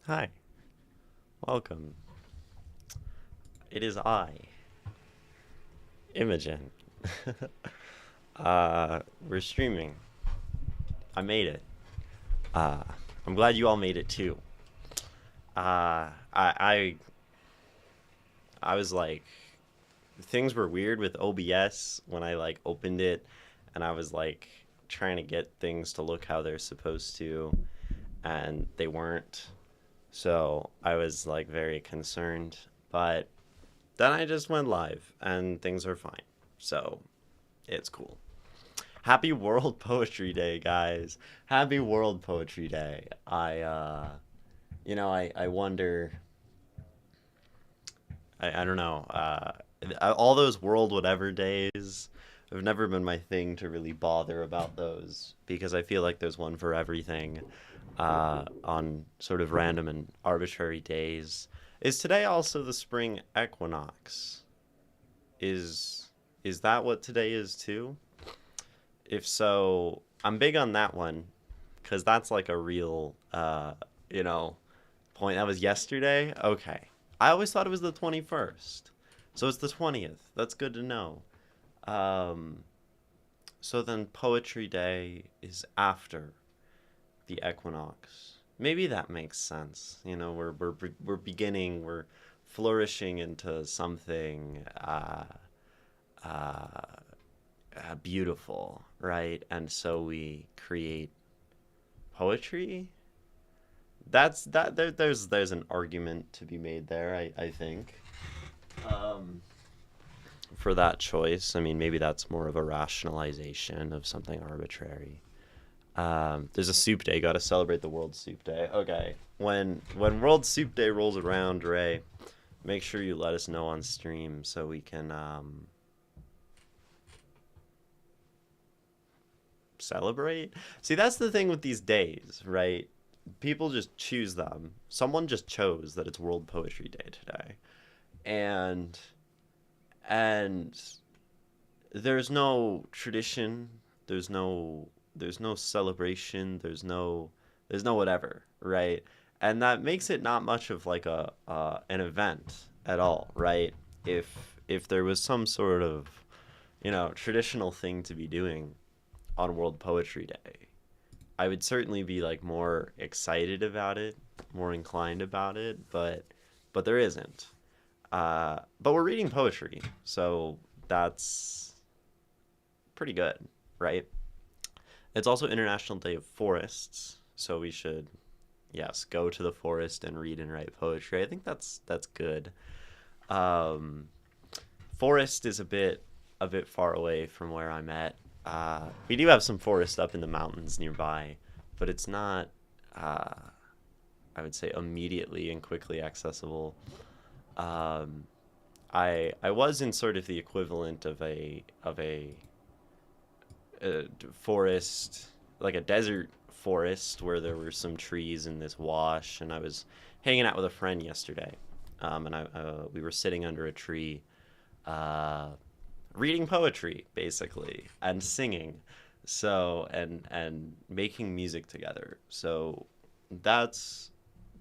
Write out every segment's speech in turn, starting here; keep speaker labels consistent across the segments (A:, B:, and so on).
A: Hi, welcome. It is I, Imogen. We're streaming. I made it. Uh, I'm glad you all made it too. I was like, things were weird with OBS when I like opened it, and I was like trying to get things to look how they're supposed to, and they weren't. So I was like very concerned, but then I just went live and things are fine. So it's cool. Happy World Poetry Day, guys. Happy World Poetry Day. I wonder, I don't know, all those world whatever days have never been my thing to really bother about those because I feel like there's one for everything on sort of random and arbitrary days. Is today also the spring equinox? Is is that what today is too? If so, I'm big on that one because that's like a real, you know, point. That was yesterday. Okay, I always thought it was the 21st, so it's the 20th. That's good to know. Um, so then Poetry Day is after the equinox. Maybe that makes sense. We're beginning, we're flourishing into something uh, beautiful, right? And so we create poetry. There's an argument to be made there. I think um, for that choice. I mean, maybe that's more of a rationalization of something arbitrary. There's a soup day. Got to celebrate the World Soup Day. Okay, when World Soup Day rolls around, Ray, make sure you let us know on stream so we can celebrate. See, that's the thing with these days, right? People just choose them. Someone just chose that it's World Poetry Day today, and and there's no tradition. There's no there's no celebration. There's no whatever, right? And that makes it not much of like a an event at all, right? If there was some sort of traditional thing to be doing on World Poetry Day, I would certainly be like more excited about it, more inclined about it, but there isn't. But we're reading poetry, so that's pretty good, right? It's also International Day of Forests, so we should, yes, go to the forest and read and write poetry. I think that's good. Um, Forest is a bit far away from where I'm at. We do have some forest up in the mountains nearby, but it's not, uh, I would say, immediately and quickly accessible. Um, I was in sort of the equivalent of a forest, like a desert forest, where there were some trees in this wash, and I was hanging out with a friend yesterday, and we were sitting under a tree, uh, reading poetry basically and singing, so and making music together. So that's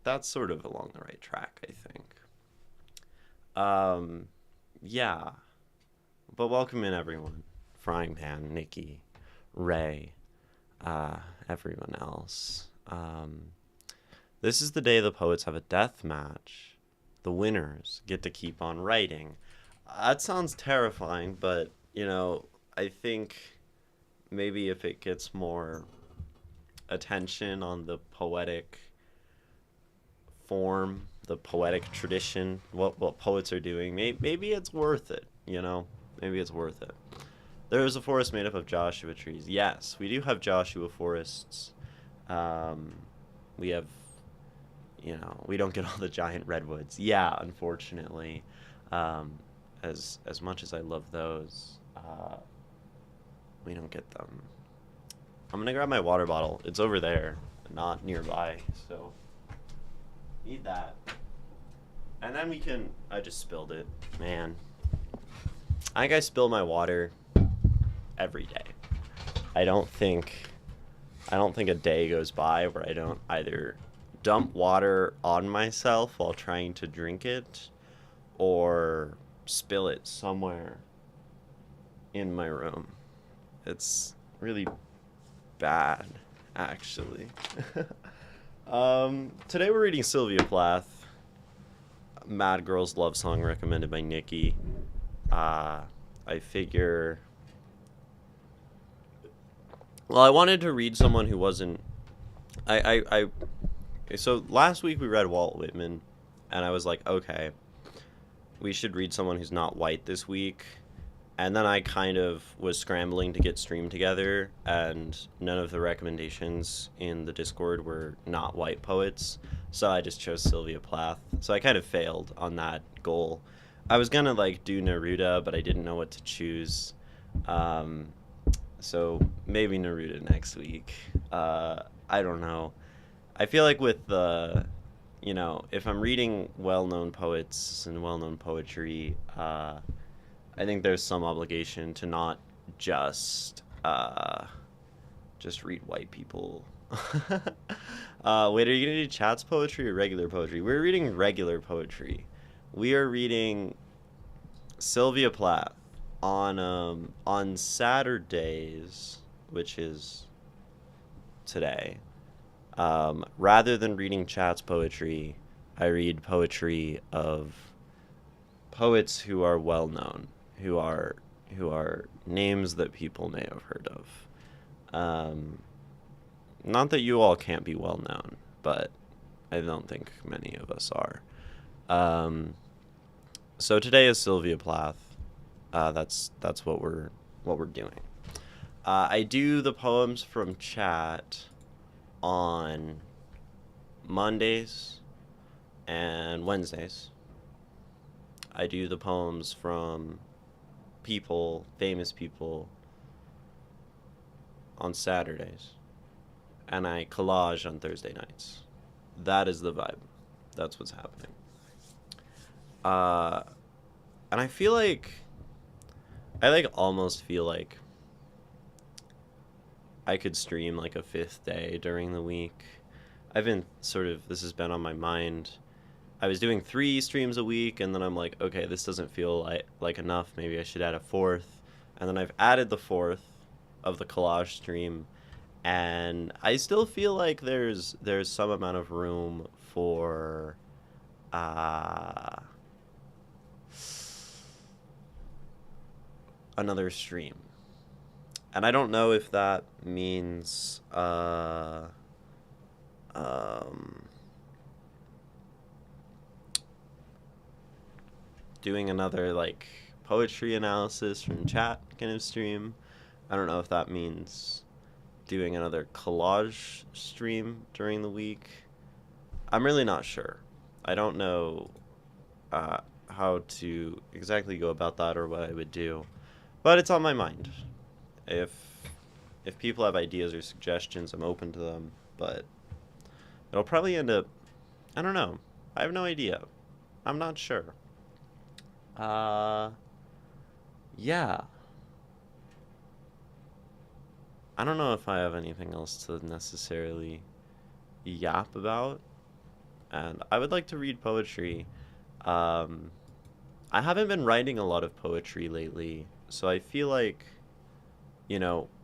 A: that's sort of along the right track, I think. Um, yeah, but welcome in everyone. Frying Pan, Nikki, Ray, uh, everyone else. This is the day the poets have a death match. The winners get to keep on writing. That sounds terrifying, but I think maybe if it gets more attention on the poetic form, the poetic tradition, what poets are doing, maybe it's worth it. Maybe it's worth it. There is a forest made up of Joshua trees. Yes, we do have Joshua forests. Um, we have, we don't get all the giant redwoods. Yeah, unfortunately. Um, as much as I love those, we don't get them. I'm gonna grab my water bottle. It's over there, not nearby. So need that. And then we can. I just spilled it, man. I think I spill my water every day. I don't think I don't think a day goes by where I don't either dump water on myself while trying to drink it, or spill it somewhere in my room. It's really bad, actually. Today we're reading Sylvia Plath, Mad Girl's Love Song, recommended by Nikki. I figure... Well, I wanted to read someone who wasn't... So last week we read Walt Whitman, and I was like, okay, we should read someone who's not white this week. And then I kind of was scrambling to get stream together, and none of the recommendations in the Discord were not white poets, so I just chose Sylvia Plath. So I kind of failed on that goal. I was gonna like do Neruda, but I didn't know what to choose. So maybe Neruda next week. I don't know. I feel like with the, if I'm reading well-known poets and well-known poetry, I think there's some obligation to not just read white people. Wait, are you gonna do Chat's poetry or regular poetry? We're reading regular poetry. We are reading Sylvia Plath on Saturdays, which is today. Rather than reading Chat's poetry, I read poetry of poets who are well known, who are names that people may have heard of. Not that you all can't be well known, but I don't think many of us are. So today is Sylvia Plath. That's what we're doing. I do the poems from Chat on Mondays and Wednesdays. I do the poems from people, famous people, on Saturdays. And I collage on Thursday nights. That is the vibe. That's what's happening. And I feel like... I almost feel like I could stream like a fifth day during the week. I've been this has been on my mind. I was doing 3 streams a week, and then I'm like, okay, this doesn't feel like enough. Maybe I should add a 4th. And then I've added the 4th of the collage stream, and I still feel like there's some amount of room for another stream. And I don't know if that means doing another like poetry analysis from Chat kind of stream. I don't know if that means doing another collage stream during the week. I'm really not sure. I don't know how to exactly go about that or what I would do, but it's on my mind. If people have ideas or suggestions, I'm open to them, but it'll probably end up, I don't know. I have no idea. I'm not sure. Yeah. I don't know if I have anything else to necessarily yap about. And I would like to read poetry. I haven't been writing a lot of poetry lately, so I feel like,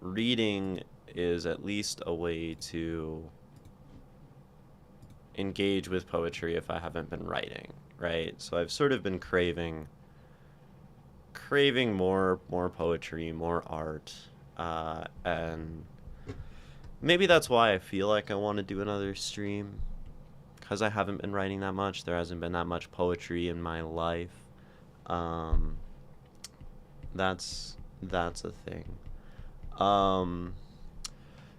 A: reading is at least a way to engage with poetry if I haven't been writing, right? So I've sort of been craving more poetry, more art, and maybe that's why I feel like I want to do another stream, because I haven't been writing that much. There hasn't been that much poetry in my life. That's a thing.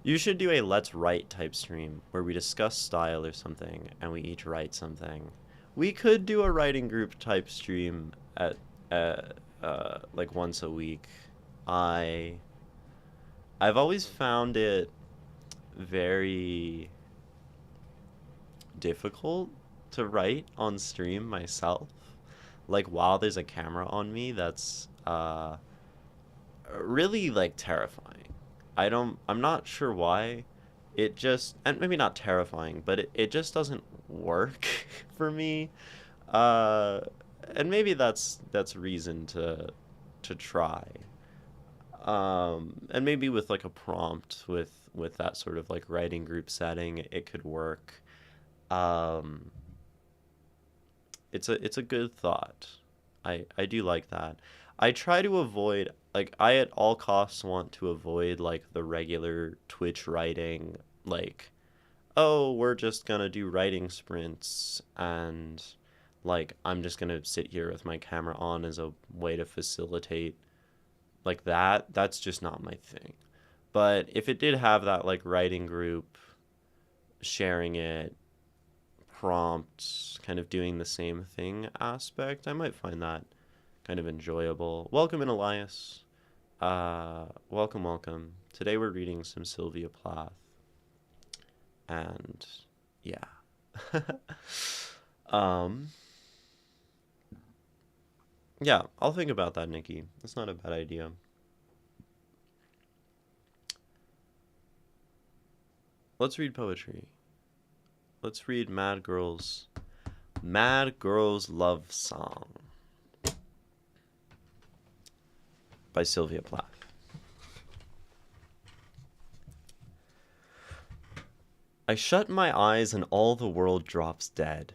A: You should do a let's write type stream where we discuss style or something and we each write something. We could do a writing group type stream at like once a week. I've always found it very difficult to write on stream myself. Like while there's a camera on me, that's really like terrifying. I'm not sure why. it just, and maybe not terrifying, but it just doesn't work for me. Uh, and maybe that's reason to try. And maybe with like a prompt with that sort of like writing group setting, it could work. Um, it's a good thought. I do like that. I try to avoid, like, I at all costs want to avoid like the regular Twitch writing, like, oh, we're just gonna do writing sprints, and like I'm just gonna sit here with my camera on as a way to facilitate like that. That's just not my thing. But if it did have that like writing group, sharing it, prompts, kind of doing the same thing aspect, I might find that kind of enjoyable. Welcome in, Elias. Welcome, welcome. Today we're reading some Sylvia Plath, and yeah. um, yeah, I'll think about that, Nikki. That's not a bad idea. Let's read poetry. Let's read Mad Girl's Love Song by Sylvia Plath. I shut my eyes and all the world drops dead.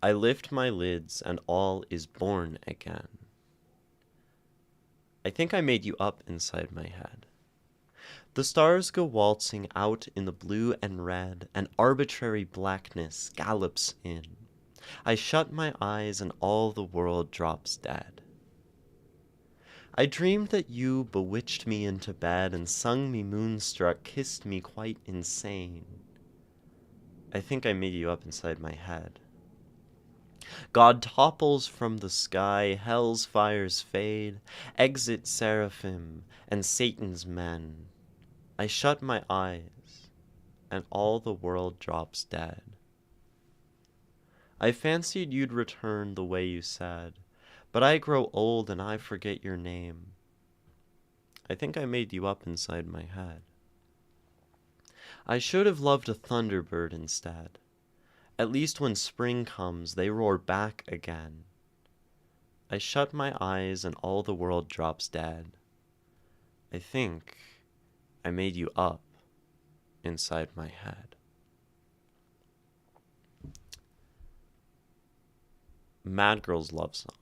A: I lift my lids and all is born again. I think I made you up inside my head. The stars go waltzing out in the blue and red, and arbitrary blackness gallops in. I shut my eyes and all the world drops dead. I dreamed that you bewitched me into bed and sung me moonstruck, kissed me quite insane. I think I made you up inside my head. God topples from the sky, hell's fires fade, exit seraphim and Satan's men. I shut my eyes, and all the world drops dead. I fancied you'd return the way you said, but I grow old and I forget your name. I think I made you up inside my head. I should have loved a thunderbird instead. At least when spring comes, they roar back again. I shut my eyes and all the world drops dead. I think I made you up inside my head. Mad Girl's Love Song.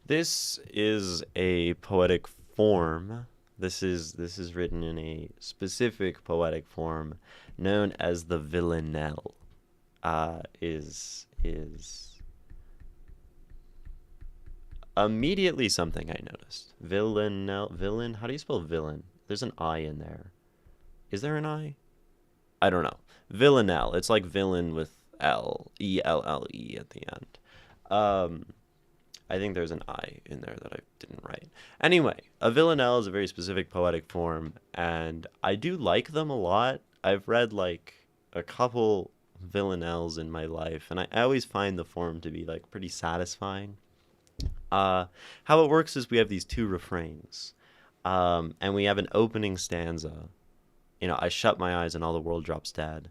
A: This is a poetic form. This is written in a specific poetic form known as the villanelle. Is immediately something I noticed. Villain. How do you spell villain? There's an I in there. Is there an I? I don't know. Villanelle. It's like villain with Elle at the end. I think there's an I in there that I didn't write. Anyway, a villanelle is a very specific poetic form, and I do like them a lot. I've read like a couple villanelles in my life, and I always find the form to be like pretty satisfying. How it works is we have these two refrains, and we have an opening stanza. You know, I shut my eyes and all the world drops dead.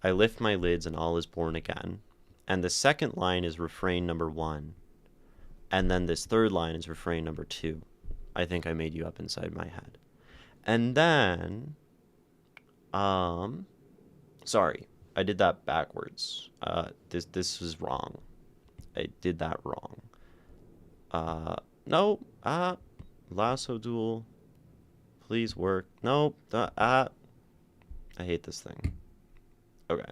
A: I lift my lids and all is born again. And the second line is refrain number 1. And then this third line is refrain number 2. I think I made you up inside my head. And then, sorry, I did that backwards. This was wrong. I did that wrong. No, lasso duel. Please work. Nope. I hate this thing. Okay.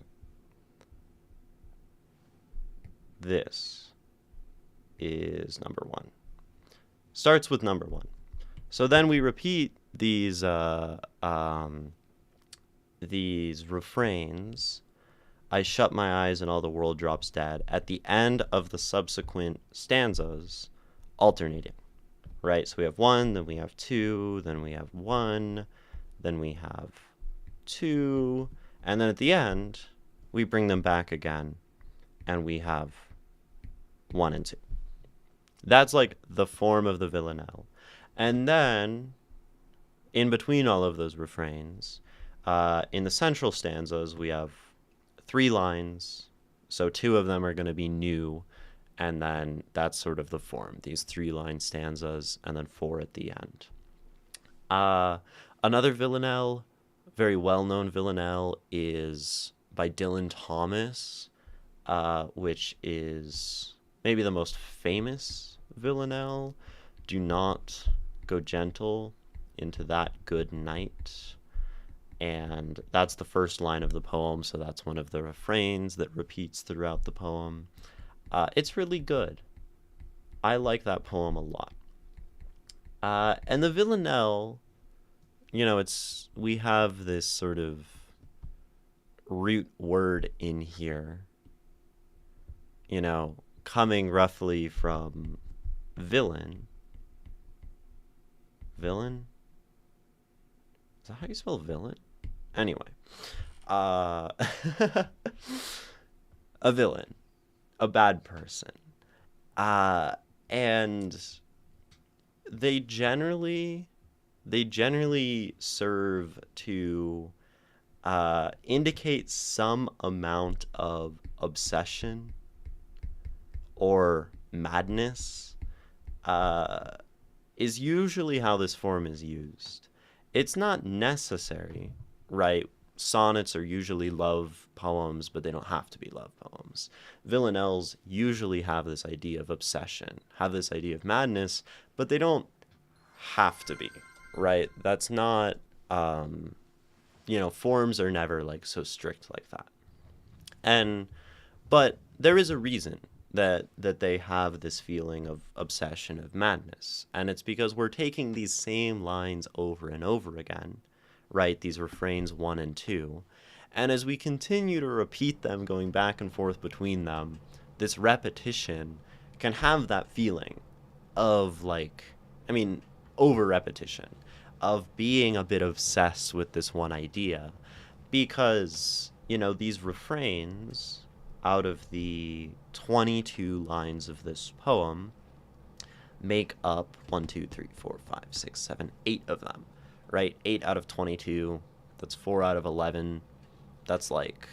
A: This is number 1. Starts with number 1. So then we repeat these refrains. I shut my eyes and all the world drops dead at the end of the subsequent stanzas, alternating. Right? So we have 1, then we have 2, then we have 1, then we have 2, and then at the end, we bring them back again, and we have 1 and 2. That's like the form of the villanelle. And then, in between all of those refrains, In the central stanzas, we have 3 lines, so 2 of them are going to be new, and then that's sort of the form, these 3-line stanzas, and then 4 at the end. Another villanelle, very well-known villanelle, is by Dylan Thomas, which is maybe the most famous villanelle. Do not go gentle into that good night. And that's the first line of the poem, so that's one of the refrains that repeats throughout the poem. It's really good. I like that poem a lot. And the villanelle, we have this sort of root word in here, coming roughly from villain. Villain? Is that how you spell villain? Anyway. A villain. A bad person. And they generally serve to indicate some amount of obsession or madness, is usually how this form is used. It's not necessary, right? Sonnets are usually love poems, but they don't have to be love poems. Villanelles usually have this idea of obsession, have this idea of madness, but they don't have to be, right? That's not, forms are never like so strict like that. But there is a reason that they have this feeling of obsession, of madness. And it's because we're taking these same lines over and over again, right? These refrains 1 and 2. And as we continue to repeat them, going back and forth between them, this repetition can have that feeling of over repetition, of being a bit obsessed with this one idea. Because, these refrains, out of the 22 lines of this poem, make up 1, 2, 3, 4, 5, 6, 7, 8 of them, right? 8 out of 22, that's 4 out of 11. That's like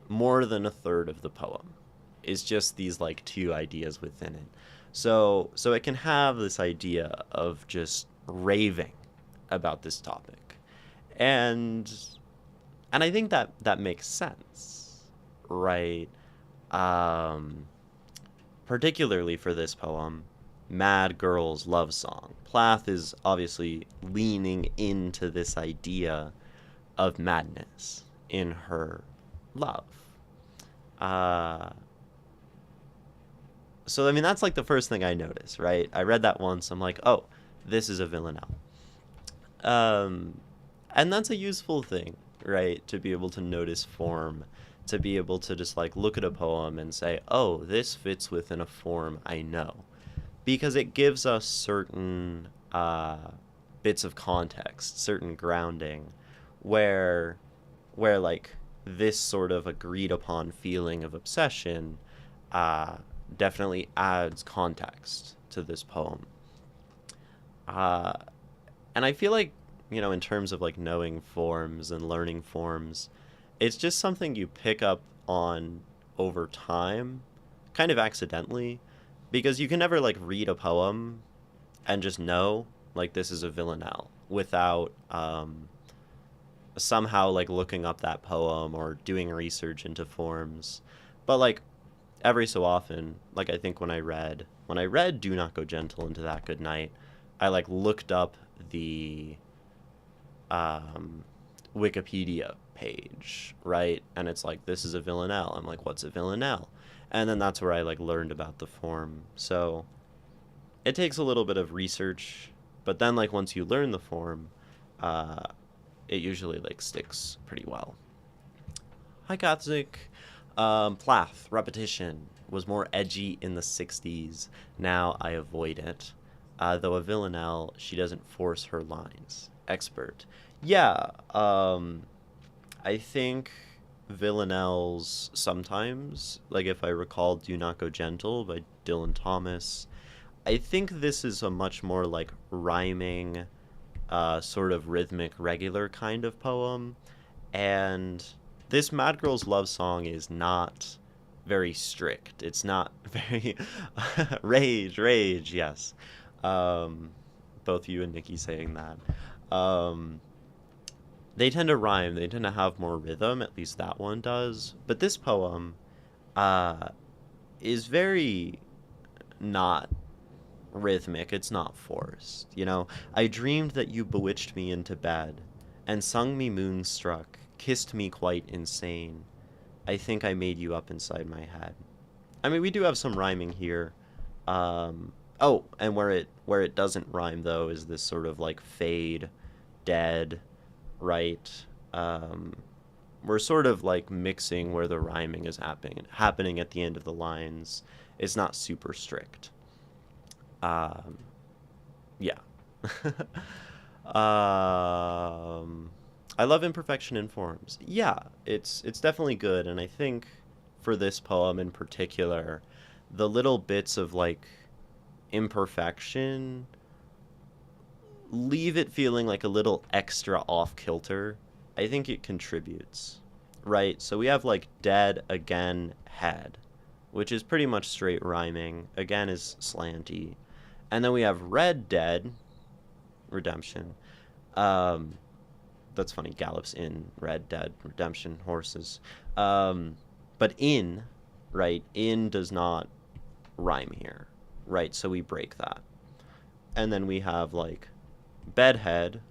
A: more than a third of the poem is just these like 2 ideas within it. So it can have this idea of just raving about this topic. And I think that makes sense, right? Particularly for this poem, Mad Girl's Love Song. Plath is obviously leaning into this idea of madness in her love. So, that's like the first thing I noticed, right? I read that once, I'm like, oh, this is a villanelle. And that's a useful thing, right? To be able to notice form, to be able to just like look at a poem and say, oh, this fits within a form I know. Because it gives us certain bits of context, certain grounding, where like this sort of agreed upon feeling of obsession definitely adds context to this poem. And I feel like, in terms of like knowing forms and learning forms, it's just something you pick up on over time, kind of accidentally, because you can never like read a poem and just know like this is a villanelle without somehow like looking up that poem or doing research into forms. But like every so often, like I think when I read Do Not Go Gentle Into That Good Night, I like looked up the Wikipedia page, right? And it's like, this is a villanelle. I'm like, what's a villanelle? And then that's where I like learned about the form. So it takes a little bit of research, but then like once you learn the form, it usually like sticks pretty well. Hi, Katzik. Plath, repetition, was more edgy in the 60s. Now I avoid it. Though a villanelle, she doesn't force her lines. Expert. Yeah, I think villanelles sometimes, like if I recall Do Not Go Gentle by Dylan Thomas, I think this is a much more like rhyming, sort of rhythmic, regular kind of poem. And this Mad Girl's love song is not very strict. It's not very rage, rage, yes. Um, both you and Nikki saying that. They tend to rhyme, they tend to have more rhythm, at least that one does. But this poem uh, is very not rhythmic, it's not forced. You know, I dreamed that you bewitched me into bed and sung me moonstruck, kissed me quite insane. I think I made you up inside my head. I mean, we do have some rhyming here. Oh, and where it doesn't rhyme though is this sort of like fade, dead, right? Um, we're sort of like mixing where the rhyming is happening at the end of the lines. It's not super strict. Um, yeah. I love imperfection in forms. Yeah, it's definitely good, and I think for this poem in particular, the little bits of like imperfection leave it feeling like a little extra off kilter. I think it contributes, right? So we have like dead again head, which is pretty much straight rhyming. Again is slanty. And then we have red dead redemption. Um, that's funny. Gallops in red dead redemption horses. But in, right? In does not rhyme here, right? So we break that. And then we have like bedhead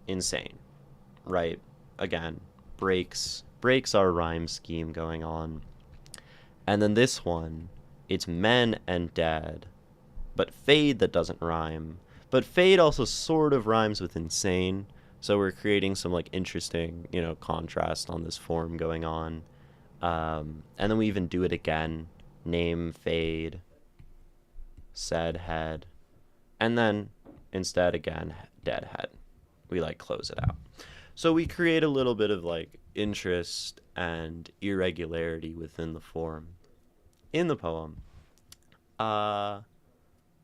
A: insane, right? Again, breaks our rhyme scheme going on. And then this one, it's men and dead, but fade that doesn't rhyme. But fade also sort of rhymes with insane, so we're creating some like interesting, contrast on this form going on. And then we even do it again. Name, fade, said head, and then instead again, dead head. We like close it out. So we create a little bit of like interest and irregularity within the form in the poem,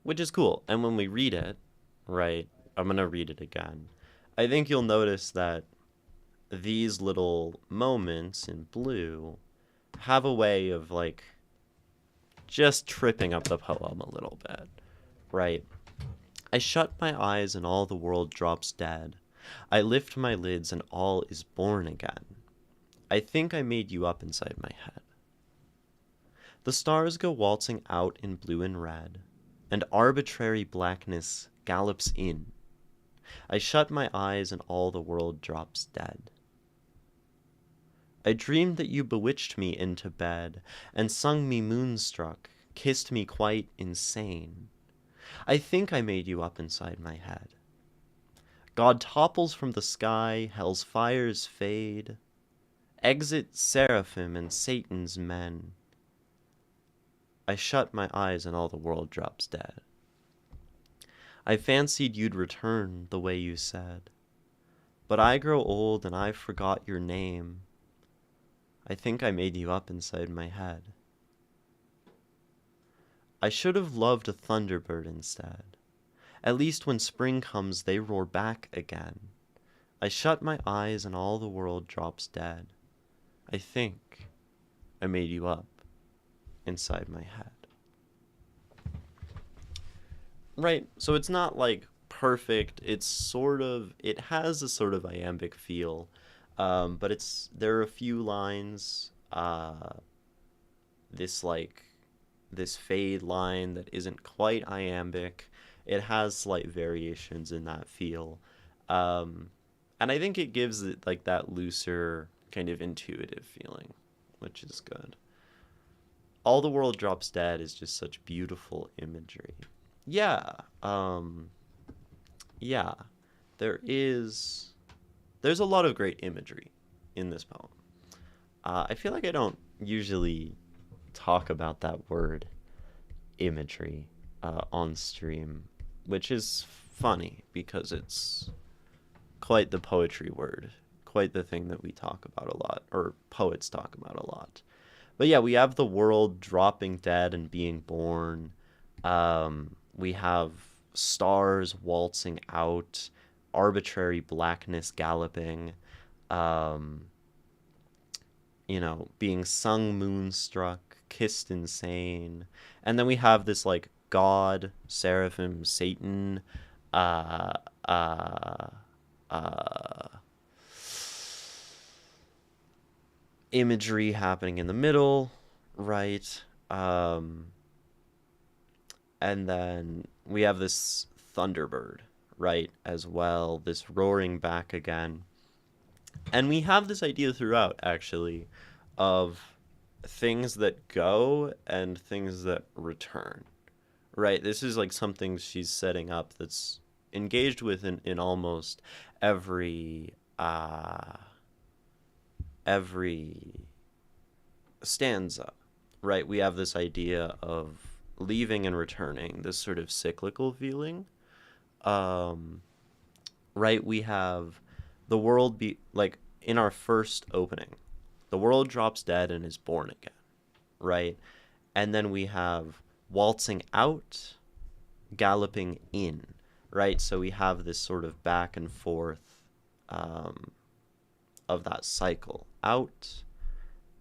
A: which is cool. And when we read it, right, I'm going to read it again. I think you'll notice that these little moments in blue have a way of like just tripping up the poem a little bit, right? I shut my eyes and all the world drops dead. I lift my lids and all is born again. I think I made you up inside my head. The stars go waltzing out in blue and red, and arbitrary blackness gallops in. I shut my eyes and all the world drops dead. I dreamed that you bewitched me into bed, and sung me moonstruck, kissed me quite insane. I think I made you up inside my head. God topples from the sky, hell's fires fade. Exit seraphim and Satan's men. I shut my eyes and all the world drops dead. I fancied you'd return the way you said, but I grow old and I forgot your name. I think I made you up inside my head. I should have loved a thunderbird instead. At least when spring comes they roar back again. I shut my eyes and all the world drops dead. I think I made you up inside my head. Right, so it's not like perfect. It has a sort of iambic feel, but there are a few lines, this fade line that isn't quite iambic. It has slight variations in that feel, and I think it gives it like that looser kind of intuitive feeling, which is good. All the world drops dead is just such beautiful imagery. Yeah, yeah, there's a lot of great imagery in this poem. I feel like I don't usually talk about that word imagery on stream, which is funny because it's quite the poetry word, quite the thing that we talk about a lot, or poets talk about a lot. But yeah, we have the world dropping dead and being born. We have stars waltzing out, arbitrary blackness galloping, um, being sung moonstruck, kissed insane. And then we have this like God, seraphim, Satan, uh, uh, uh, imagery happening in the middle, right? And then we have this Thunderbird, right, as well, this roaring back again. And we have this idea throughout, actually, of things that go and things that return, right? This is like something she's setting up that's engaged with in almost every every stanza, right? We have this idea of leaving and returning, this sort of cyclical feeling. Um, right? We have the world be like in our first opening, the world drops dead and is born again, right? And then we have waltzing out, galloping in, right? So we have this sort of back and forth um, of that cycle, out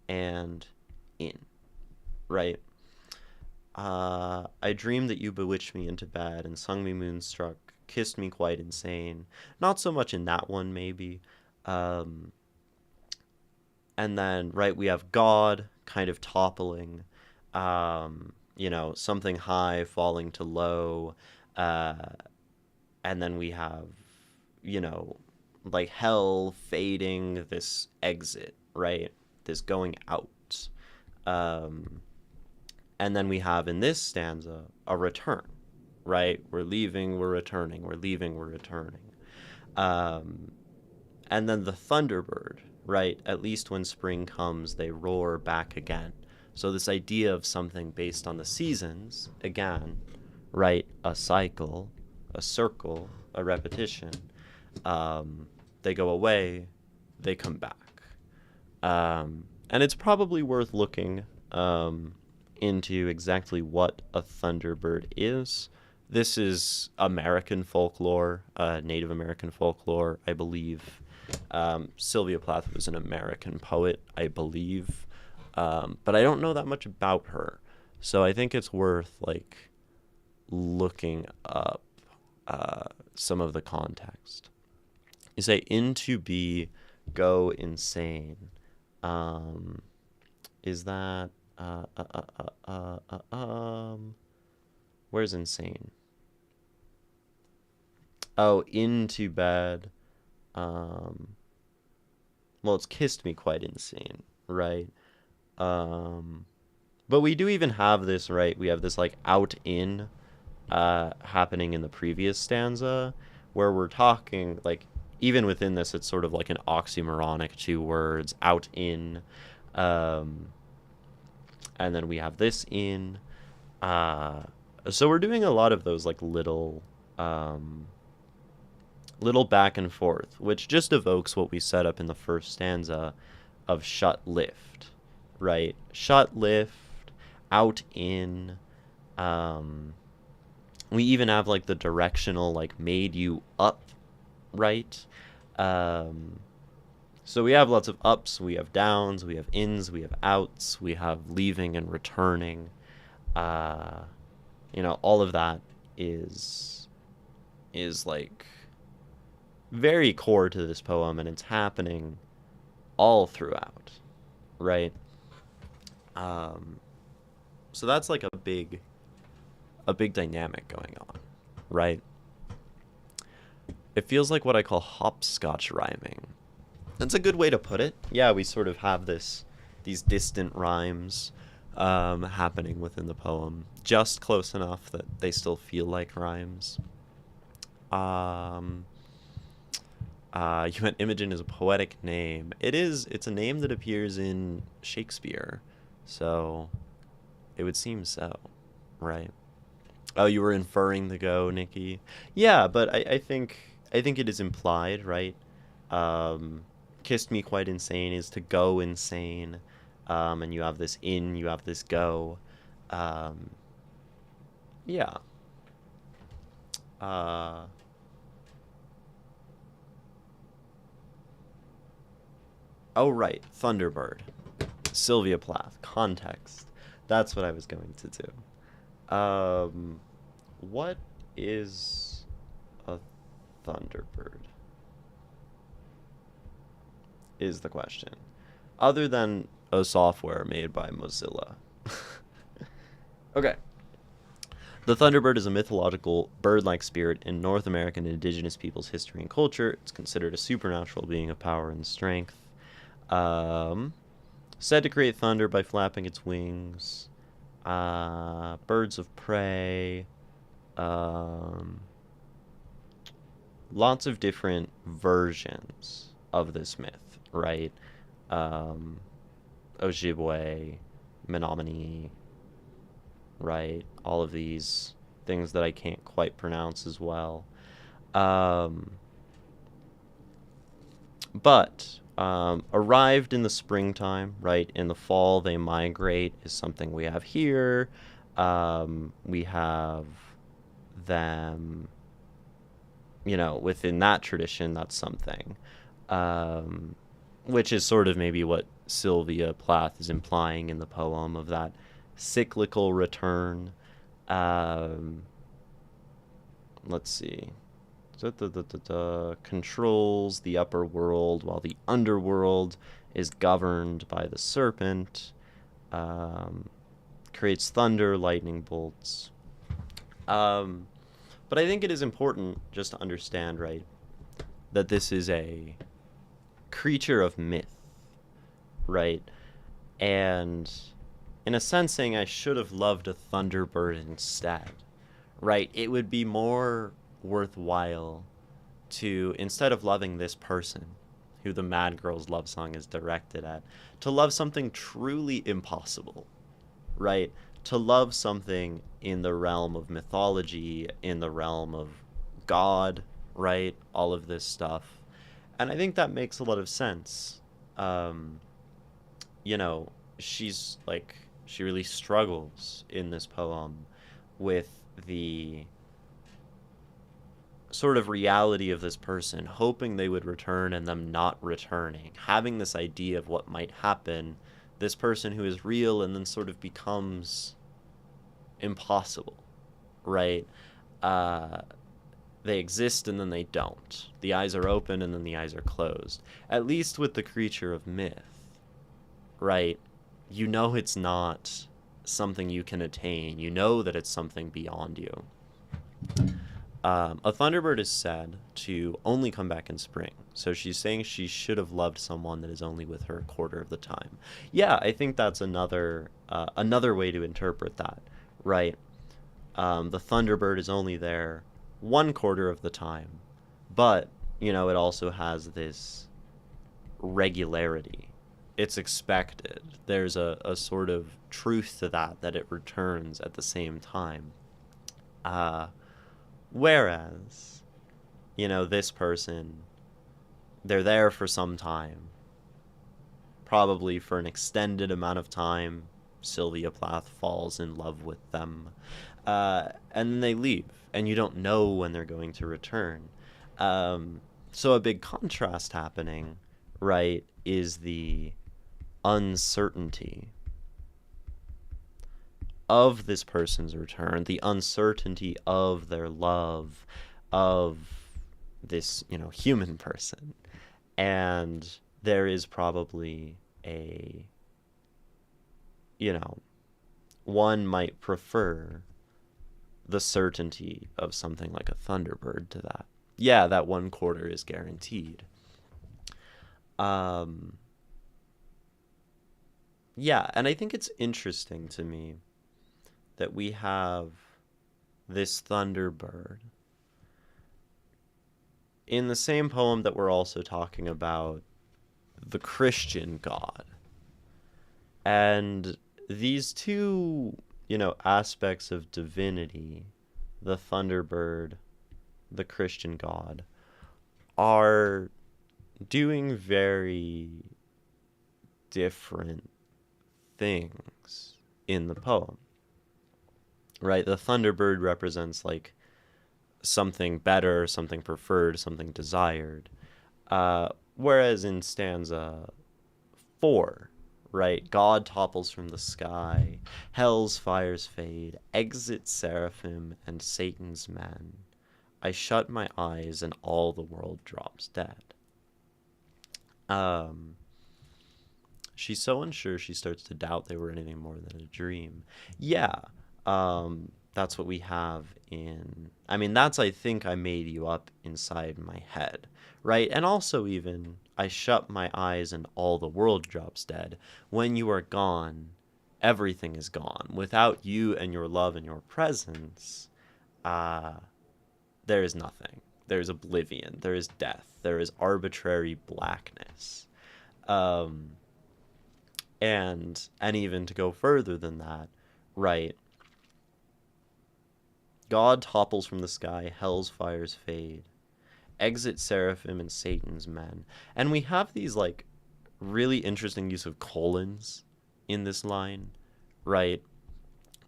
A: and in, right? I dreamed that you bewitched me into bed and sung me moonstruck, kissed me quite insane. Not so much in that one, maybe. Um, and then, right, we have God kind of toppling, something high falling to low. Uh, and then we have, you know, like hell fading, this exit, right? This going out. Um, and then we have in this stanza a return, right? We're leaving, we're returning, we're leaving, we're returning. Um, and then the Thunderbird, right? At least when spring comes, they roar back again. So this idea of something based on the seasons, again, right? A cycle, a circle, a repetition. They go away, they come back. And it's probably worth looking into exactly what a Thunderbird is. This is American folklore, Native American folklore, I believe. Sylvia Plath was an American poet, I believe. But I don't know that much about her. So I think it's worth, like, looking up some of the context. You say, into be, go insane. Is that... where's insane? Oh, into bed. Well, it's kissed me quite insane, right? But we do even have this, right? We have this like out in happening in the previous stanza where we're talking like even within this it's sort of like an oxymoronic two words, out in, and then we have this in. So we're doing a lot of those like little back and forth, which just evokes what we set up in the first stanza of shut lift, right? Shut lift, out in. We even have like the directional like made you up, right? So we have lots of ups, we have downs, we have ins, we have outs, we have leaving and returning. All of that is like very core to this poem, and it's happening all throughout, right? So that's like a big dynamic going on, right? It feels like what I call hopscotch rhyming. That's a good way to put it. Yeah, we sort of have these distant rhymes happening within the poem, just close enough that they still feel like rhymes. You meant Imogen is a poetic name. It's a name that appears in Shakespeare, so it would seem so, right? Oh, you were inferring the go, Nikki. Yeah, but I think it is implied, right? Kissed me quite insane is to go insane, and you have this in, you have this go. Yeah. Uh, oh, right. Thunderbird. Sylvia Plath. Context. That's what I was going to do. What is a Thunderbird? Is the question. Other than a software made by Mozilla. Okay. The Thunderbird is a mythological bird-like spirit in North American indigenous peoples' history and culture. It's considered a supernatural being of power and strength. Said to create thunder by flapping its wings. Birds of prey. Lots of different versions of this myth, right? Ojibwe, Menominee, right? All of these things that I can't quite pronounce as well. But arrived in the springtime, right? In the fall, they migrate, is something we have here. We have them, within that tradition, that's something. Which is sort of maybe what Sylvia Plath is implying in the poem of that cyclical return. Let's see. Controls the upper world while the underworld is governed by the serpent. Creates thunder, lightning bolts. But I think it is important just to understand, right, that this is a creature of myth, right? And in a sense saying I should have loved a Thunderbird instead, right? It would be more worthwhile to, instead of loving this person who the Mad Girl's love song is directed at, to love something truly impossible, right? To love something in the realm of mythology, in the realm of God, right? All of this stuff. And I think that makes a lot of sense. She's like, she really struggles in this poem with the sort of reality of this person, hoping they would return and them not returning, having this idea of what might happen, this person who is real and then sort of becomes impossible, right? They exist and then they don't. The eyes are open and then the eyes are closed. At least with the creature of myth, right? It's not something you can attain. You know that it's something beyond you. A Thunderbird is said to only come back in spring. So she's saying she should have loved someone that is only with her a quarter of the time. Yeah, I think that's another way to interpret that, right? The Thunderbird is only there 1/4 of the time, but it also has this regularity. It's expected. There's a sort of truth to that it returns at the same time. Whereas, this person, they're there for some time, probably for an extended amount of time. Sylvia Plath falls in love with them, and then they leave, and you don't know when they're going to return. So a big contrast happening, right, is the uncertainty of this person's return, the uncertainty of their love, of this, human person. And there is probably a, one might prefer the certainty of something like a Thunderbird to that. Yeah, that 1/4 is guaranteed. Yeah, and I think it's interesting to me that we have this Thunderbird in the same poem that we're also talking about the Christian God. And these two, aspects of divinity, the Thunderbird, the Christian God, are doing very different things in the poem, right? The Thunderbird represents like something better, something preferred, something desired. Whereas in stanza 4, right, God topples from the sky, hell's fires fade, exit seraphim and Satan's men. I shut my eyes and all the world drops dead. Um, she's so unsure she starts to doubt they were anything more than a dream. Yeah, that's what we have in. I mean, that's I think I made you up inside my head, right? And also, even I shut my eyes and all the world drops dead. When you are gone, everything is gone. Without you and your love and your presence, there is nothing. There is oblivion. There is death. There is arbitrary blackness. Um, and even to go further than that, right? God topples from the sky, hell's fires fade, exit seraphim and Satan's men. And we have these like really interesting use of colons in this line, right?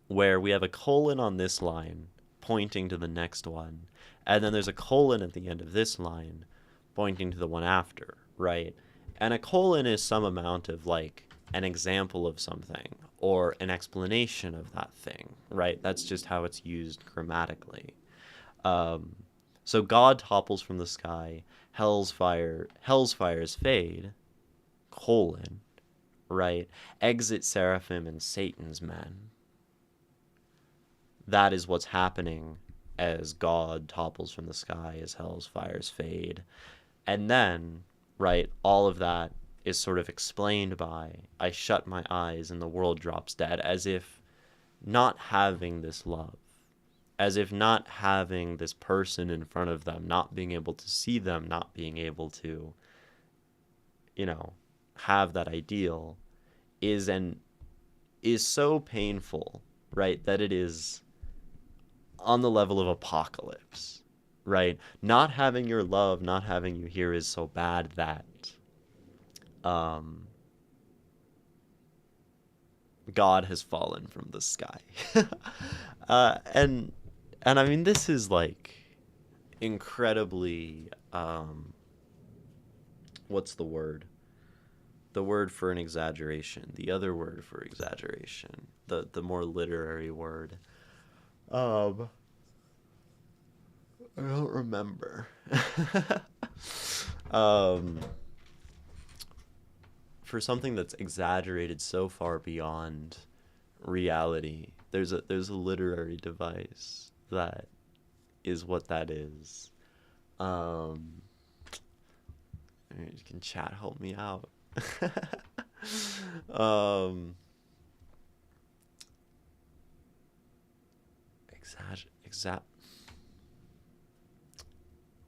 A: Where we have a colon on this line pointing to the next one, and then there's a colon at the end of this line pointing to the one after, right? And a colon is some amount of like an example of something or an explanation of that thing, right? That's just how it's used grammatically. So God topples from the sky, hell's fires fade, colon, right? Exit seraphim and Satan's men. That is what's happening as God topples from the sky, as hell's fires fade. And then, right, all of that is sort of explained by I shut my eyes and the world drops dead, as if not having this love, as if not having this person in front of them, not being able to see them, not being able to, have that ideal is so painful, right, that it is on the level of apocalypse, right? Not having your love, not having you here is so bad that God has fallen from the sky. And I mean, this is like incredibly what's the word? The word for an exaggeration. The other word for exaggeration. The more literary word. I don't remember. For something that's exaggerated so far beyond reality, there's a literary device that is what that is. You can chat help me out.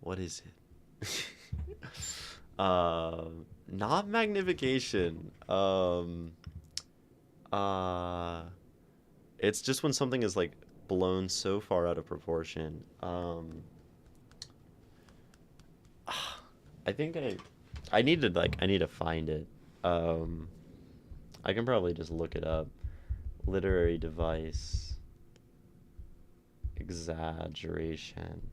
A: What is it? Not magnification. It's just when something is like blown so far out of proportion. I think I need to find it. I can probably just look it up. Literary device. Exaggeration.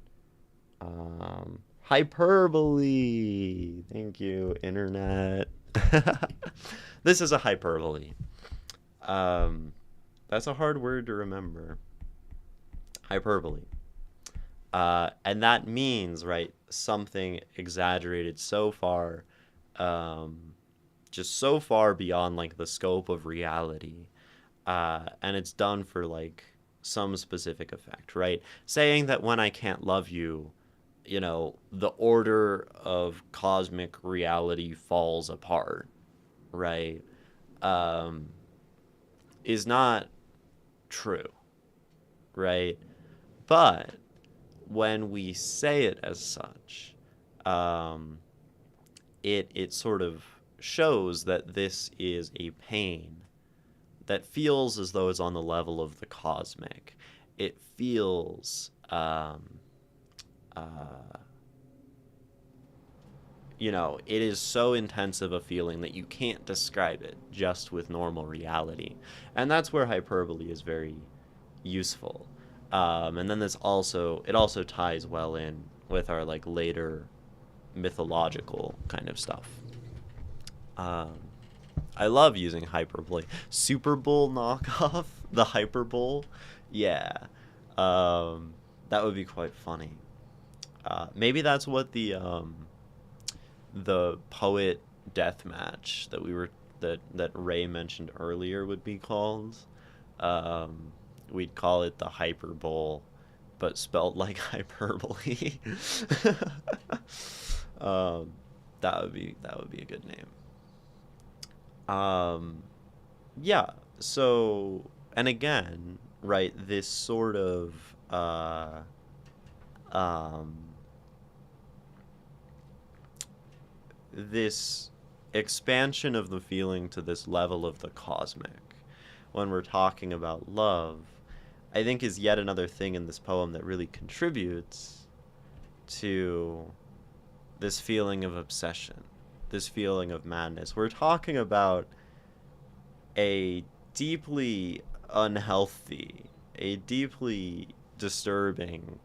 A: Hyperbole. Thank you, internet. This is a hyperbole. That's a hard word to remember. Hyperbole. And that means, right, something exaggerated so far, just so far beyond like the scope of reality. And it's done for like some specific effect, right? Saying that when I can't love you, the order of cosmic reality falls apart, right? Is not true, right? But when we say it as such, it sort of shows that this is a pain that feels as though it's on the level of the cosmic. It feels, it is so intensive a feeling that you can't describe it just with normal reality. And that's where hyperbole is very useful. And then it also ties well in with our like later mythological kind of stuff. Um, I love using hyperbole. Super Bowl knockoff, the hyperbole. Yeah. That would be quite funny. Maybe that's what the poet death match that Ray mentioned earlier would be called. Um, we'd call it the hyperbole, but spelled like hyperbole. um, that would be a good name. Um, yeah. So, and again, right, this sort of um, this expansion of the feeling to this level of the cosmic when we're talking about love, I think is yet another thing in this poem that really contributes to this feeling of obsession, this feeling of madness. We're talking about a deeply unhealthy, a deeply disturbing,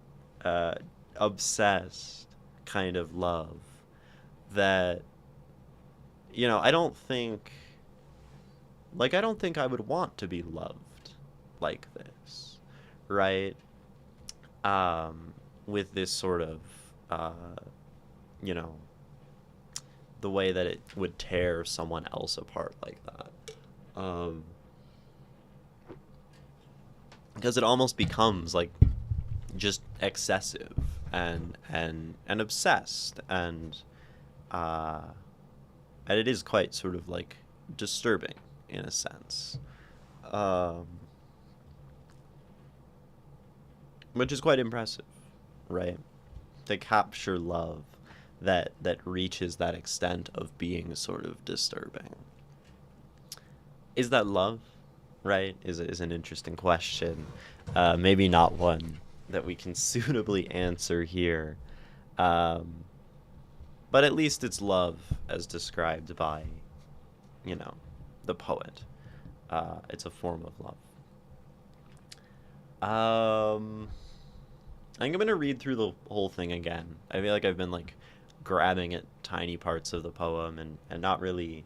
A: uh, obsessed kind of love that, I don't think, I don't think I would want to be loved like this, right? With this sort of, uh, you know, the way that it would tear someone else apart like that. Um, because it almost becomes like just excessive and obsessed uh, and it is quite sort of like disturbing in a sense, um, which is quite impressive, right? To capture love that reaches that extent of being sort of disturbing. Is that love? Right? Is an interesting question. Maybe not one that we can suitably answer here. Um, but at least it's love as described by, you know, the poet. It's a form of love. I think I'm gonna read through the whole thing again. I feel like I've been like grabbing at tiny parts of the poem and not really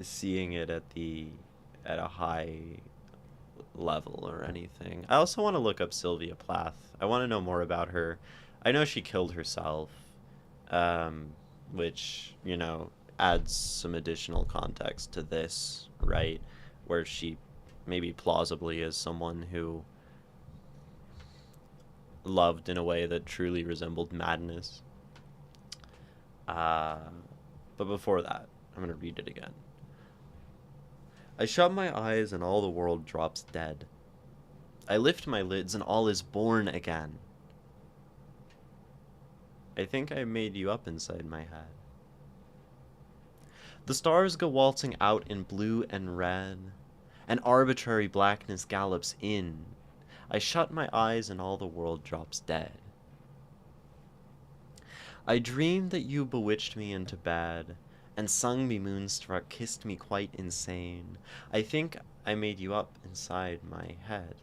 A: seeing it at a high level or anything. I also want to look up Sylvia Plath. I want to know more about her. I know she killed herself, um, which, adds some additional context to this, right? Where she maybe plausibly is someone who loved in a way that truly resembled madness. Uh, but before that, I'm going to read it again. I shut my eyes and all the world drops dead. I lift my lids and all is born again. I think I made you up inside my head. The stars go waltzing out in blue and red. An arbitrary blackness gallops in. I shut my eyes and all the world drops dead. I dreamed that you bewitched me into bed and sung me moonstruck, kissed me quite insane. I think I made you up inside my head.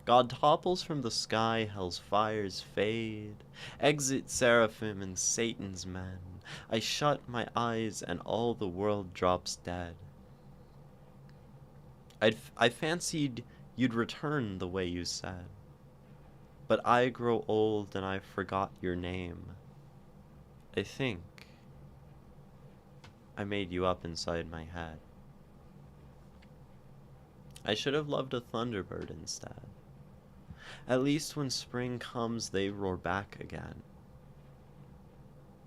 A: God topples from the sky, hell's fires fade. Exit seraphim and Satan's men. I shut my eyes and all the world drops dead. I fancied you'd return the way you said. But I grow old and I forgot your name. I think I made you up inside my head. I should have loved a thunderbird instead. At least when spring comes they roar back again.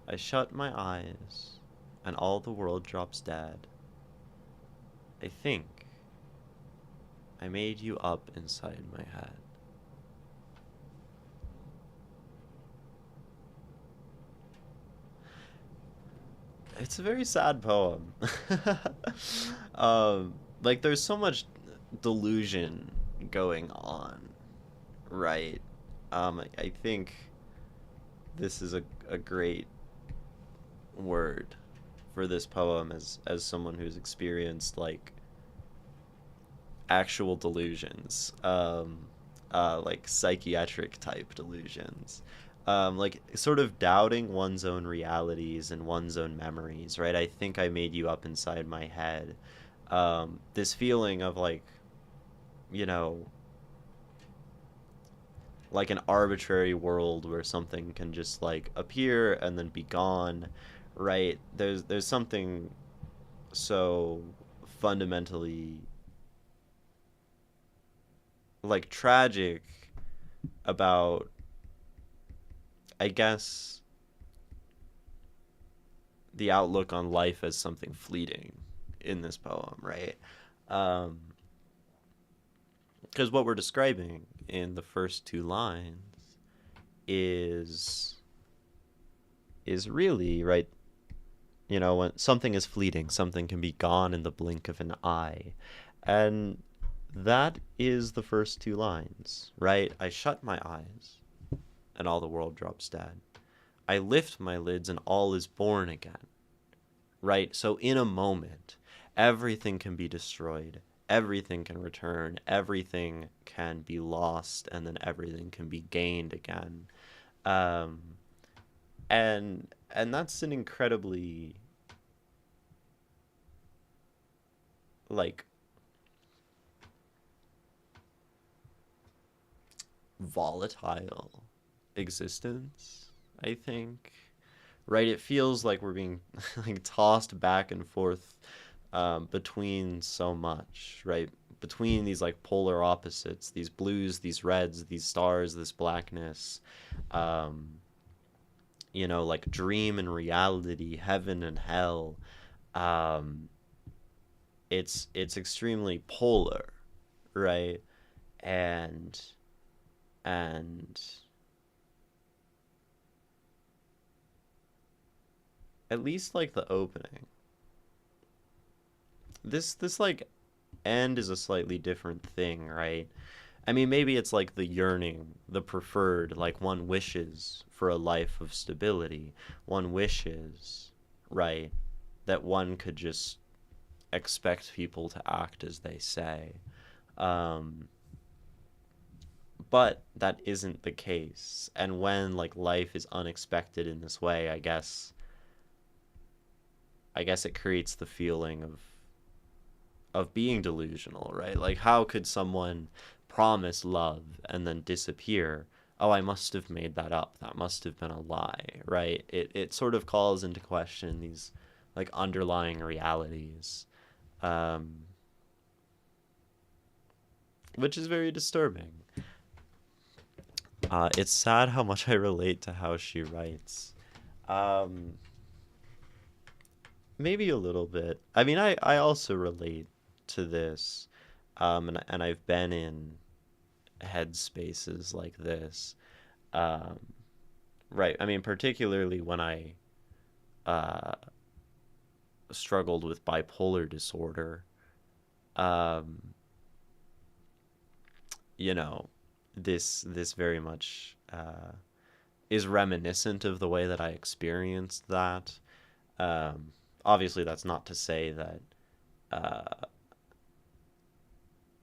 A: I shut my eyes and all the world drops dead. I think I made you up inside my head. It's a very sad poem. There's so much delusion going on, right? I think this is a great word for this poem as someone who's experienced, like, actual delusions. like psychiatric type delusions. Like sort of doubting one's own realities and one's own memories, right? I think I made you up inside my head. This feeling of like, you know, like an arbitrary world where something can just like appear and then be gone, right? There's something so fundamentally like tragic about, I guess, the outlook on life as something fleeting in this poem, right? Um, because what we're describing in the first two lines is is really right. You know, when something is fleeting, something can be gone in the blink of an eye, and that is the first two lines, right? I shut my eyes, and all the world drops dead. I lift my lids, and all is born again. Right? So in a moment, everything can be destroyed, everything can return, everything can be lost, and then everything can be gained again. Um, and that's an incredibly like volatile existence, I think. Right? It feels like we're being like tossed back and forth between so much, right? Between these like polar opposites, these blues, these reds, these stars, this blackness, um, you know, like dream and reality, heaven and hell. Um, it's extremely polar, right? And and at least like the opening, this like end is a slightly different thing, right? I mean, maybe it's like the yearning, the preferred, like one wishes for a life of stability. One wishes, right, that one could just expect people to act as they say. Um, but that isn't the case. And when like life is unexpected in this way, I guess it creates the feeling of being delusional, right? Like, how could someone promise love and then disappear? Oh, I must have made that up. That must have been a lie, right? It sort of calls into question these like underlying realities, um, which is very disturbing. It's sad how much I relate to how she writes. Um, Maybe a little bit. I mean, I also relate to this, and I've been in headspaces like this. Um, right. I mean, particularly when I uh, struggled with bipolar disorder. Um, you know, this very much is reminiscent of the way that I experienced that. Um, Obviously, that's not to say that uh,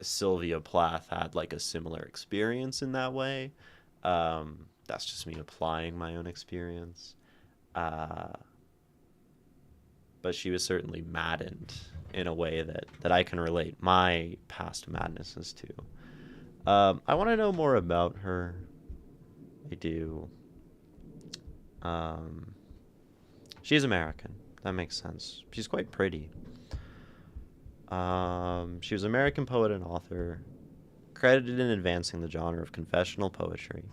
A: Sylvia Plath had like a similar experience in that way. That's just me applying my own experience. Uh, but she was certainly maddened in a way that I can relate my past madnesses to. I want to know more about her. I do. Um, she's American. That makes sense. She's quite pretty. She was an American poet and author, credited in advancing the genre of confessional poetry.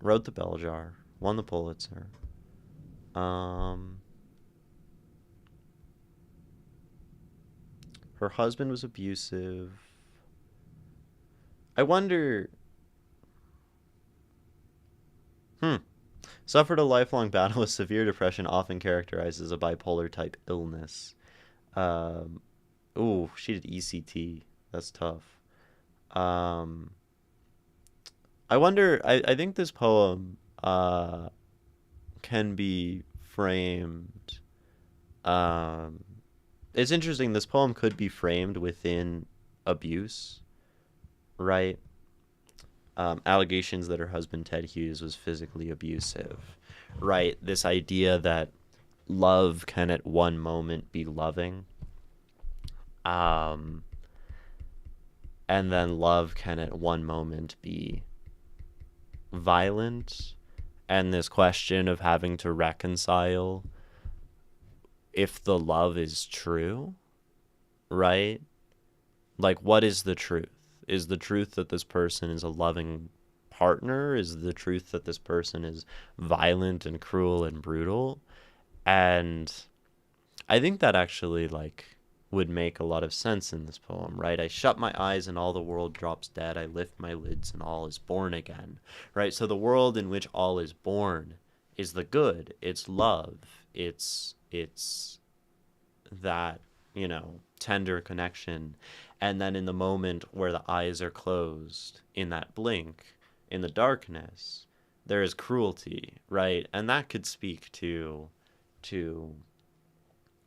A: Wrote the Bell Jar, won the Pulitzer. Um, Her husband was abusive. I wonder. Hmm. Suffered a lifelong battle with severe depression, often characterized as a bipolar type illness. Um, Ooh, she did ECT. That's tough. Um, I wonder. I think this poem can be framed. Um, it's interesting. This poem could be framed within abuse, right? Allegations that her husband Ted Hughes was physically abusive, right? This idea that love can at one moment be loving, um, and then love can at one moment be violent, and this question of having to reconcile if the love is true, right? Like, what is the truth? Is the truth that this person is a loving partner? Is the truth that this person is violent and cruel and brutal? And I think that actually, like, would make a lot of sense in this poem, right? I shut my eyes and all the world drops dead. I lift my lids and all is born again, right? So the world in which all is born is the good. It's love. It's that, tender connection. And then in the moment where the eyes are closed, in that blink, in the darkness, there is cruelty, right? And that could speak to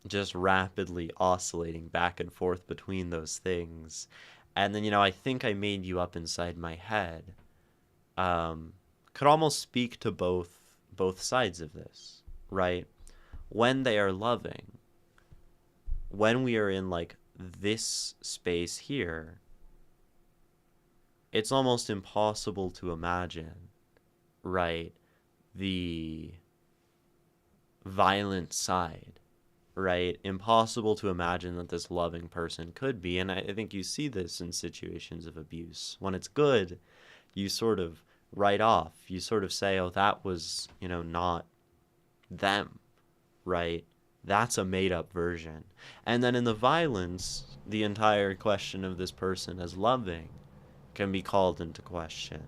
A: just rapidly oscillating back and forth between those things. And then, I think I made you up inside my head. Could almost speak to both sides of this, right? When they are loving, when we are in like this space here, it's almost impossible to imagine, right, the violent side, right? Impossible to imagine that this loving person could be. And I think you see this in situations of abuse. When it's good, you sort of write off. You sort of say, oh, that was, not them, right? That's a made-up version. And then in the violence, the entire question of this person as loving can be called into question.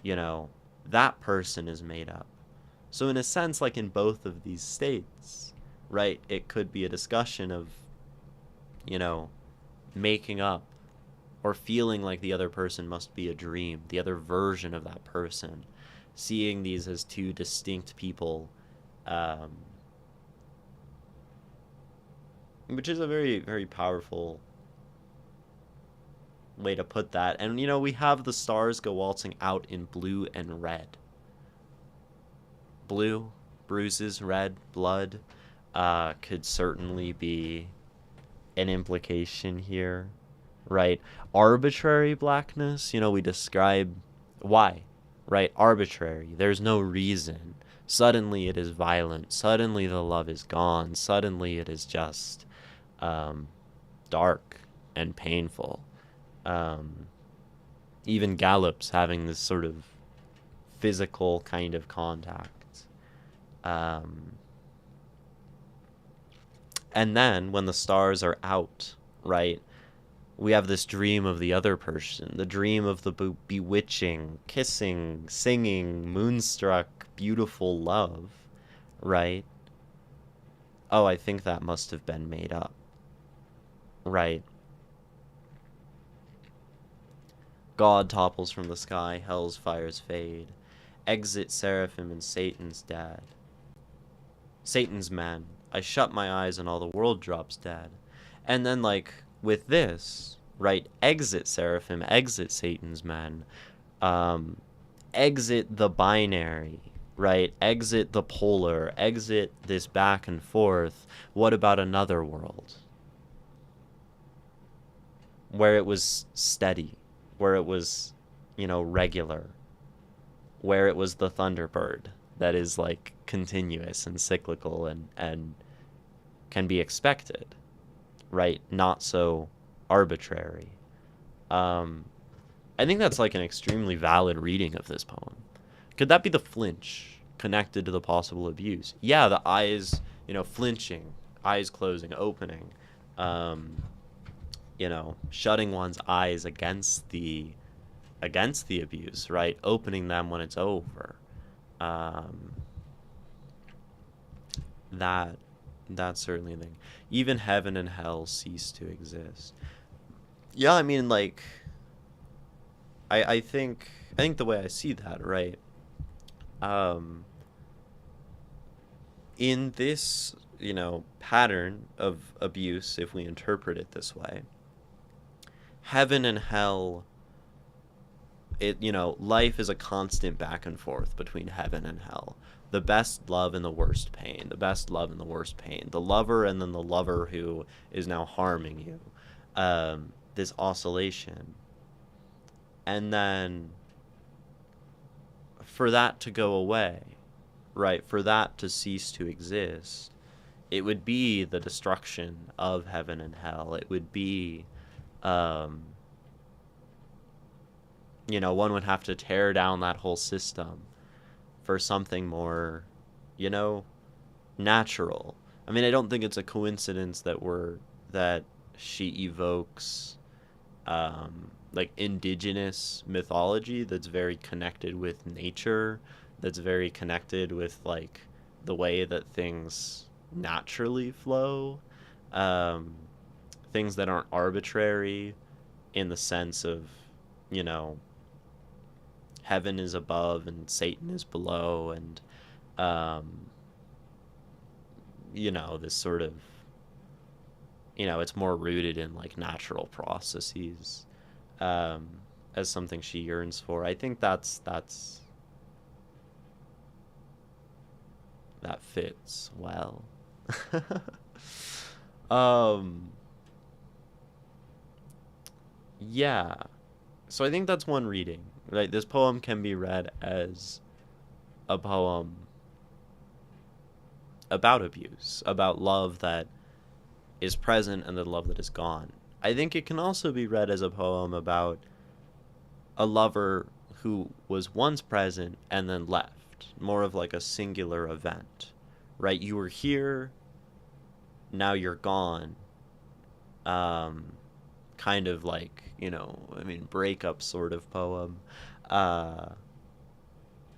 A: That person is made up. So in a sense, like in both of these states, right, it could be a discussion of, making up or feeling like the other person must be a dream, the other version of that person, seeing these as two distinct people, which is a very, very powerful way to put that. And, we have the stars go waltzing out in blue and red. Blue, bruises, red, blood, could certainly be an implication here, right? Arbitrary blackness, we describe why, right? Arbitrary. There's no reason. Suddenly it is violent. Suddenly the love is gone. Suddenly it is just dark and painful. Even gallops having this sort of physical kind of contact. And then when the stars are out, right, we have this dream of the other person, the dream of the bewitching, kissing, singing, moonstruck, beautiful love, right? Oh, I think that must have been made up, right? God topples from the sky, hell's fires fade. Exit seraphim and Satan's dad. Satan's man. I shut my eyes and all the world drops dead. And then, like, with this, right, exit seraphim, exit Satan's men, exit the binary, right, exit the polar, exit this back and forth. What about another world? Where it was steady, where it was, regular, where it was the Thunderbird that is, like, continuous and cyclical and can be expected, right? Not so arbitrary. I think that's, like, an extremely valid reading of this poem. Could that be the flinch connected to the possible abuse? Yeah, the eyes, flinching, eyes closing, opening, shutting one's eyes against the abuse, right? Opening them when it's over. That's certainly a thing. Even heaven and hell cease to exist. Yeah, I mean, like, I think the way I see that, right? In this, pattern of abuse, if we interpret it this way, heaven and hell life is a constant back and forth between heaven and hell. The best love and the worst pain. The best love and the worst pain. The lover and then the lover who is now harming you. This oscillation. And then for that to go away, right? For that to cease to exist, it would be the destruction of heaven and hell. It would be, one would have to tear down that whole system for something more, natural. I mean, I don't think it's a coincidence that she evokes, like indigenous mythology that's very connected with nature, that's very connected with like the way that things naturally flow, things that aren't arbitrary in the sense of, heaven is above and Satan is below, and this sort of, it's more rooted in like natural processes, as something she yearns for. I think that fits well. Yeah. So I think that's one reading, right? This poem can be read as a poem about abuse, about love that is present and the love that is gone. I think it can also be read as a poem about a lover who was once present and then left, more of like a singular event, right? You were here, now you're gone. Kind of like, breakup sort of poem,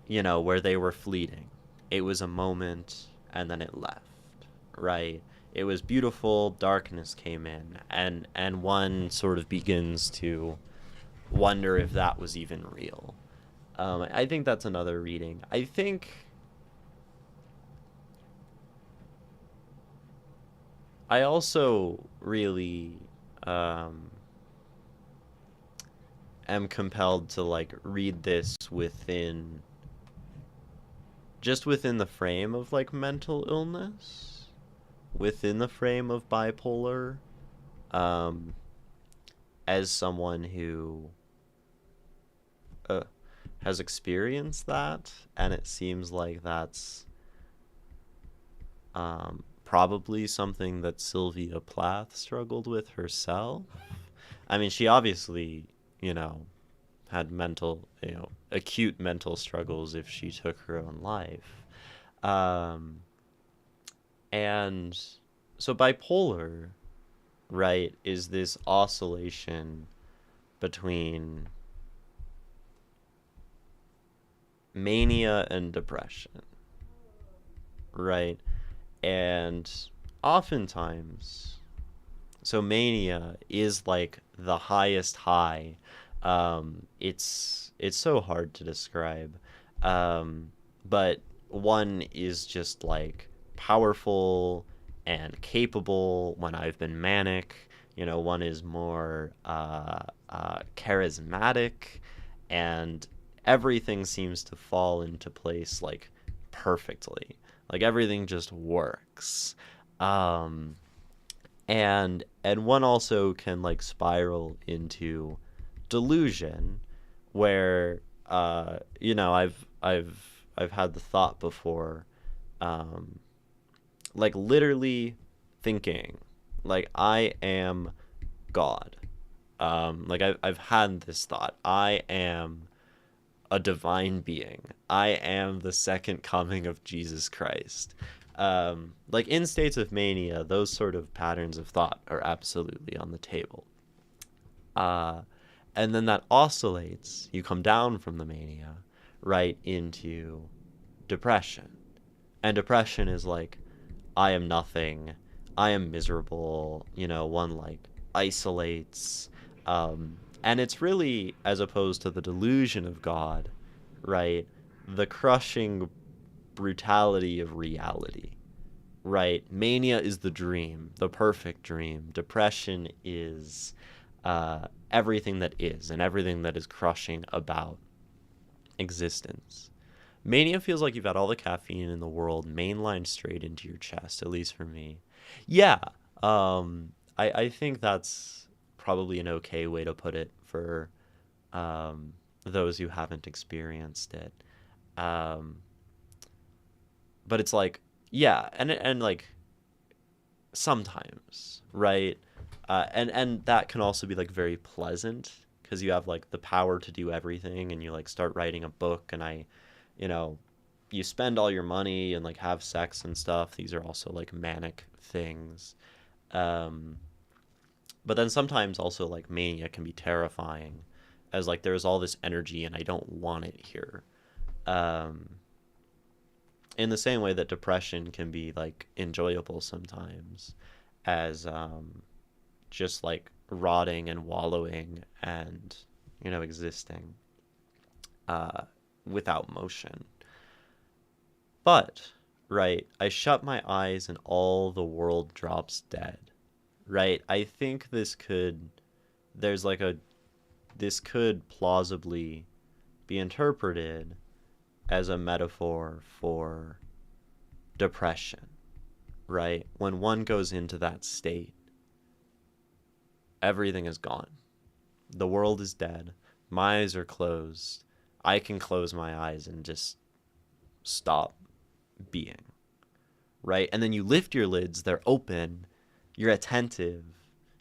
A: where they were fleeting. It was a moment and then it left, right? It was beautiful, darkness came in, and one sort of begins to wonder if that was even real. I think that's another reading. I think I also really am compelled to like read this within the frame of like mental illness, within the frame of bipolar, as someone who has experienced that, and it seems like that's probably something that Sylvia Plath struggled with herself. I mean, she obviously, had mental, acute mental struggles if she took her own life. And so bipolar, right, is this oscillation between mania and depression, right? And oftentimes, so mania is like the highest high. It's so hard to describe. But one is just like powerful and capable when I've been manic. One is more charismatic, and everything seems to fall into place like perfectly. Like everything just works. And one also can like spiral into delusion, where I've had the thought before, like literally thinking like I am God. Like I've had this thought, I am a divine being. I am the second coming of Jesus Christ. Like in states of mania, those sort of patterns of thought are absolutely on the table. And then that oscillates. You come down from the mania right into depression. And depression is like, I am nothing. I am miserable. One like isolates. And it's really, as opposed to the delusion of God, right, the crushing brutality of reality, right? Mania is the dream, the perfect dream. Depression is everything that is and everything that is crushing about existence. Mania feels like you've got all the caffeine in the world mainlined straight into your chest, at least for me. Yeah, I think that's probably an okay way to put it for those who haven't experienced it. Um, but it's like, yeah, and like sometimes, right? And that can also be like very pleasant because you have like the power to do everything, and you like start writing a book, and you know, you spend all your money and like have sex and stuff. These are also like manic things. Um, but then sometimes also like mania can be terrifying, as like there's all this energy and I don't want it here. Um, in the same way that depression can be like enjoyable sometimes, as just like rotting and wallowing and existing without motion. But right, I shut my eyes and all the world drops dead. Right, I think there's like a this could plausibly be interpreted as a metaphor for depression, right? When one goes into that state, everything is gone. The world is dead. My eyes are closed. I can close my eyes and just stop being, right? And then you lift your lids, they're open, you're attentive,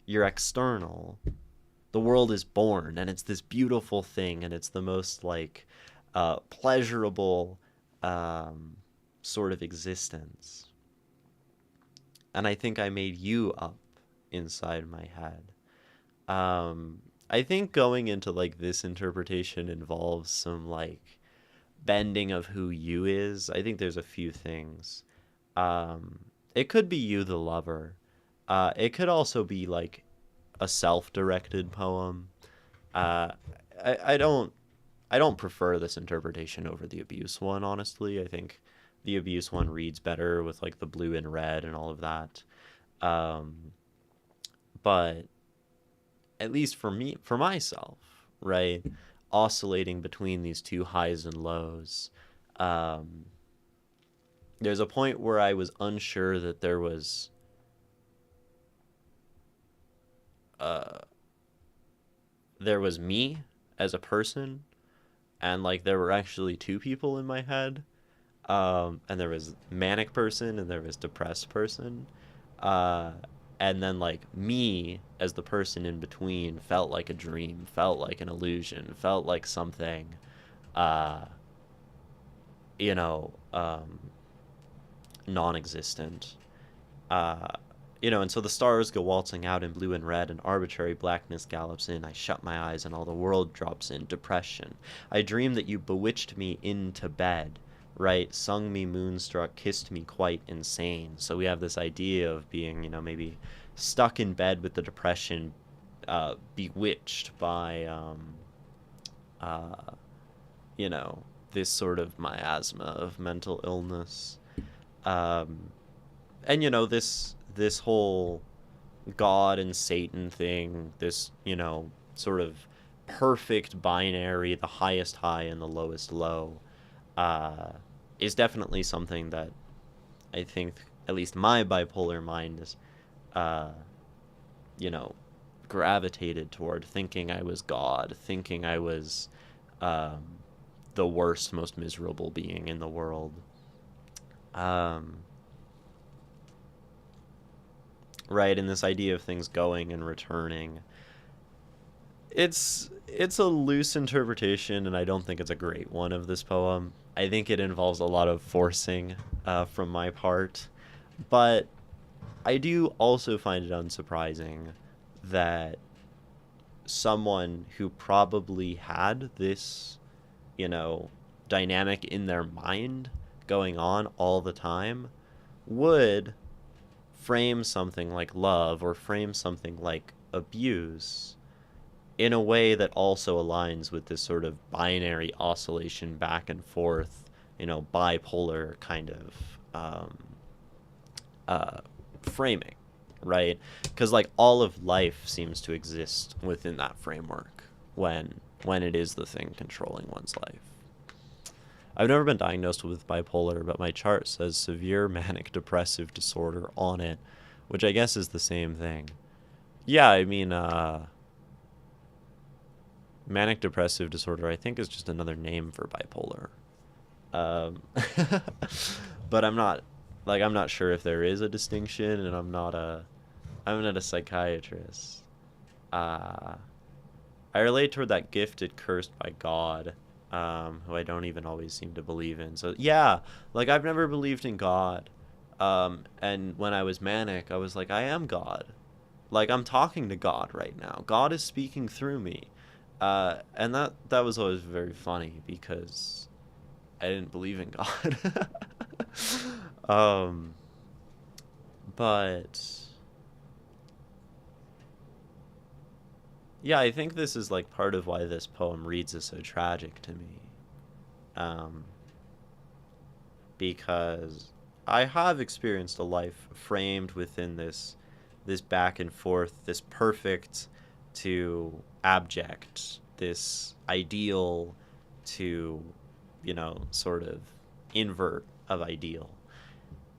A: you're external. The world is born, and it's this beautiful thing, and it's the most like pleasurable sort of existence. And I think I made you up inside my head. I think going into like this interpretation involves some like bending of who you is. I think there's a few things. It could be you, the lover. It could also be like a self-directed poem. Uh, I don't prefer this interpretation over the abuse one, honestly. I think the abuse one reads better with like the blue and red and all of that. Um, but at least for me, for myself, right, oscillating between these two highs and lows. Um, there's a point where I was unsure that uh, there was me as a person, and like there were actually two people in my head. And there was manic person and there was depressed person. Uh, and then like me as the person in between felt like a dream, felt like an illusion, felt like something, uh, you know, um, non-existent. Uh, and so the stars go waltzing out in blue and red, and arbitrary blackness gallops in. I shut my eyes, and all the world drops in. Depression. I dream that you bewitched me into bed, right? Sung me moonstruck, kissed me quite insane. So we have this idea of being, maybe stuck in bed with the depression, bewitched by, uh, you know, this sort of miasma of mental illness. Um, and this whole God and Satan thing, this sort of perfect binary, the highest high and the lowest low, is definitely something that I think at least my bipolar mind is, uh, you know, gravitated toward, thinking I was God, thinking I was um, the worst, most miserable being in the world. Um, right, and this idea of things going and returning. It's a loose interpretation, and I don't think it's a great one of this poem. I think it involves a lot of forcing from my part, but I do also find it unsurprising that someone who probably had this, dynamic in their mind going on all the time would frame something like love or frame something like abuse in a way that also aligns with this sort of binary oscillation back and forth, bipolar kind of framing. right? Because like all of life seems to exist within that framework when it is the thing controlling one's life. I've never been diagnosed with bipolar, but my chart says severe manic depressive disorder on it, which I guess is the same thing. Yeah, I mean, manic depressive disorder, I think, is just another name for bipolar. Um, but I'm not sure if there is a distinction, and I'm not a psychiatrist. Uh, I relate toward that gifted cursed by God, who I don't even always seem to believe in. So yeah, like I've never believed in God. And when I was manic, I was like, I am God. Like I'm talking to God right now. God is speaking through me. And that was always very funny because I didn't believe in God. um, but yeah, I think this is like part of why this poem reads as so tragic to me. Um, because I have experienced a life framed within this back and forth, this perfect to abject, this ideal to, sort of invert of ideal.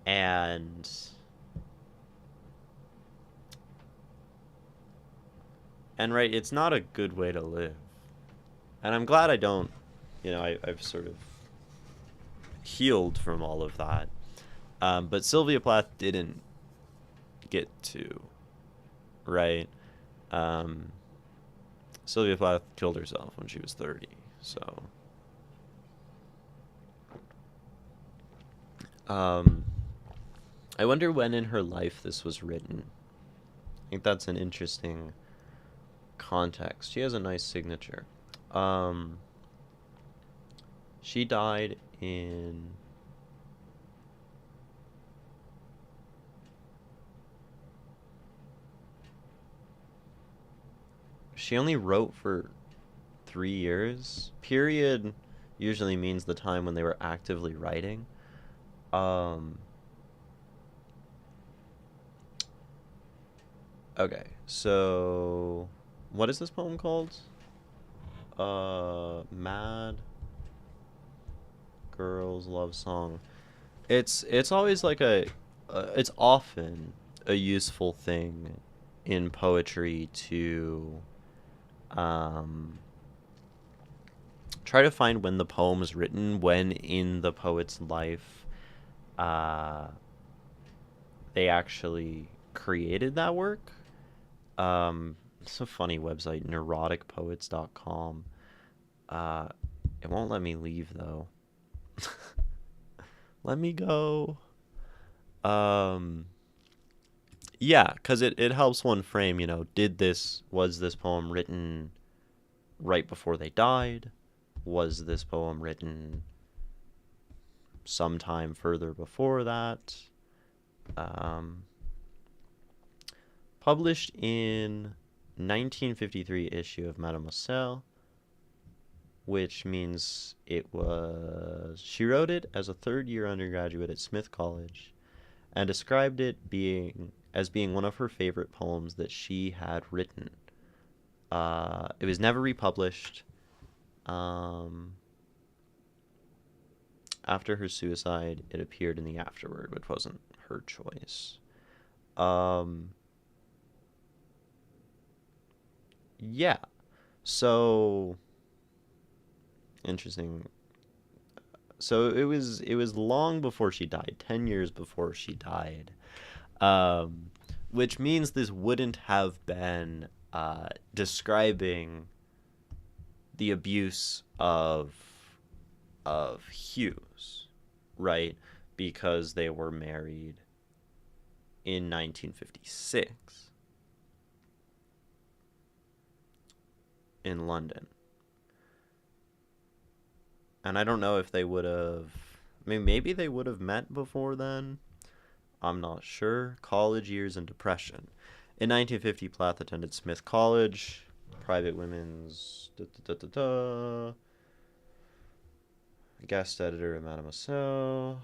A: And right, it's not a good way to live. And I'm glad I don't, I've sort of healed from all of that. But Sylvia Plath didn't get to, right? Um, Sylvia Plath killed herself when she was 30. So, um, I wonder when in her life this was written. I think that's an interesting context. She has a nice signature. Um, she died in. She only wrote for 3 years. Period usually means the time when they were actively writing. Um, okay, so what is this poem called? Mad Girls Love Song. It's always like it's often a useful thing in poetry to um try to find when the poem was written, when in the poet's life uh they actually created that work. It's a funny website, neuroticpoets.com. Uh, it won't let me leave though. Let me go. Um, yeah, because it helps one frame, was this poem written right before they died? Was this poem written sometime further before that? Um, Published in 1953 issue of Mademoiselle, which means she wrote it as a third-year undergraduate at Smith College and described it as being one of her favorite poems that she had written. It was never republished. After her suicide, it appeared in the Afterword, which wasn't her choice. Yeah. So interesting. So it was long before she died, 10 years before she died. Which means this wouldn't have been describing the abuse of Hughes, right? Because they were married in 1956 in London. And I don't know if they would have. I mean, maybe they would have met before then. I'm not sure. College years and depression. In 1950, Plath attended Smith College, private women's guest editor at Mademoiselle.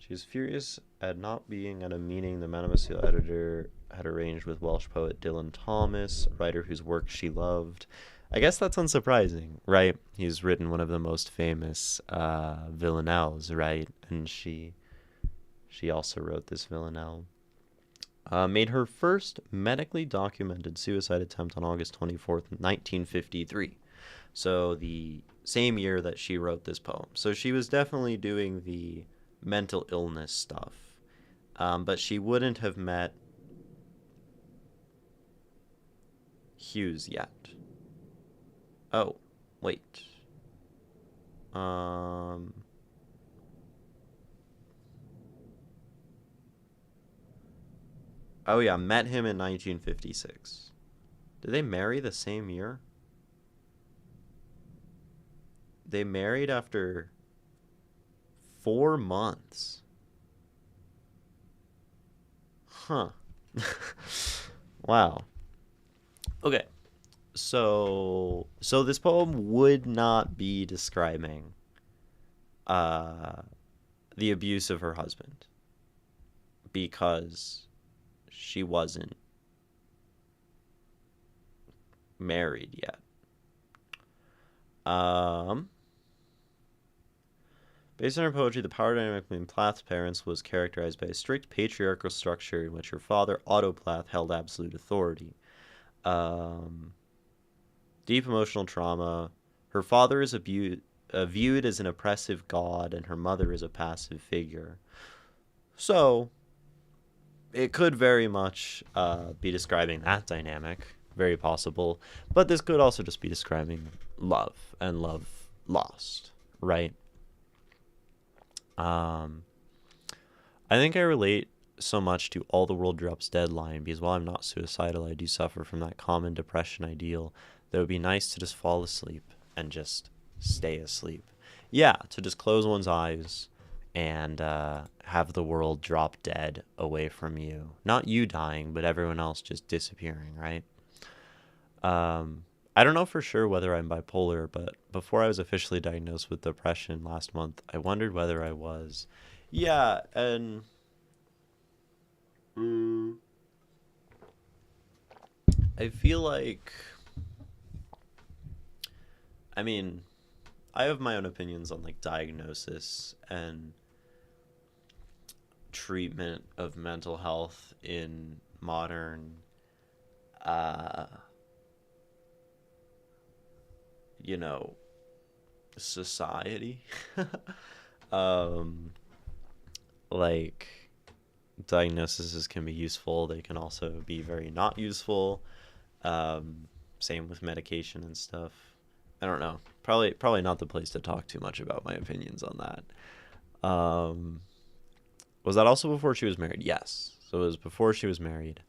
A: She's furious at not being at a meeting the Manifesto editor had arranged with Welsh poet Dylan Thomas, a writer whose work she loved. I guess that's unsurprising, right? He's written one of the most famous villanelles, right? And she also wrote this villanelle. Made her first medically documented suicide attempt on August 24th, 1953. So the same year that she wrote this poem. So she was definitely doing the mental illness stuff. But she wouldn't have met Hughes yet. Oh, wait. Oh yeah, met him in 1956. Did they marry the same year? They married after 4 months. Huh. Wow. Okay. So this poem would not be describing the abuse of her husband because she wasn't married yet. Based on her poetry, the power dynamic between Plath's parents was characterized by a strict patriarchal structure in which her father, Otto Plath, held absolute authority. Deep emotional trauma. Her father is viewed as an oppressive god, and her mother is a passive figure. So, it could very much be describing that dynamic. Very possible. But this could also just be describing love and love lost, right? I think I relate so much to All the World Drops Dead line because while I'm not suicidal, I do suffer from that common depression ideal that would be nice to just fall asleep and just stay asleep. Yeah, to just close one's eyes and have the world drop dead away from you. Not you dying, but everyone else just disappearing, right? I don't know for sure whether I'm bipolar, but before I was officially diagnosed with depression last month, I wondered whether I was. Yeah, and I feel like, I mean, I have my own opinions on like diagnosis and treatment of mental health in modern society. Like diagnoses can be useful, they can also be very not useful. Same with medication and stuff. I don't know, probably not the place to talk too much about my opinions on that. Was that also before she was married? Yes, so it was before she was married.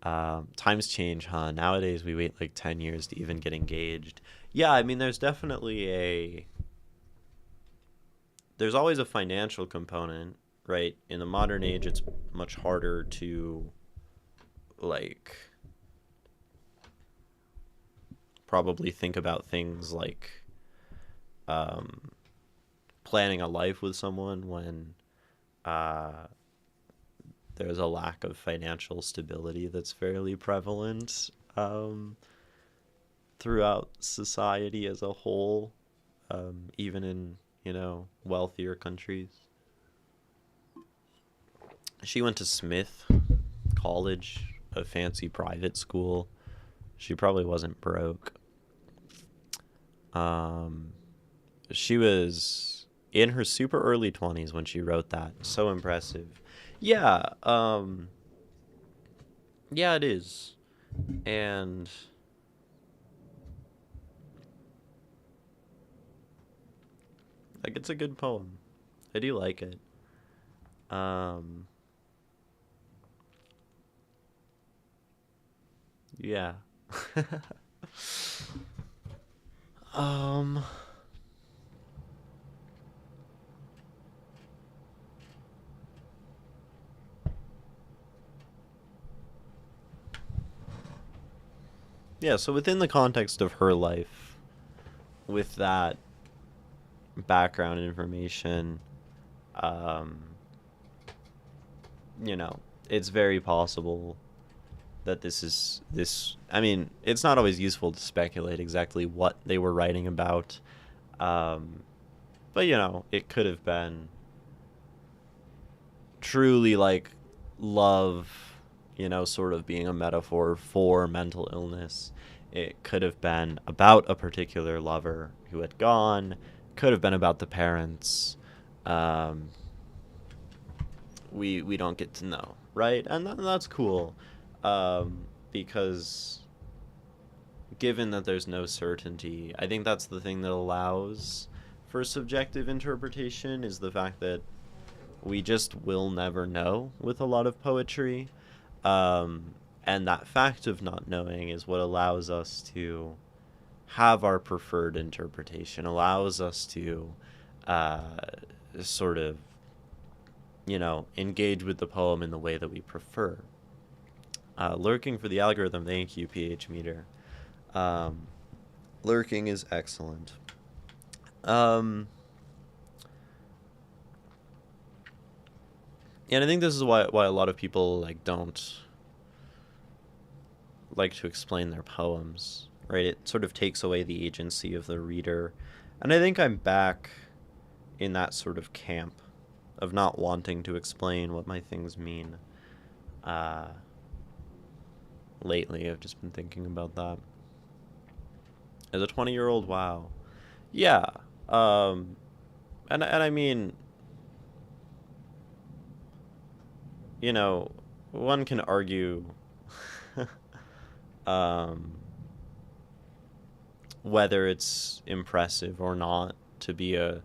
A: Times change, huh? Nowadays we wait like 10 years to even get engaged. Yeah, I mean, there's always a financial component, right? In the modern age, it's much harder to, like, probably think about things like planning a life with someone when there's a lack of financial stability that's fairly prevalent throughout society as a whole, even in, wealthier countries. She went to Smith College, a fancy private school. She probably wasn't broke. She was in her super early 20s when she wrote that. So impressive. Yeah, yeah, it is. And like, it's a good poem. I do like it. Yeah. um yeah, so within the context of her life, with that background information, you know, it's very possible that this. I mean, it's not always useful to speculate exactly what they were writing about, um, but you know, it could have been truly like love, you know, sort of being a metaphor for mental illness. It could have been about a particular lover who had gone. Could have been about the parents. Um, we don't get to know, right? And that's cool, because given that there's no certainty, I think that's the thing that allows for subjective interpretation is the fact that we just will never know with a lot of poetry. And that fact of not knowing is what allows us to have our preferred interpretation, allows us to uh, sort of, you know, engage with the poem in the way that we prefer. Lurking for the algorithm, thank you, PH Meter. Um, Lurking is excellent. Um, and I think this is why a lot of people like don't like to explain their poems, right? It sort of takes away the agency of the reader. And I think I'm back in that sort of camp of not wanting to explain what my things mean. Uh, Lately, I've just been thinking about that. As a 20-year-old, wow. Yeah. Um, and I mean, you know, one can argue um, whether it's impressive or not to be a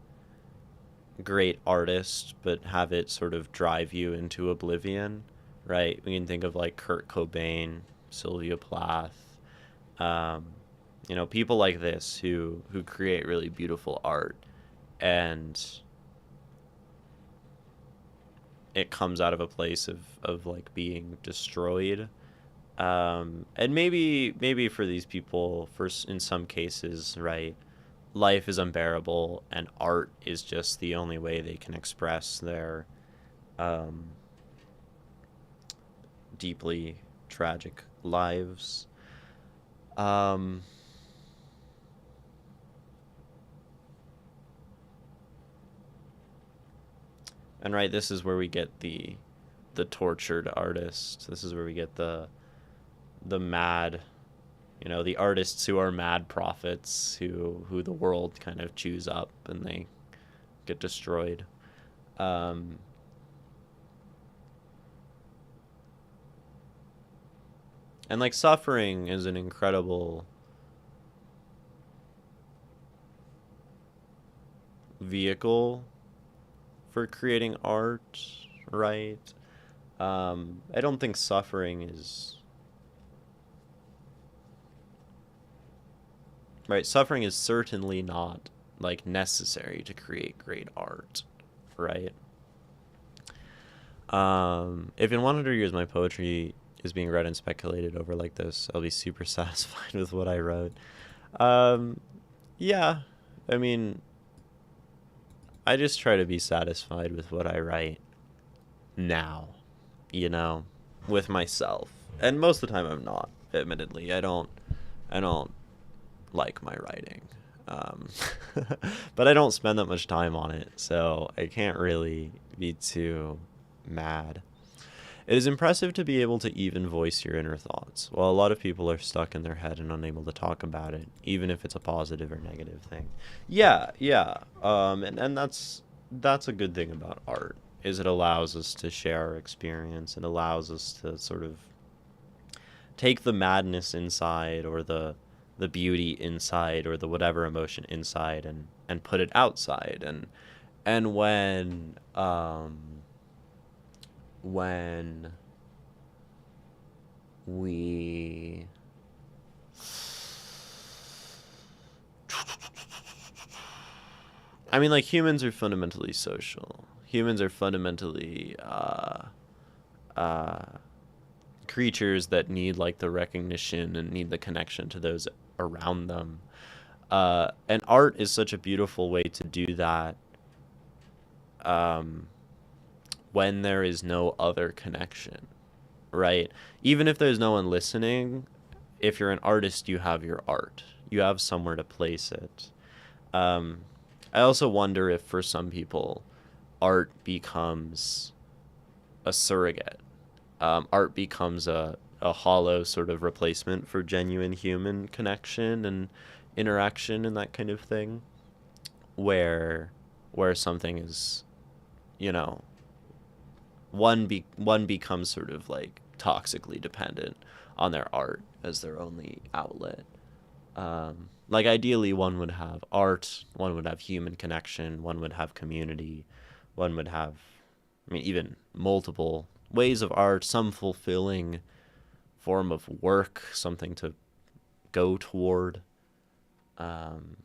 A: great artist, but have it sort of drive you into oblivion, right? We can think of like Kurt Cobain, Sylvia Plath, um, you know, people like this who create really beautiful art, and it comes out of a place of like being destroyed. And maybe for these people, in some cases, right, life is unbearable and art is just the only way they can express their um, deeply tragic lives. Um, and right, this is where we get the tortured artist. This is where we get the mad, you know, the artists who are mad prophets who the world kind of chews up and they get destroyed. Um, and like suffering is an incredible vehicle for creating art, right? I don't think suffering is right. Suffering is certainly not like necessary to create great art, right? If in 100 years my poetry is being read and speculated over like this, I'll be super satisfied with what I wrote. Um, yeah, I mean, I just try to be satisfied with what I write now, you know, with myself. And most of the time I'm not, admittedly. I don't like my writing. Um, but I don't spend that much time on it, so I can't really be too mad. It is impressive to be able to even voice your inner thoughts. While a lot of people are stuck in their head and unable to talk about it, even if it's a positive or negative thing. Yeah, yeah. And that's a good thing about art, is it allows us to share our experience. It allows us to sort of take the madness inside, or the beauty inside, or the whatever emotion inside, and put it outside. And when we I mean, like, humans are fundamentally social. Humans are fundamentally uh, creatures that need like the recognition and need the connection to those around them. And art is such a beautiful way to do that, um, when there is no other connection, right? Even if there's no one listening, if you're an artist, you have your art. You have somewhere to place it. Um, I also wonder if for some people, art becomes a surrogate. Art becomes a hollow sort of replacement for genuine human connection and interaction and that kind of thing, where something is, you know, one becomes sort of like toxically dependent on their art as their only outlet. Like ideally, one would have art, one would have human connection, one would have community, one would have, I mean, even multiple ways of art, some fulfilling form of work, something to go toward. Um,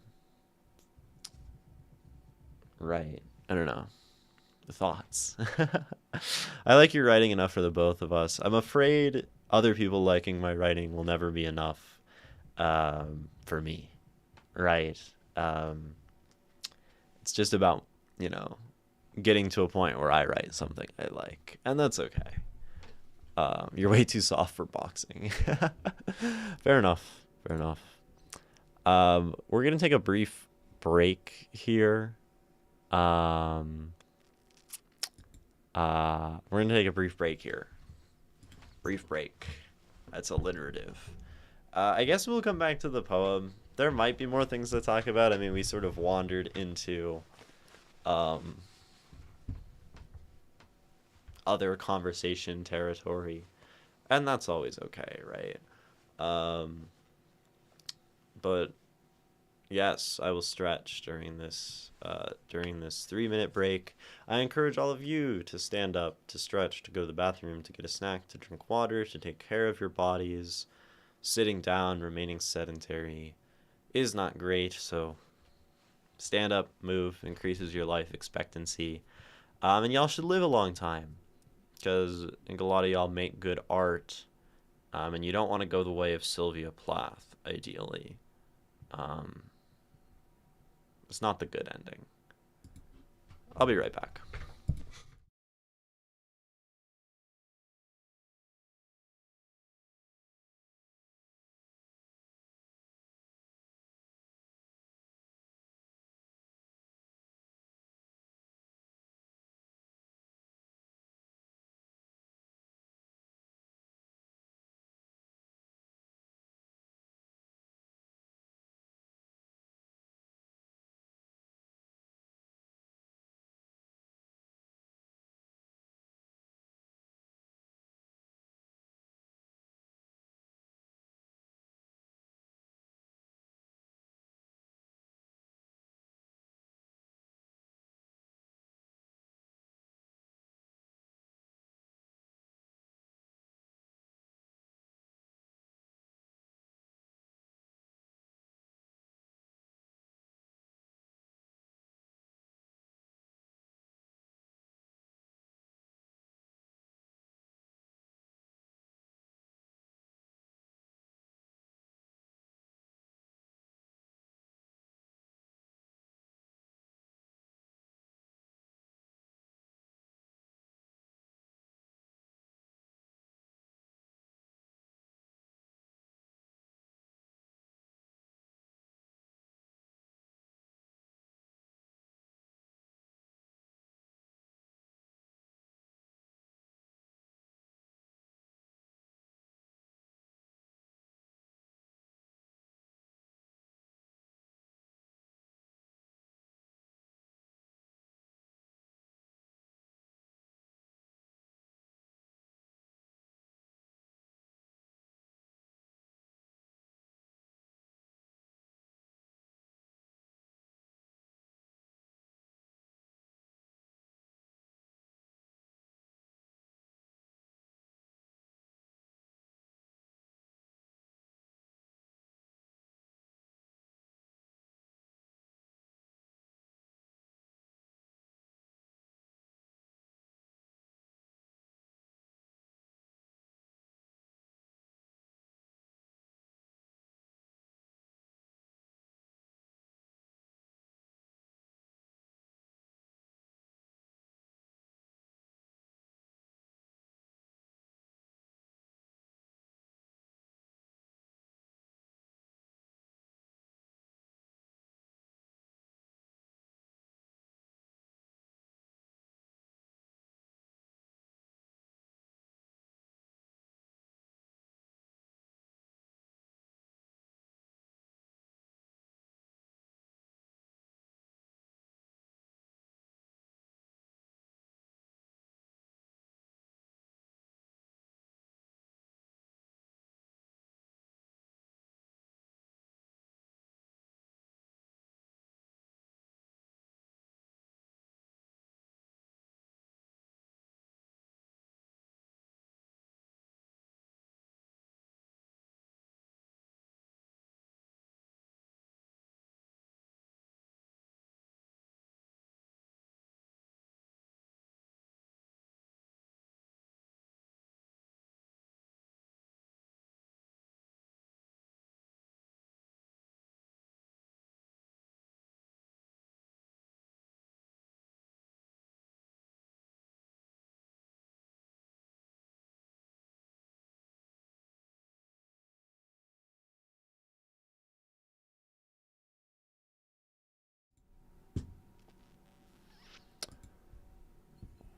A: right. I don't know. The thoughts. I like your writing enough for the both of us. I'm afraid other people liking my writing will never be enough for me. Right. Um, it's just about, you know, getting to a point where I write something I like, and that's okay. You're way too soft for boxing. Fair enough. Fair enough. We're gonna take a brief break here. Um, we're gonna take a brief break here. Brief break. That's alliterative. I guess we'll come back to the poem. There might be more things to talk about. I mean, we sort of wandered into um, other conversation territory, and that's always okay, right? Um, but yes, I will stretch during this 3 minute break. I encourage all of you to stand up, to stretch, to go to the bathroom, to get a snack, to drink water, to take care of your bodies. Sitting down, remaining sedentary is not great, so stand up, move, increases your life expectancy. And y'all should live a long time, because I think a lot of y'all make good art, and you don't want to go the way of Sylvia Plath, ideally. Um, it's not the good ending. I'll be right back.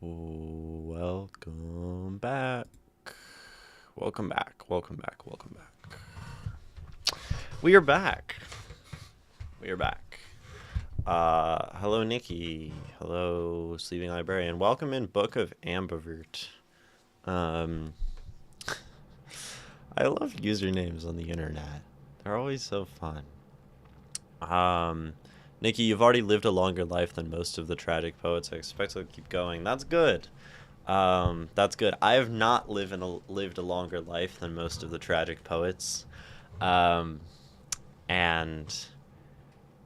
A: Welcome back. Welcome back. Welcome back. Welcome back. We are back. We are back. Hello, Nikki. Hello, Sleeping Librarian. Welcome in Book of Ambivert. I love usernames on the internet. They're always so fun. Nikki, you've already lived a longer life than most of the tragic poets. I expect to keep going. That's good. That's good. I have not lived a longer life than most of the tragic poets. But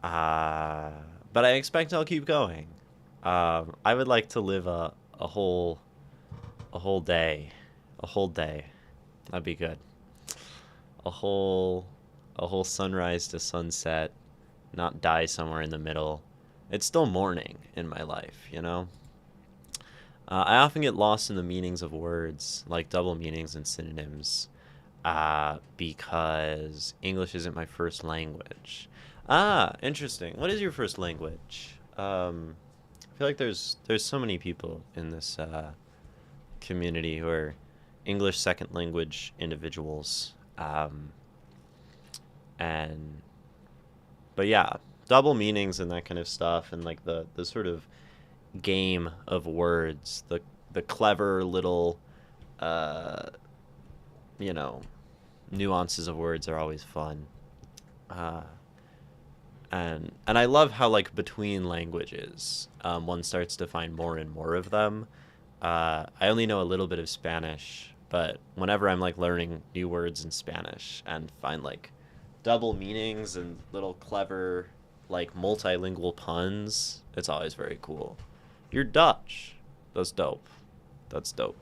A: I expect I'll keep going. I would like to live a whole day. A whole day. That'd be good. A whole sunrise to sunset, not die somewhere in the middle. It's still morning in my life, you know? I often get lost in the meanings of words, like double meanings and synonyms, because English isn't my first language. Interesting. What is your first language? I feel like there's so many people in this community who are English second language individuals. But yeah, double meanings and that kind of stuff, and like the sort of game of words, the clever little nuances of words are always fun. And I love how, like, between languages, one starts to find more and more of them. I only know a little bit of Spanish, but whenever I'm like learning new words in Spanish and find like double meanings and little clever like multilingual puns, it's always very cool. You're Dutch. That's dope. That's dope.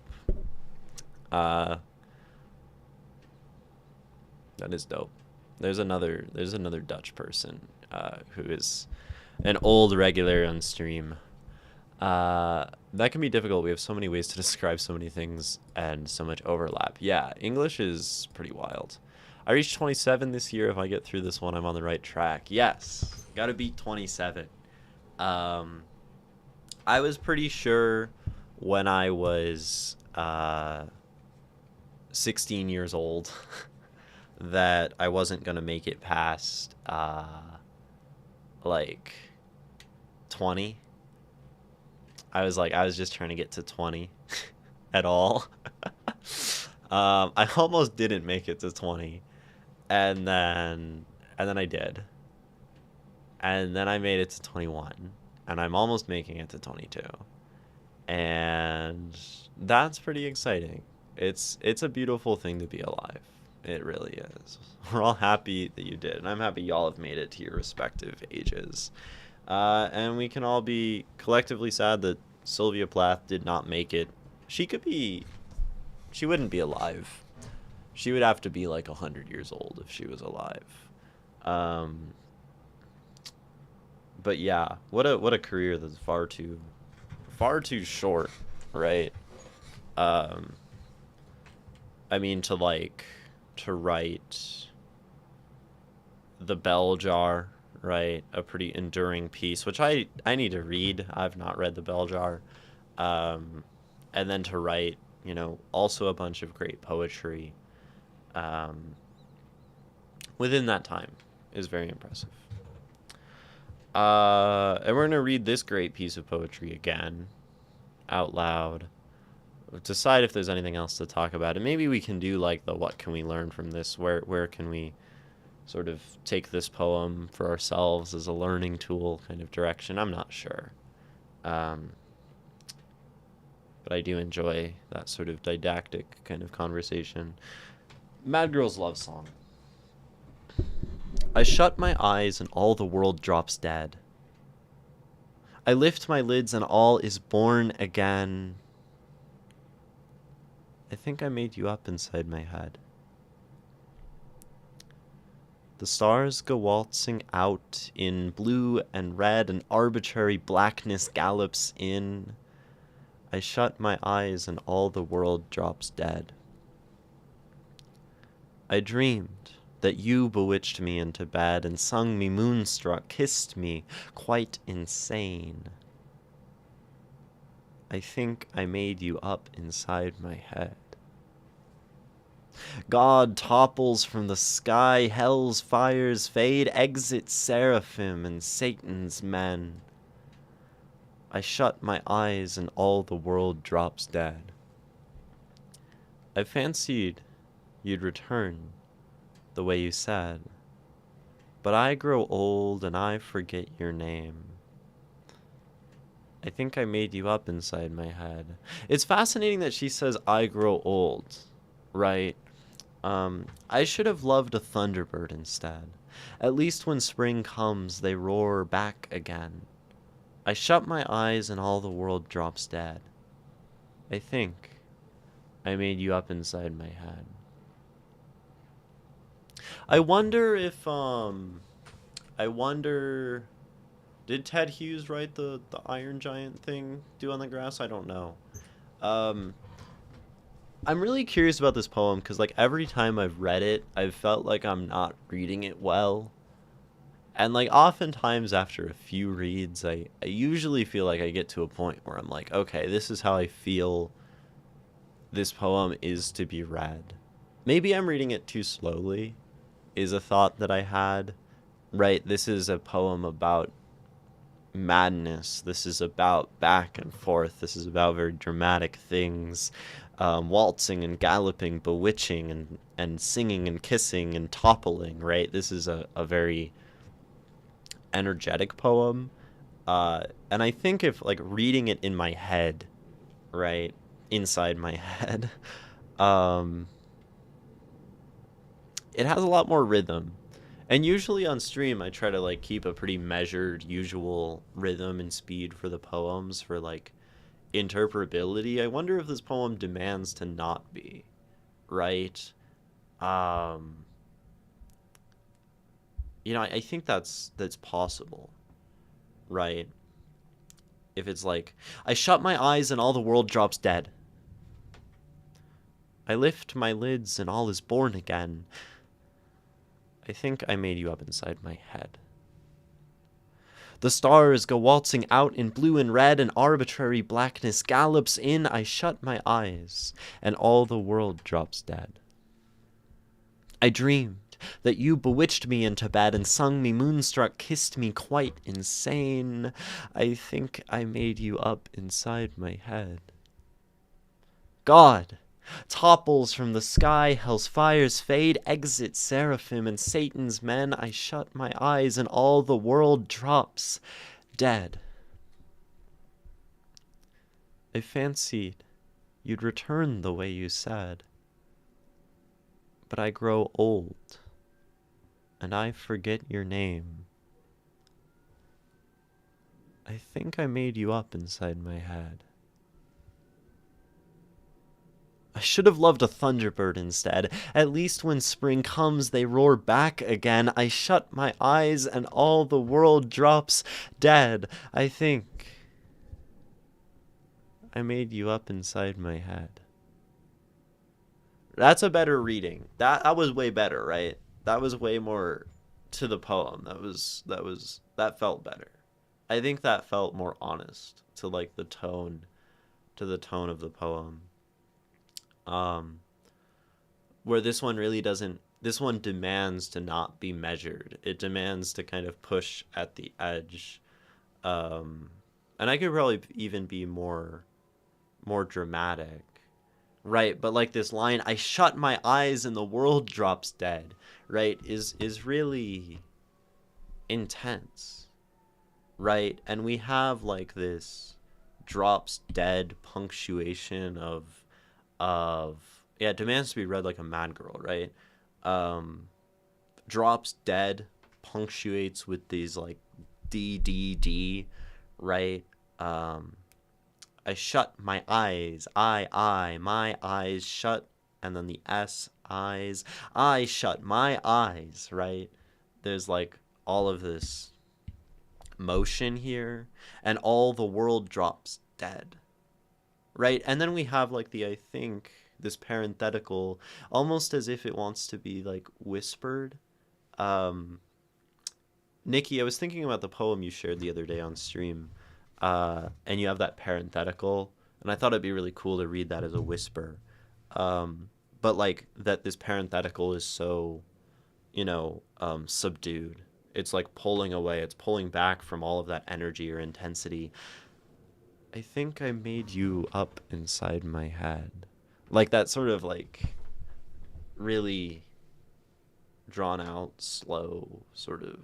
A: That is dope. There's another Dutch person who is an old regular on stream. That can be difficult. We have so many ways to describe so many things and so much overlap. Yeah, English is pretty wild. I reached 27 this year. If I get through this one, I'm on the right track. Yes, gotta beat 27. I was pretty sure when I was 16 years old that I wasn't gonna make it past like 20. I was just trying to get to 20 at all. I almost didn't make it to 20, and then I did, and then I made it to 21, and I'm almost making it to 22, and that's pretty exciting. It's a beautiful thing to be alive. It really is. We're all happy that you did, and I'm happy y'all have made it to your respective ages. And we can all be collectively sad that Sylvia Plath did not make it. She wouldn't be alive. She would have to be like 100 years old if she was alive. But yeah, what a career that's far too short, right? I mean, to write The Bell Jar, right? A pretty enduring piece, which I need to read. I've not read The Bell Jar. And then to write, also a bunch of great poetry within that time is very impressive. And we're going to read this great piece of poetry again out loud. Decide if there's anything else to talk about. And maybe we can do like the what can we learn from this? Where can we sort of take this poem for ourselves as a learning tool kind of direction? I'm not sure. But I do enjoy that sort of didactic kind of conversation. Mad Girl's Love Song. I shut my eyes and all the world drops dead. I lift my lids and all is born again. I think I made you up inside my head. The stars go waltzing out in blue and red, and arbitrary blackness gallops in. I shut my eyes and all the world drops dead. I dreamed that you bewitched me into bed and sung me moonstruck, kissed me quite insane. I think I made you up inside my head. God topples from the sky, hell's fires fade, exit seraphim and Satan's men. I shut my eyes and all the world drops dead. I fancied you'd return the way you said, but I grow old and I forget your name. I think I made you up inside my head. It's fascinating that she says I grow old, right? I should have loved a thunderbird instead. At least when spring comes, they roar back again. I shut my eyes and all the world drops dead. I think I made you up inside my head. I wonder if, I wonder, did Ted Hughes write the Iron Giant thing, Do on the Grass? I don't know. Um, I'm really curious about this poem because, like, every time I've read it, I've felt like I'm not reading it well. And, like, oftentimes after a few reads, I usually feel like I get to a point where I'm like, okay, this is how I feel this poem is to be read. Maybe I'm reading it too slowly, is a thought that I had. Right, this is a poem about madness. This is about back and forth. This is about very dramatic things. Waltzing and galloping, bewitching and singing and kissing and toppling, right? This is a very energetic poem. And I think if, like, reading it in my head, right, inside my head, it has a lot more rhythm. And usually on stream, I try to, like, keep a pretty measured, usual rhythm and speed for the poems for, like, interpretability. I wonder if this poem demands to not be, right? You know, I think that's possible, right? If it's like, I shut my eyes and all the world drops dead. I lift my lids and all is born again. I think I made you up inside my head. The stars go waltzing out in blue and red, and arbitrary blackness gallops in. I shut my eyes, and all the world drops dead. I dreamed that you bewitched me into bed and sung me moonstruck, kissed me quite insane. I think I made you up inside my head. God topples from the sky, hell's fires fade, exit seraphim and Satan's men. I shut my eyes and all the world drops dead. I fancied you'd return the way you said, but I grow old and I forget your name. I think I made you up inside my head. I should have loved a thunderbird instead. At least when spring comes, they roar back again. I shut my eyes and all the world drops dead. I think I made you up inside my head. That's a better reading. That was way better, right? That was way more to the poem. That felt better. I think that felt more honest to, like, the tone of the poem. Where this one really doesn't, this one demands to not be measured. It demands to kind of push at the edge. And I could probably even be more dramatic, right? But, like, this line, I shut my eyes and the world drops dead, right, is really intense, right? And we have, like, this drops dead punctuation of yeah, it demands to be read like a mad girl, right? Drops dead punctuates with these, like, D, right? I shut my eyes, my eyes shut, and then the S, eyes, I shut my eyes, right? There's, like, all of this motion here, and all the world drops dead, right? And then we have, like, I think, this parenthetical, almost as if it wants to be, like, whispered. Nikki, I was thinking about the poem you shared the other day on stream, and you have that parenthetical And I thought it'd be really cool to read that as a whisper. But like that this parenthetical is so, subdued. It's like pulling away. It's pulling back from all of that energy or intensity. I think I made you up inside my head. Like that sort of like really drawn out, slow sort of.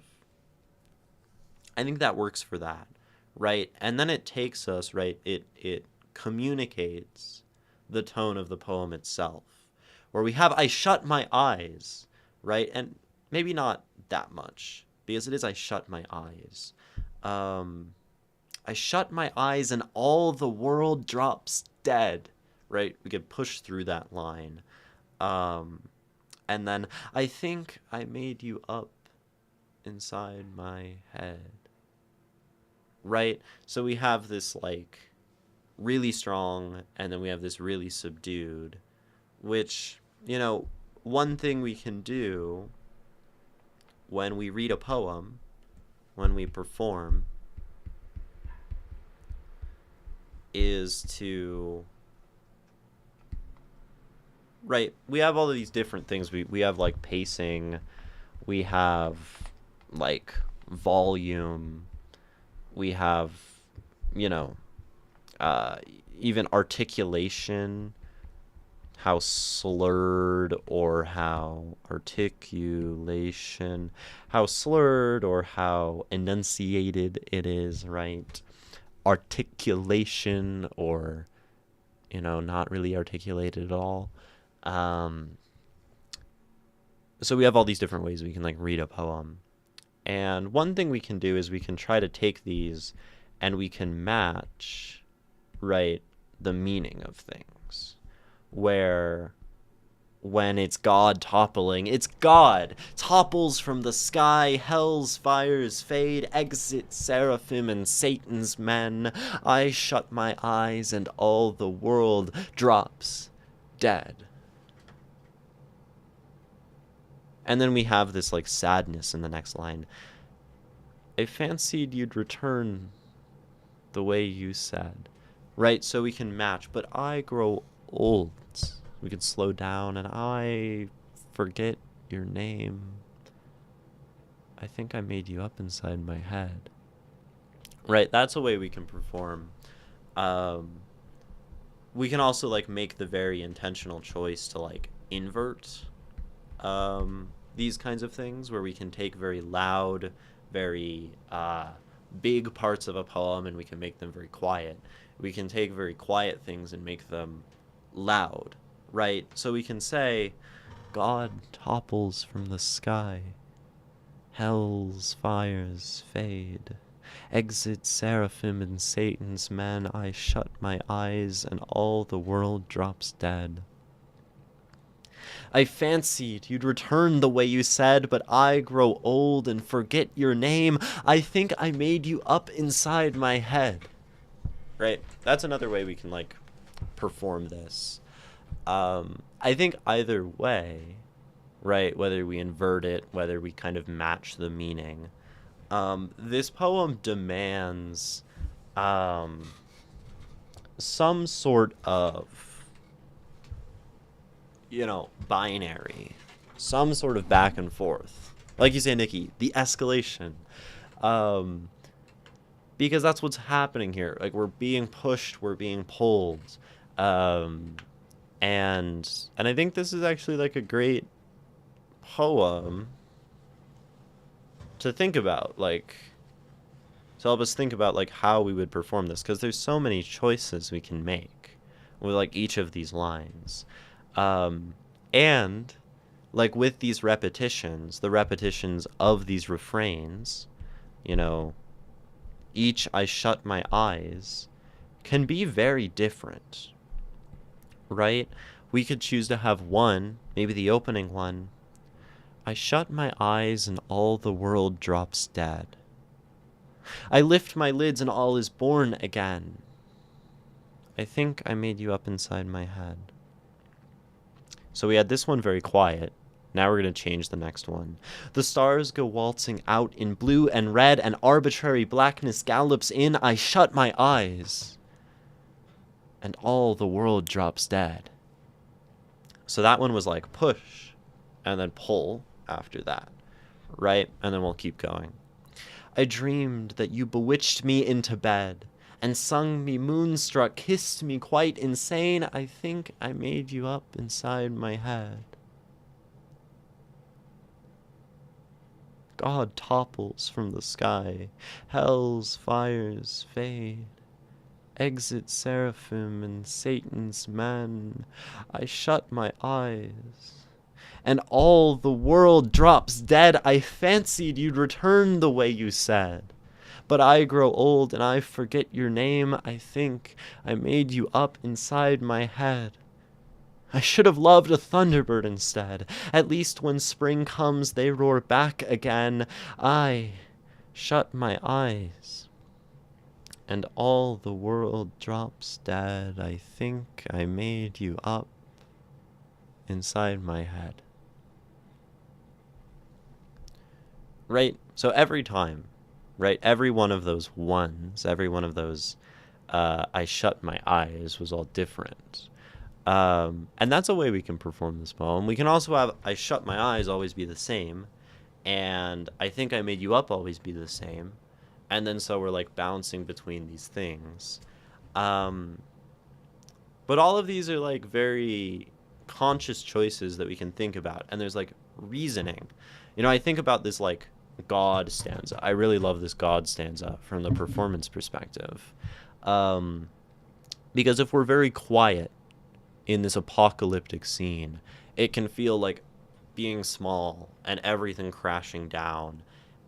A: I think that works for that, right? And then it takes us, right? It communicates the tone of the poem itself, where we have I shut my eyes, right? And maybe not that much, because it is I shut my eyes. I shut my eyes and all the world drops dead, right? We could push through that line. And then I think I made you up inside my head, right? So we have this like really strong, and then we have this really subdued, which, one thing we can do when we read a poem, when we perform, is to, right, we have all of these different things. We have like pacing, we have like volume, we have, even articulation, how slurred or how articulation, how slurred or how enunciated it is, right? Articulation or, not really articulated at all. So we have all these different ways we can like read a poem. And one thing we can do is we can try to take these and we can match, right, the meaning of things. Where when it's God toppling, it's God topples from the sky, hell's fires fade, exit seraphim and Satan's men. I shut my eyes and all the world drops dead. And then we have this like sadness in the next line. I fancied you'd return the way you said. Right? So we can match, but I grow old. We can slow down, and I forget your name. I think I made you up inside my head. Right? That's a way we can perform. We can also like make the very intentional choice to like invert these kinds of things, where we can take very loud, very big parts of a poem and we can make them very quiet. We can take very quiet things and make them loud, right? So we can say, God topples from the sky, hell's fires fade, exit seraphim and Satan's men, I shut my eyes and all the world drops dead. I fancied you'd return the way you said, but I grow old and forget your name. I think I made you up inside my head. Right? That's another way we can, like, perform this. I think either way, right, whether we invert it, whether we kind of match the meaning, this poem demands some sort of, binary, some sort of back and forth. Like you say, Nikki, the escalation. Because that's what's happening here. Like, we're being pushed, we're being pulled. And I think this is actually like a great poem to think about, like, to help us think about like how we would perform this, because there's so many choices we can make with like each of these lines. And like with these repetitions, the repetitions of these refrains, each I shut my eyes can be very different, right? We could choose to have one, maybe the opening one, I shut my eyes and all the world drops dead. I lift my lids and all is born again. I think I made you up inside my head. So we had this one very quiet. Now we're going to change the next one. The stars go waltzing out in blue and red, and arbitrary blackness gallops in. I shut my eyes. and all the world drops dead. So that one was like push and then pull after that, right? And then we'll keep going. I dreamed that you bewitched me into bed and sung me moonstruck, kissed me quite insane. I think I made you up inside my head. God topples from the sky, hell's fires fade. Exit seraphim and Satan's men. I shut my eyes, and all the world drops dead. I fancied you'd return the way you said. But I grow old and I forget your name. I think I made you up inside my head. I should have loved a thunderbird instead. At least when spring comes, they roar back again. I shut my eyes, and all the world drops dead. I think I made you up inside my head. Right? So every time, right, every one of those ones, every one of those I shut my eyes was all different. And that's a way we can perform this poem. We can also have I shut my eyes always be the same, and I think I made you up always be the same. And then so we're like bouncing between these things. But all of these are like very conscious choices that we can think about. And there's like reasoning. You know, I think about this like God stanza. I really love this God stanza from the performance perspective. Because if we're very quiet in this apocalyptic scene, it can feel like being small and everything crashing down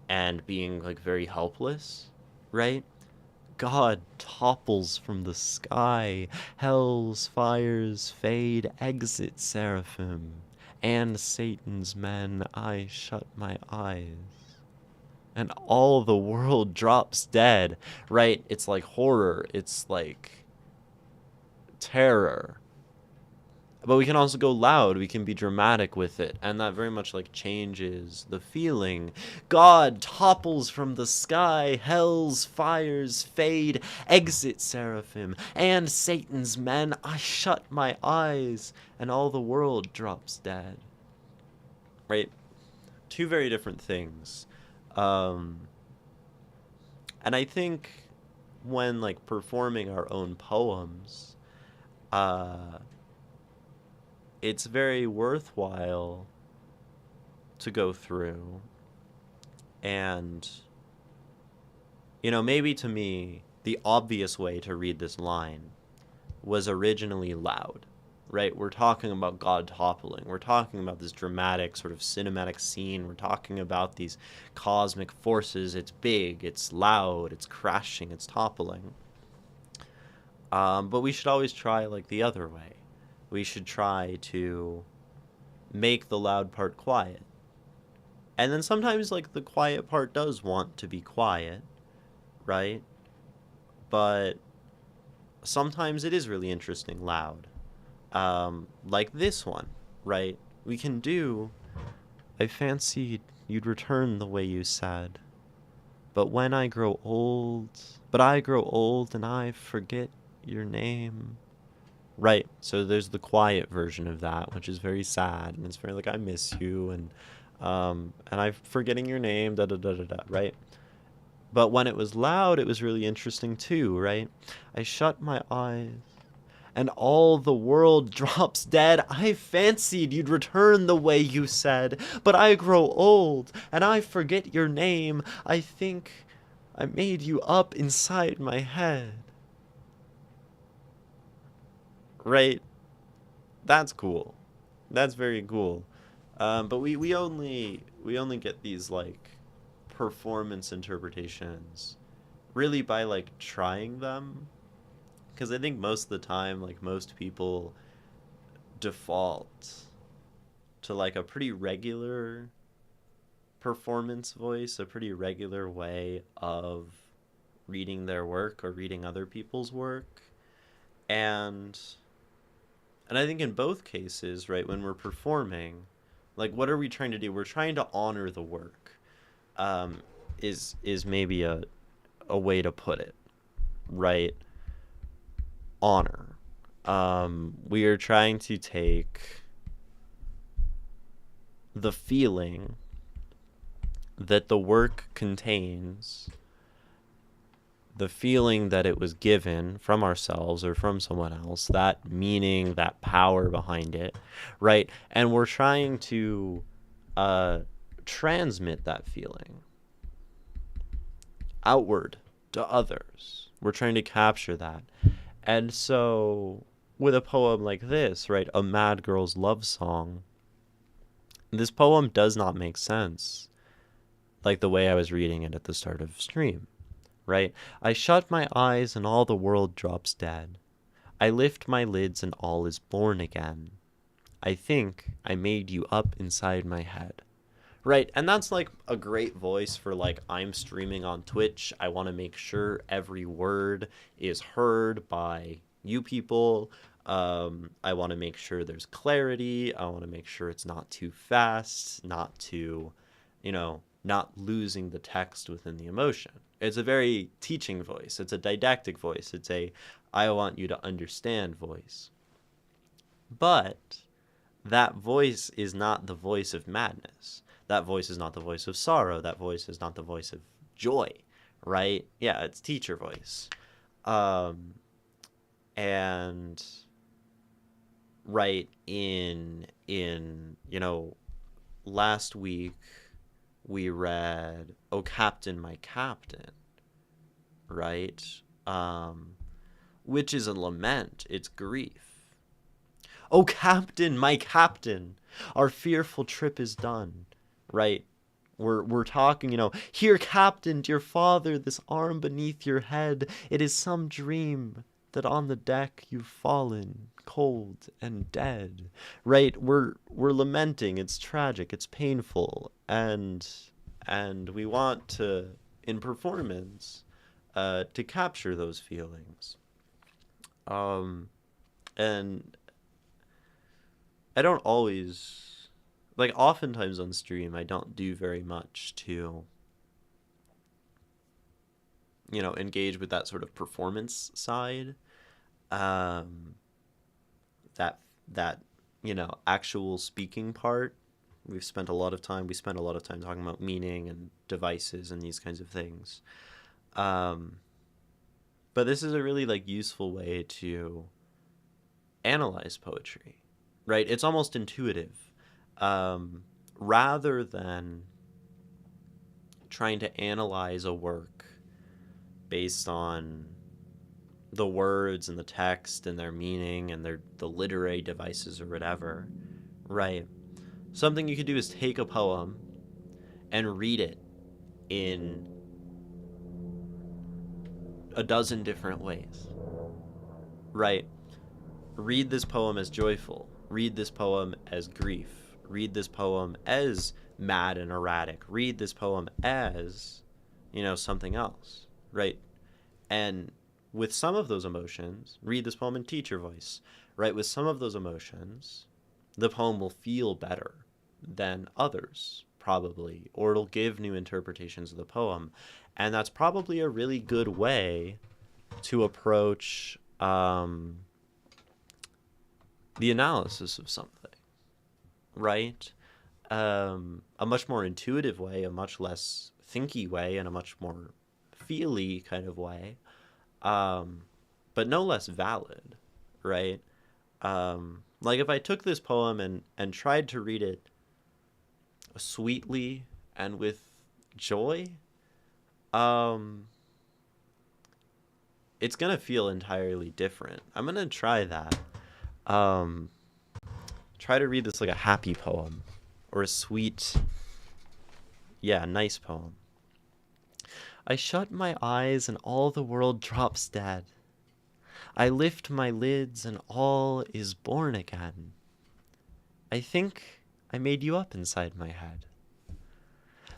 A: and being like very helpless, right? God topples from the sky, hell's fires fade, exit seraphim, and Satan's men. I shut my eyes, and all the world drops dead, right? It's like horror, it's like terror. But we can also go loud, we can be dramatic with it, and that very much like changes the feeling. God topples from the sky, hell's fires fade, exit seraphim, and Satan's men. I shut my eyes, and all the world drops dead. Right? Two very different things. And I think when like performing our own poems, it's very worthwhile to go through and, you know, maybe to me, the obvious way to read this line was originally loud, right? We're talking about God toppling. We're talking about this dramatic sort of cinematic scene. We're talking about these cosmic forces. It's big, it's loud, it's crashing, it's toppling. But we should always try like the other way. We should try to make the loud part quiet. And then sometimes, like, the quiet part does want to be quiet, right? But sometimes it is really interesting loud. Like this one, right? We can do, I fancied you'd return the way you said. But I grow old and I forget your name. Right, so there's the quiet version of that, which is very sad, and it's very like, I miss you, and I'm forgetting your name, da da da da da, right? But when it was loud, it was really interesting too, right? I shut my eyes, and all the world drops dead. I fancied you'd return the way you said, but I grow old, and I forget your name. I think I made you up inside my head. Right? That's cool. That's very cool. But we only get these like performance interpretations really by like trying them, because I think most of the time like most people default to like a pretty regular performance voice, a pretty regular way of reading their work or reading other people's work. And I think in both cases, right, when we're performing, like, what are we trying to do? We're trying to honor the work, is maybe a way to put it, right? Honor. We are trying to take the feeling that the work contains, the feeling that it was given from ourselves or from someone else, that meaning, that power behind it, right? And we're trying to transmit that feeling outward to others. We're trying to capture that. And so, with a poem like this, right, A Mad Girl's Love Song, this poem does not make sense like the way I was reading it at the start of stream, right? I shut my eyes and all the world drops dead. I lift my lids and all is born again. I think I made you up inside my head. Right, and that's like a great voice for like I'm streaming on Twitch. I want to make sure every word is heard by you people. I want to make sure there's clarity. I want to make sure it's not too fast, not too, not losing the text within the emotion. It's a very teaching voice. It's a didactic voice. It's a I want you to understand voice. But that voice is not the voice of madness. That voice is not the voice of sorrow. That voice is not the voice of joy, right? Yeah, it's teacher voice. And right in last week we read "Oh Captain, My Captain," right? Which is a lament. It's grief. "Oh Captain, my Captain, our fearful trip is done," right? We're talking, "Here, Captain, dear father, this arm beneath your head. It is some dream that on the deck you've fallen, cold and dead," right? We're lamenting. It's tragic. It's painful, and we want to, in performance, to capture those feelings. And I don't always, like, oftentimes on stream, I don't do very much to, engage with that sort of performance side. That, actual speaking part. We spent a lot of time talking about meaning and devices and these kinds of things. But this is a really, useful way to analyze poetry. Right? It's almost intuitive. Rather than trying to analyze a work based on the words and the text and their meaning and the literary devices or whatever, right? Something you could do is take a poem and read it in a dozen different ways, right? Read this poem as joyful. Read this poem as grief. Read this poem as mad and erratic. Read this poem as, something else, right? And with some of those emotions, read this poem in teacher voice, right? With some of those emotions, the poem will feel better than others, probably, or it'll give new interpretations of the poem. And that's probably a really good way to approach the analysis of something, right? A much more intuitive way, a much less thinky way, and a much more feely kind of way, but no less valid, right? If I took this poem and tried to read it sweetly and with joy, it's gonna feel entirely different. I'm gonna try that. Try to read this like a happy poem or a sweet, nice poem. I shut my eyes and all the world drops dead. I lift my lids and all is born again. I think I made you up inside my head.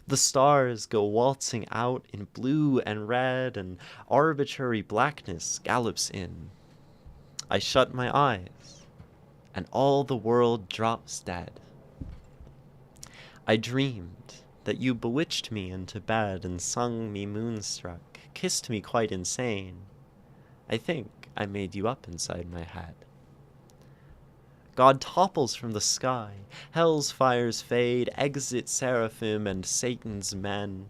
A: The stars go waltzing out in blue and red, and arbitrary blackness gallops in. I shut my eyes, and all the world drops dead. I dreamed that you bewitched me into bed and sung me moonstruck, kissed me quite insane. I think I made you up inside my head. God topples from the sky, hell's fires fade, exit seraphim and Satan's men.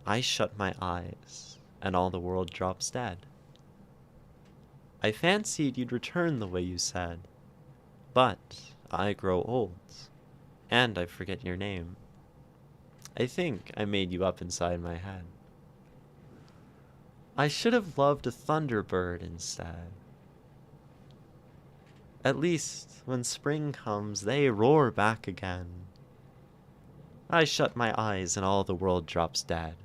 A: I shut my eyes, and all the world drops dead. I fancied you'd return the way you said, but I grow old, and I forget your name. I think I made you up inside my head. I should have loved a thunderbird instead. At least, when spring comes, they roar back again. I shut my eyes and all the world drops dead.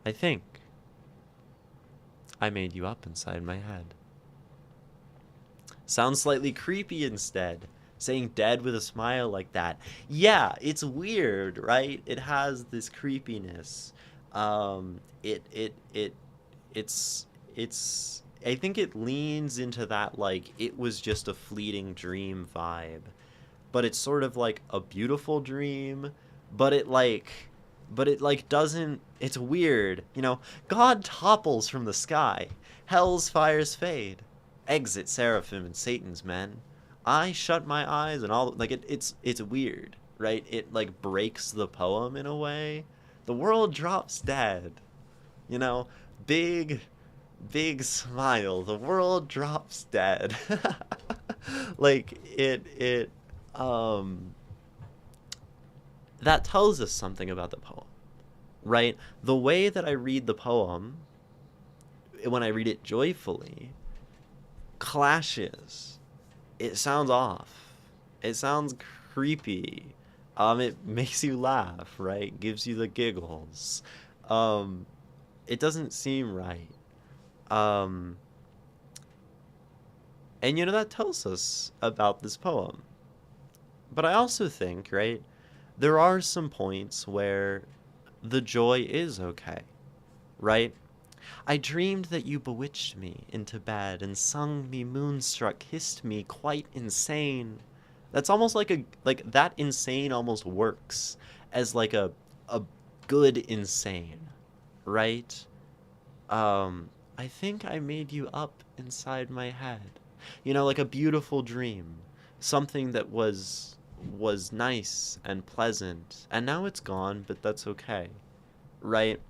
A: I think I made you up inside my head. Sounds slightly creepy instead, saying dead with a smile like that. Yeah, it's weird, right? It has this creepiness. It's I think it leans into that, like, it was just a fleeting dream vibe. But it's sort of like a beautiful dream, but it doesn't, it's weird. God topples from the sky. Hell's fires fade. Exit seraphim and Satan's men. I shut my eyes and all, like, it's weird, right? It like breaks the poem in a way. The world drops dead. Big smile. The world drops dead. Like that tells us something about the poem, right? The way that I read the poem, when I read it joyfully, clashes. It sounds off. It sounds creepy. It makes you laugh, right? Gives you the giggles. It doesn't seem right. And that tells us about this poem. But I also think, right, there are some points where the joy is okay, right? I dreamed that you bewitched me into bed and sung me moonstruck, kissed me quite insane. That's almost like that insane almost works as like a good insane, right? I think I made you up inside my head. Like a beautiful dream, something that was nice and pleasant, and now it's gone, but that's okay, right?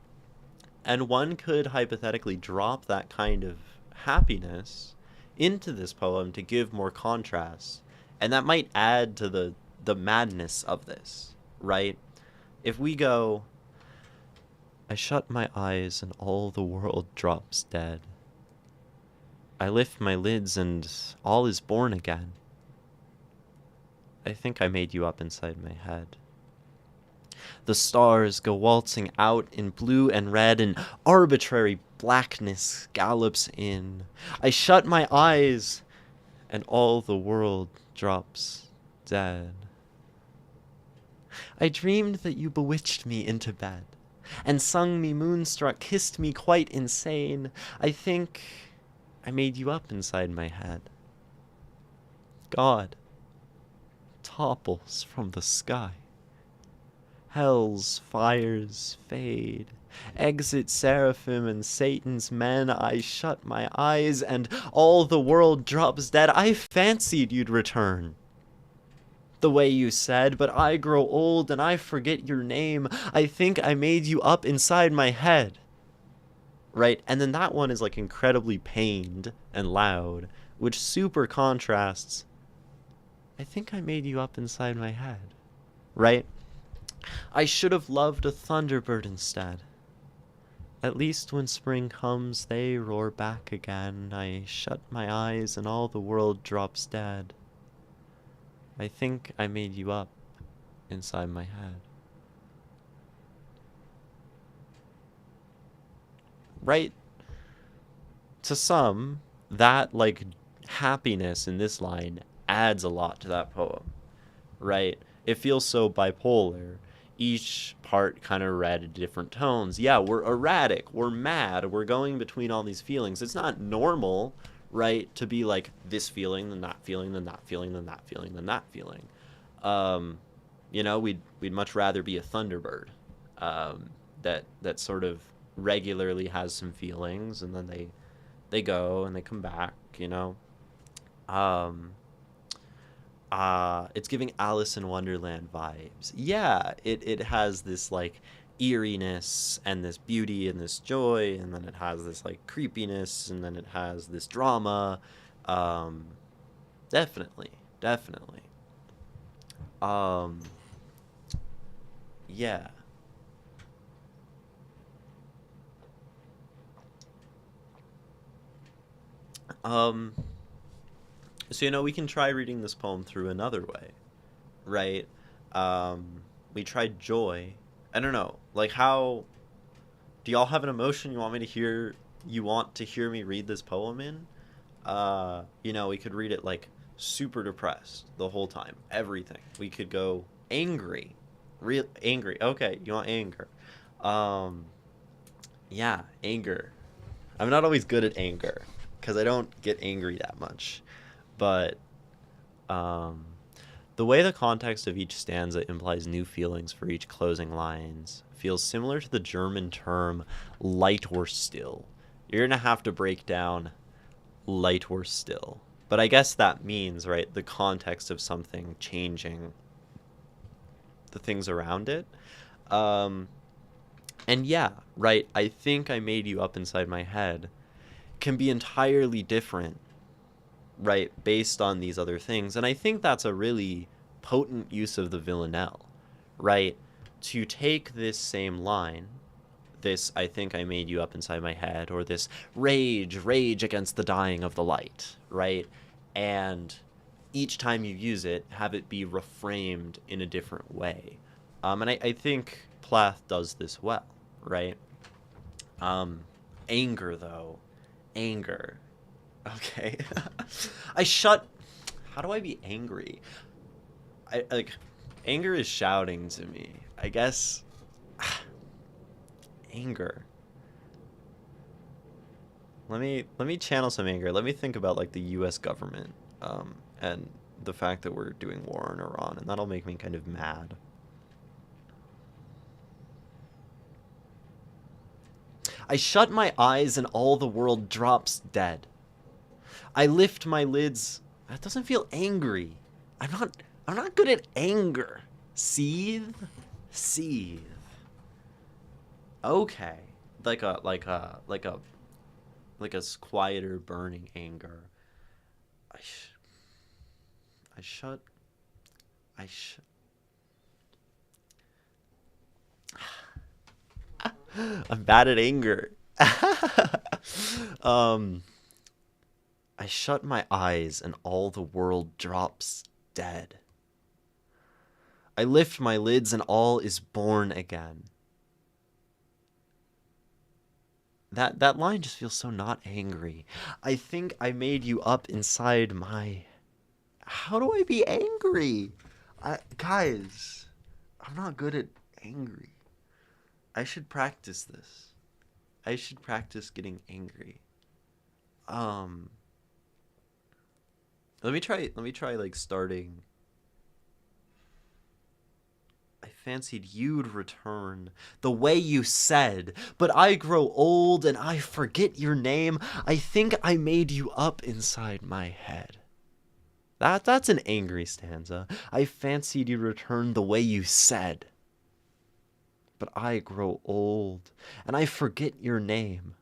A: And one could hypothetically drop that kind of happiness into this poem to give more contrast, and that might add to the madness of this, right? If we go, I shut my eyes and all the world drops dead. I lift my lids and all is born again. I think I made you up inside my head. The stars go waltzing out in blue and red, and arbitrary blackness gallops in. I shut my eyes and all the world drops dead. I dreamed that you bewitched me into bed and sung me moonstruck, kissed me quite insane. I think I made you up inside my head. God topples from the sky. Hell's fires fade. Exit seraphim and Satan's men. I shut my eyes and all the world drops dead. I fancied you'd return the way you said, but I grow old and I forget your name. I think I made you up inside my head. Right? And then that one is like incredibly pained and loud, which super contrasts. I think I made you up inside my head. Right? I should have loved a thunderbird instead. At least when spring comes, they roar back again. I shut my eyes and all the world drops dead. I think I made you up inside my head. Right? To some, that, like, happiness in this line adds a lot to that poem. Right? It feels so bipolar. Each part kind of read at different tones. Yeah, we're erratic, we're mad, we're going between all these feelings. It's not normal, right, to be like this feeling, then that feeling, then that feeling, then that feeling, then that feeling. We'd much rather be a thunderbird that sort of regularly has some feelings, and then they go and they come back. It's giving Alice in Wonderland vibes. Yeah, it has this like eeriness and this beauty and this joy, and then it has this like creepiness, and then it has this drama. Um, definitely, definitely. Um, yeah. Um, so we can try reading this poem through another way, right? We tried joy. I don't know, like how do y'all have an emotion you want me to hear? You want to hear me read this poem in? We could read it like super depressed the whole time, everything. We could go angry, real angry. Okay, you want anger? Um, yeah, anger. I'm not always good at anger because I don't get angry that much, but um, the way the context of each stanza implies new feelings for each closing lines feels similar to the German term light or still. You're gonna have to break down light or still. But I guess that means, right, the context of something changing the things around it. Um, and yeah, right, I think I made you up inside my head can be entirely different, right, based on these other things. And I think that's a really potent use of the villanelle, right? To take this same line, this I think I made you up inside my head, or this rage against the dying of the light, right? And each time you use it, have it be reframed in a different way. And I think Plath does this well, right? Um, anger, though. Anger. Okay. I shut. How do I be angry? I like. Anger is shouting to me. I guess. Anger. Let me channel some anger. Let me think about like the U.S. government, and the fact that we're doing war in Iran, and that'll make me kind of mad. I shut my eyes and all the world drops dead. I lift my lids. That doesn't feel angry. I'm not good at anger. Seethe? Seethe. Okay. Like a quieter burning anger. I sh- I shut I sh- I'm bad at anger. um I shut my eyes and all the world drops dead. I lift my lids and all is born again. That line just feels so not angry. I think I made you up inside my. How do I be angry? Guys, I'm not good at angry. I should practice this. I should practice getting angry. Um, let me try like starting. I fancied you'd return the way you said, but I grow old and I forget your name. I think I made you up inside my head. That's an angry stanza. I fancied you'd return the way you said, but I grow old and I forget your name.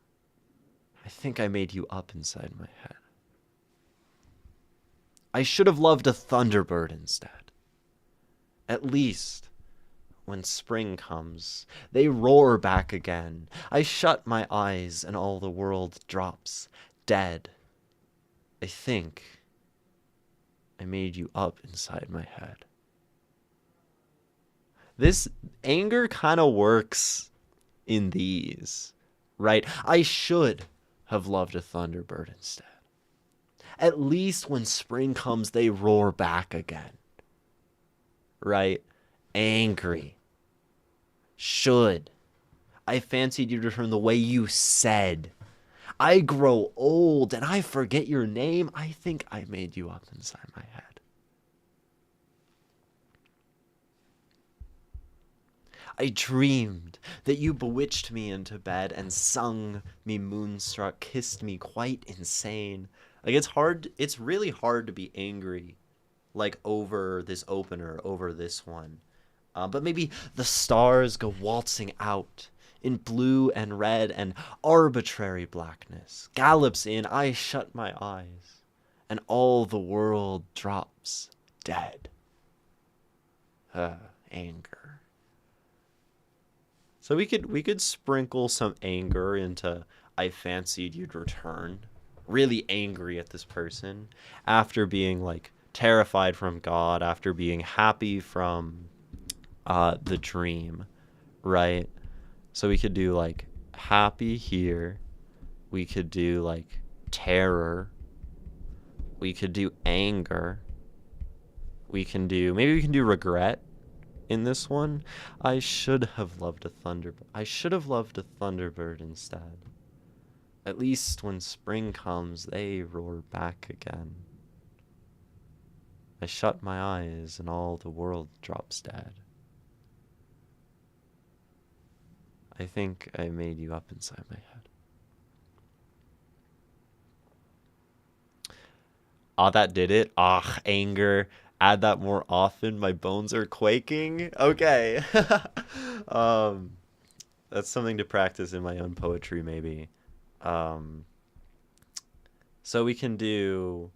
A: I think I made you up inside my head. I should have loved a thunderbird instead. At least when spring comes, they roar back again. I shut my eyes and all the world drops dead. I think I made you up inside my head. This anger kind of works in these, right? I should have loved a thunderbird instead. At least when spring comes, they roar back again, right? Angry. Should. I fancied you to turn the way you said. I grow old and I forget your name. I think I made you up inside my head. I dreamed that you bewitched me into bed and sung me moonstruck, kissed me quite insane. Like it's really hard to be angry like over this opener, over this one. But maybe the stars go waltzing out in blue and red, and arbitrary blackness gallops in. I shut my eyes, and all the world drops dead. Anger. So we could sprinkle some anger into I fancied you'd return. Really angry at this person after being like terrified from God, after being happy from the dream, right? So we could do like happy here. We could do like terror. We could do anger. Maybe we can do regret in this one. I should have loved a thunderbird instead. At least when spring comes, they roar back again. I shut my eyes and all the world drops dead. I think I made you up inside my head. Ah, that did it. Ah, anger. Add that more often. My bones are quaking. Okay. That's something to practice in my own poetry, maybe. So we can do,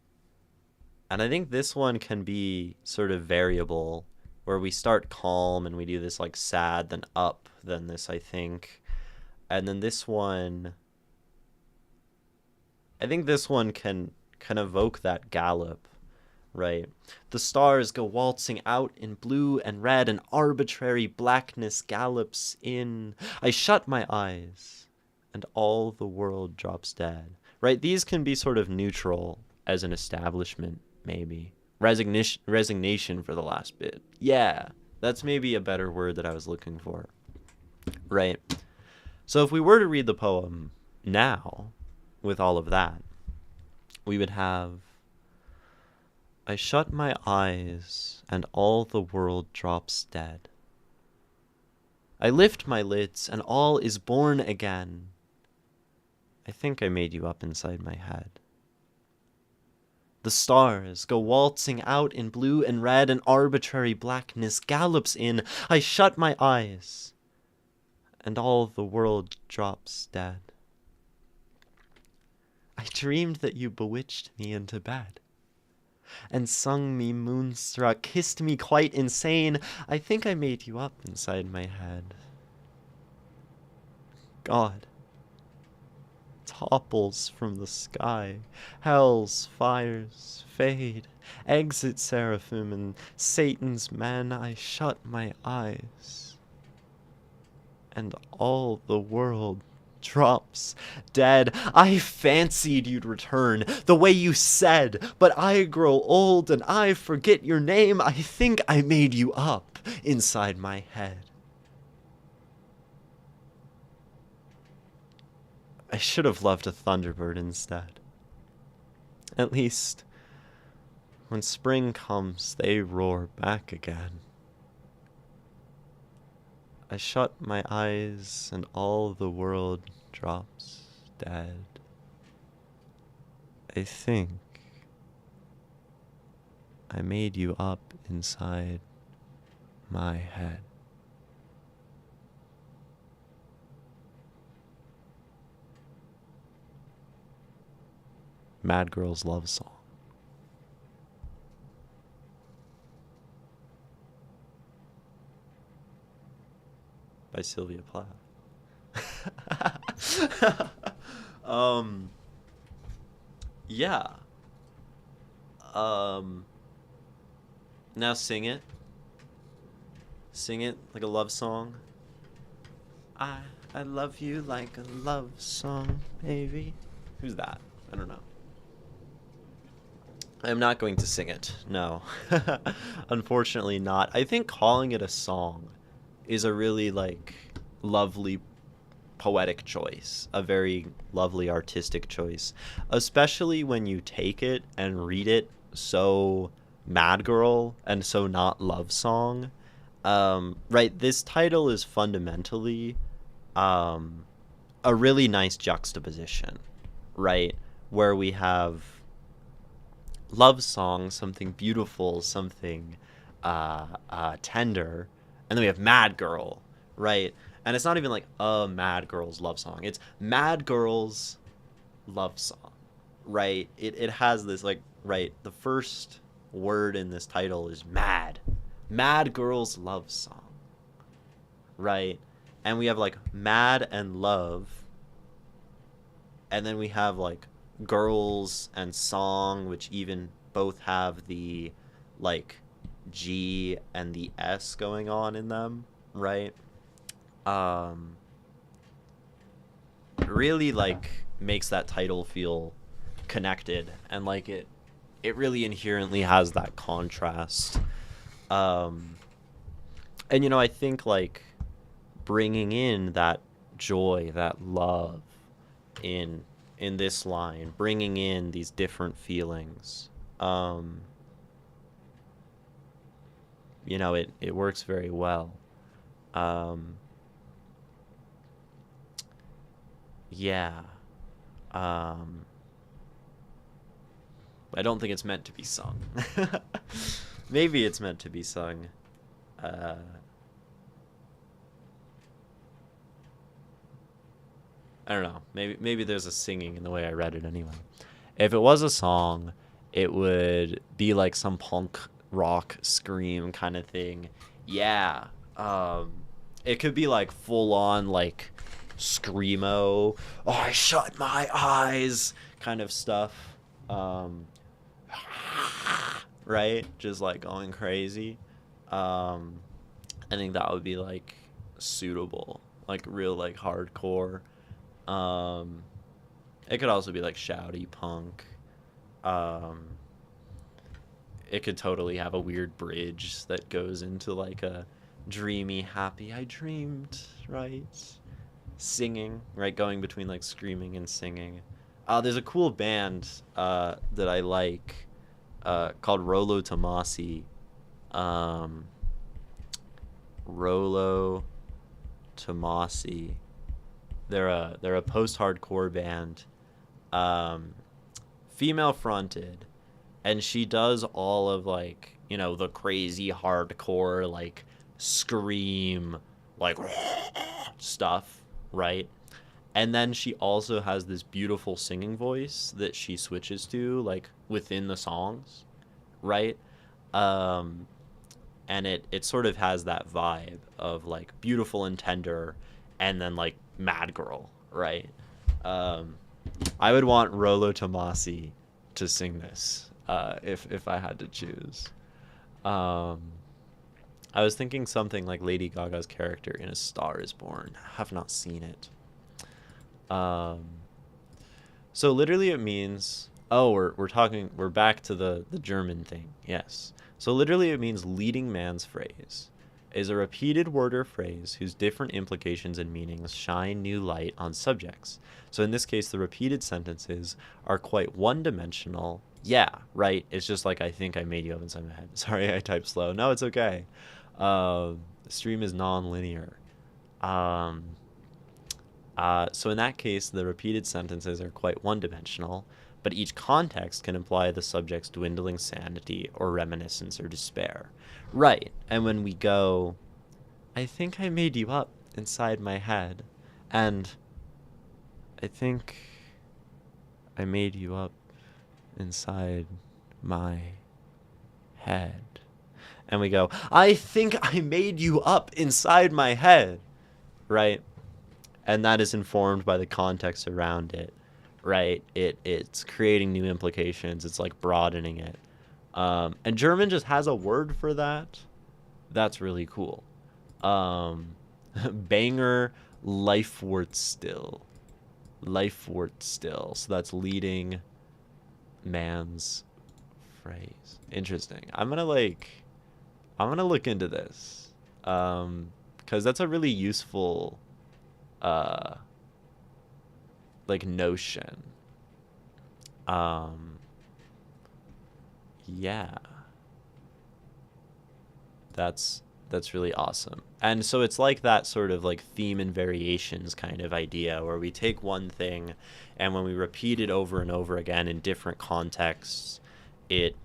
A: and I think this one can be sort of variable, where we start calm and we do this like sad, then up, then this, I think. And then this one, I think this one can evoke that gallop, right? The stars go waltzing out in blue and red, and arbitrary blackness gallops in. I shut my eyes, and all the world drops dead, right? These can be sort of neutral as an establishment, maybe. Resignation for the last bit. Yeah, that's maybe a better word that I was looking for, right? So if we were to read the poem now, with all of that, we would have, I shut my eyes, and all the world drops dead. I lift my lids, and all is born again. I think I made you up inside my head. The stars go waltzing out in blue and red, and arbitrary blackness gallops in. I shut my eyes, and all the world drops dead. I dreamed that you bewitched me into bed, and sung me moonstruck, kissed me quite insane. I think I made you up inside my head. God topples from the sky, hell's fires fade, exit seraphim and Satan's men. I shut my eyes, and all the world drops dead. I fancied you'd return the way you said, but I grow old and I forget your name. I think I made you up inside my head. I should have loved a thunderbird instead. At least, when spring comes, they roar back again. I shut my eyes, and all the world drops dead. I think I made you up inside my head. Mad Girl's Love Song. By Sylvia Plath. Yeah. Now sing it. Sing it like a love song. I love you like a love song, baby. Who's that? I don't know. I'm not going to sing it. No. Unfortunately not. I think calling it a song is a really like lovely poetic choice, a very lovely artistic choice, especially when you take it and read it so Mad Girl and so not love song. Right, this title is fundamentally a really nice juxtaposition, right, where we have love song, something beautiful, something tender, and then we have Mad Girl, right? And it's not even like a Mad Girl's love song. It's Mad Girl's love song, right? It has this like, right, the first word in this title is mad. Mad Girl's love song, right? And we have like mad and love, and then we have like girls and song, which even both have the like G and the S going on in them, right? Um, really like makes that title feel connected, and like it really inherently has that contrast. Um, and I think like bringing in that joy, that love in this line, bringing in these different feelings, it works very well. Um, yeah. Um, I don't think it's meant to be sung. Maybe it's meant to be sung. Uh, I don't know. Maybe there's a singing in the way I read it anyway. If it was a song, it would be like some punk rock scream kind of thing. Yeah. Um, it could be like full on like screamo. Oh, I shut my eyes kind of stuff. Um, right? Just like going crazy. Um, I think that would be like suitable, like real like hardcore. Um, it could also be like shouty punk. Um, it could totally have a weird bridge that goes into like a dreamy, happy, I dreamed, right? Singing, right? Going between like screaming and singing. There's a cool band that I like called Rolo Tomasi. Um, Rolo Tomasi. They're a post-hardcore band, um, female fronted, and she does all of like the crazy hardcore like scream like stuff, right? And then she also has this beautiful singing voice that she switches to like within the songs, right? Um, and it sort of has that vibe of like beautiful and tender, and then like mad girl, right? Um, I would want Rolo Tomasi to sing this if I had to choose. Um, I was thinking something like Lady Gaga's character in A Star Is Born. I have not seen it. Um, so literally it means, oh, we're back to the German thing. Yes. So literally it means leading man's phrase is a repeated word or phrase whose different implications and meanings shine new light on subjects. So in this case, the repeated sentences are quite one-dimensional. Yeah, right. It's just like I think I made you up inside my head. Sorry, I typed slow. No, it's okay. The stream is non-linear. Um, so in that case, the repeated sentences are quite one-dimensional, but each context can imply the subject's dwindling sanity or reminiscence or despair. Right, and when we go, I think I made you up inside my head, and I think I made you up inside my head. And we go, I think I made you up inside my head, right? And that is informed by the context around it, right? It's creating new implications. It's like broadening it. And German just has a word for that. That's really cool. Banger Leifwort still. Leifwort still. So that's leading man's phrase. Interesting. I'm gonna look into this. Because that's a really useful like notion. Yeah. That's really awesome. And so it's like that sort of like theme and variations kind of idea where we take one thing and when we repeat it over and over again in different contexts, it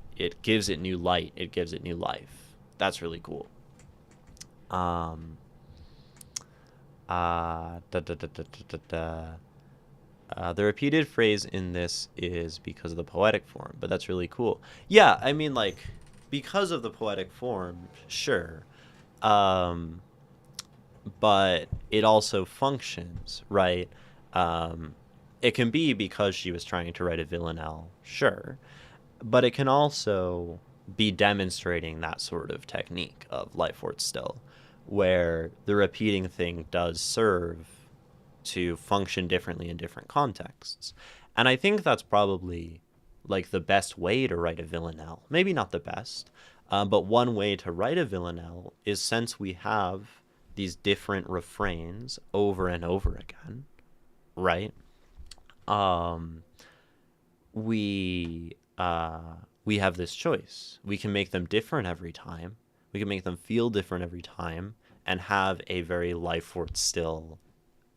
A: gives it new light, it gives it new life. That's really cool. Um, da, da, da, da, da, da. The repeated phrase in this is because of the poetic form, but that's really cool. Yeah, I mean, like, because of the poetic form, sure. Um, but it also functions, right? Um, it can be because she was trying to write a villanelle, sure. But it can also be demonstrating that sort of technique of life worth still, where the repeating thing does serve to function differently in different contexts. And I think that's probably like the best way to write a villanelle. Maybe not the best, but one way to write a villanelle is, since we have these different refrains over and over again, right? Um, we we have this choice. We can make them different every time. We can make them feel different every time and have a very life worth still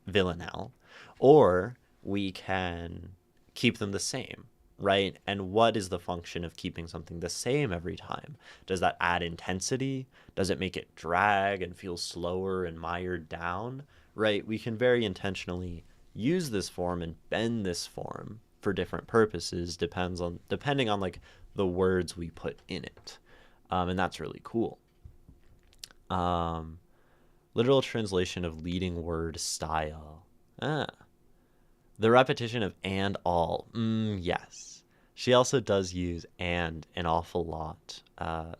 A: villanelle, or we can keep them the same, right? And what is the function of keeping something the same every time? Does that add intensity? Does it make it drag and feel slower and mired down, right? We can very intentionally use this form and bend this form for different purposes, depending on like the words we put in it. And that's really cool. um Literal translation of leading word style. Ah. The repetition of and all. Yes. She also does use and an awful lot,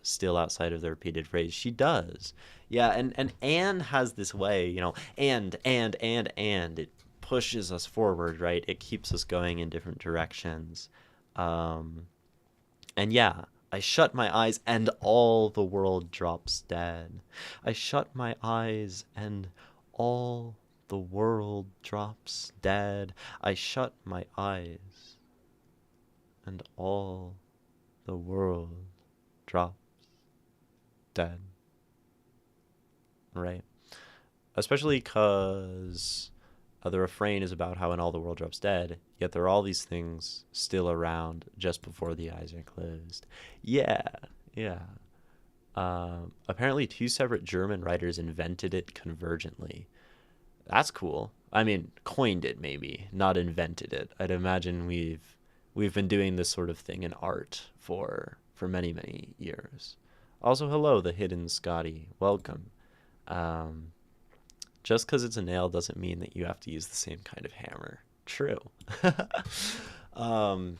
A: still outside of the repeated phrase. She does. Yeah, and has this way, and. It pushes us forward, right? It keeps us going in different directions. Um, and yeah, I shut my eyes and all the world drops dead. I shut my eyes and all the world drops dead. I shut my eyes and all the world drops dead. Right? Especially because the refrain is about how when all the world drops dead, yet there are all these things still around just before the eyes are closed. Yeah, yeah. Apparently, two separate German writers invented it convergently. That's cool. I mean, coined it maybe, not invented it. I'd imagine we've been doing this sort of thing in art for many many years. Also, hello, the hidden Scotty. Welcome. Um, just because it's a nail doesn't mean that you have to use the same kind of hammer. True. um,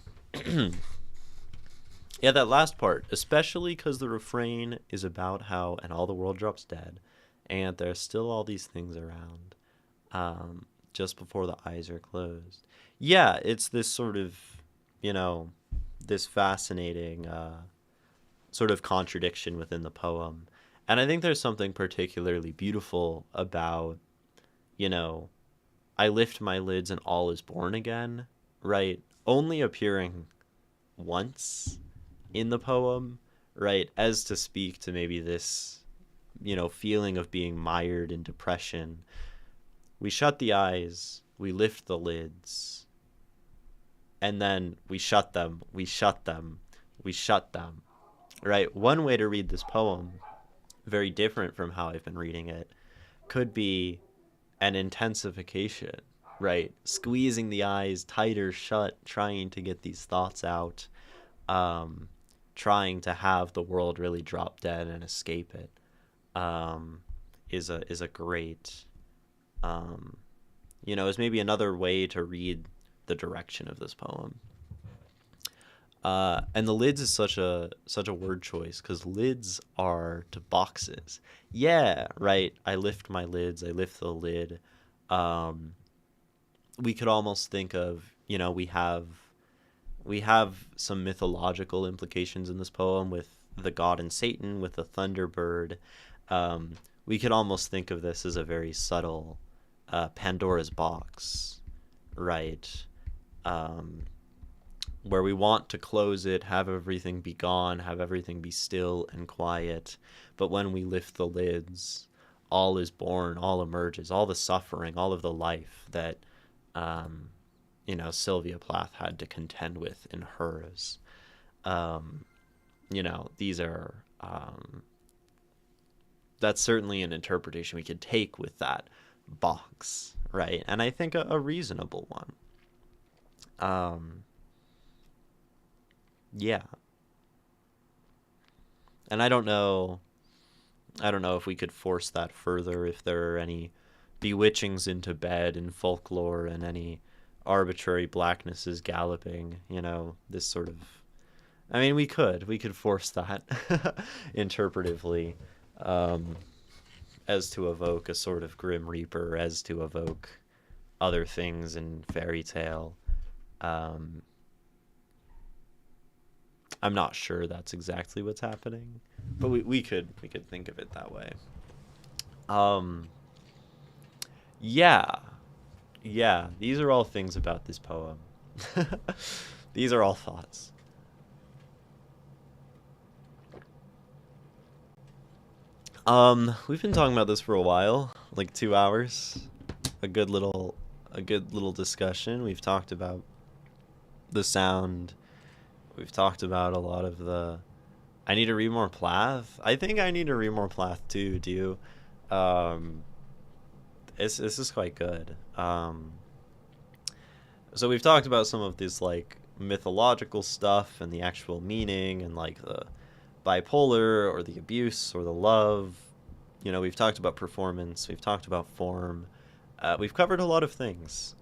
A: yeah, that last part, especially because the refrain is about how and all the world drops dead, and there's still all these things around, just before the eyes are closed. Yeah, it's this sort of, you know, this fascinating sort of contradiction within the poem. And I think there's something particularly beautiful about, you know, I lift my lids and all is born again, right? Only appearing once in the poem, right? As to speak to maybe this, feeling of being mired in depression. We shut the eyes, we lift the lids, and then we shut them, we shut them, we shut them, right? One way to read this poem, very different from how I've been reading it, could be an intensification, right? Squeezing the eyes tighter shut, trying to get these thoughts out, trying to have the world really drop dead and escape it, is a great, is maybe another way to read the direction of this poem. And the lids is such a word choice because lids are to boxes. Yeah, right. I lift my lids. I lift the lid. We could almost think of, we have some mythological implications in this poem with the god and Satan, with the thunderbird. We could almost think of this as a very subtle Pandora's box, right? Where we want to close it, have everything be gone, have everything be still and quiet. But when we lift the lids, all is born, all emerges, all the suffering, all of the life that, Sylvia Plath had to contend with in hers. Um, these are that's certainly an interpretation we could take with that box, right? And I think a reasonable one. Yeah. And I don't know if we could force that further, if there are any bewitchings into bed in folklore and any arbitrary blacknesses galloping, this sort of. I mean, we could force that interpretively, um, as to evoke a sort of grim reaper, as to evoke other things in fairy tale. Um, I'm not sure that's exactly what's happening, but we could think of it that way. Um, yeah, yeah. These are all things about this poem. These are all thoughts. We've been talking about this for a while, like 2 hours. A good little, a good little discussion. We've talked about the sound. We've talked about a lot of the. I need to read more Plath. I think I need to read more Plath too. Do you? This is quite good. So we've talked about some of this like mythological stuff and the actual meaning and like the bipolar or the abuse or the love. We've talked about performance. We've talked about form. We've covered a lot of things.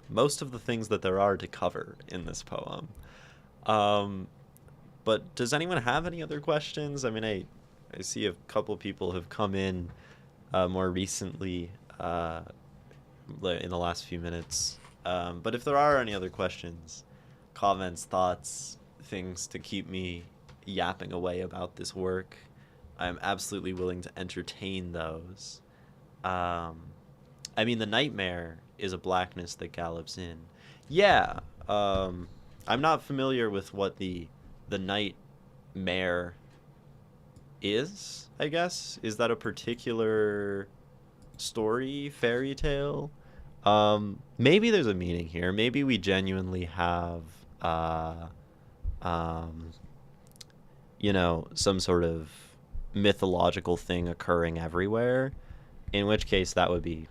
A: Most of the things that there are to cover in this poem. Um, but does anyone have any other questions? I mean, I see a couple people have come in more recently in the last few minutes. But if there are any other questions, comments, thoughts, things to keep me yapping away about this work, I'm absolutely willing to entertain those. Um, I mean, the nightmare is a blackness that gallops in. Yeah, I'm not familiar with what the nightmare is, I guess. Is that a particular story, fairy tale? Maybe there's a meaning here. Maybe we genuinely have, um, some sort of mythological thing occurring everywhere, in which case that would be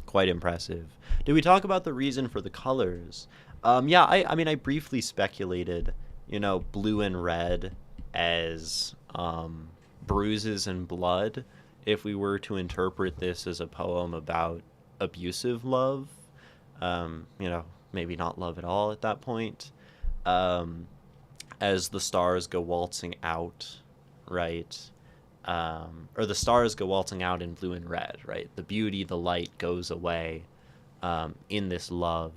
A: quite impressive. Did we talk about the reason for the colors? Yeah, I mean, I briefly speculated, blue and red as bruises and blood, if we were to interpret this as a poem about abusive love. Maybe not love at all at that point. Um, as the stars go waltzing out, right? Or the stars go waltzing out in blue and red, right? The beauty, the light goes away in this love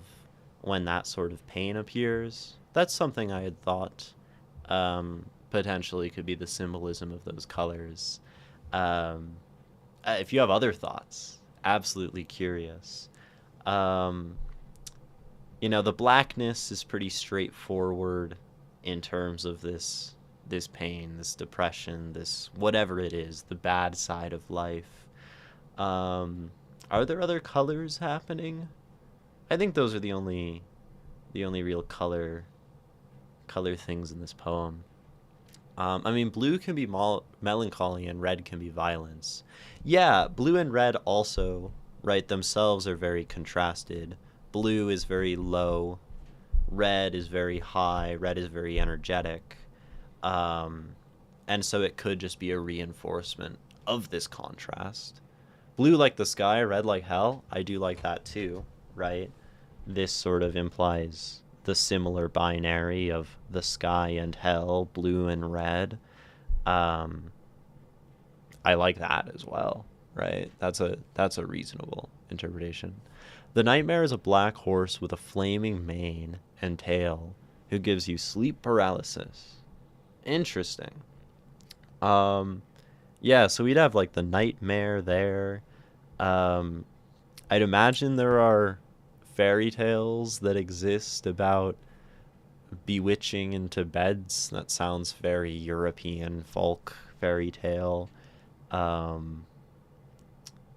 A: when that sort of pain appears. That's something I had thought potentially could be the symbolism of those colors. Um, if you have other thoughts, absolutely curious. Um, the blackness is pretty straightforward in terms of this pain, this depression, this whatever it is, the bad side of life. Um, are there other colors happening? I think those are the only real color things in this poem. I mean, blue can be melancholy and red can be violence. Yeah, blue and red also, right, themselves are very contrasted. Blue is very low, red is very high, red is very energetic. Um, and so it could just be a reinforcement of this contrast. Blue like the sky, red like hell. I do like that too, right? This sort of implies the similar binary of the sky and hell, blue and red. Um, I like that as well, right? That's a reasonable interpretation. The nightmare is a black horse with a flaming mane and tail who gives you sleep paralysis. Interesting. Um, yeah, so we'd have like the nightmare there. Um, I'd imagine there are fairy tales that exist about bewitching into beds. That sounds very European folk fairy tale. Um,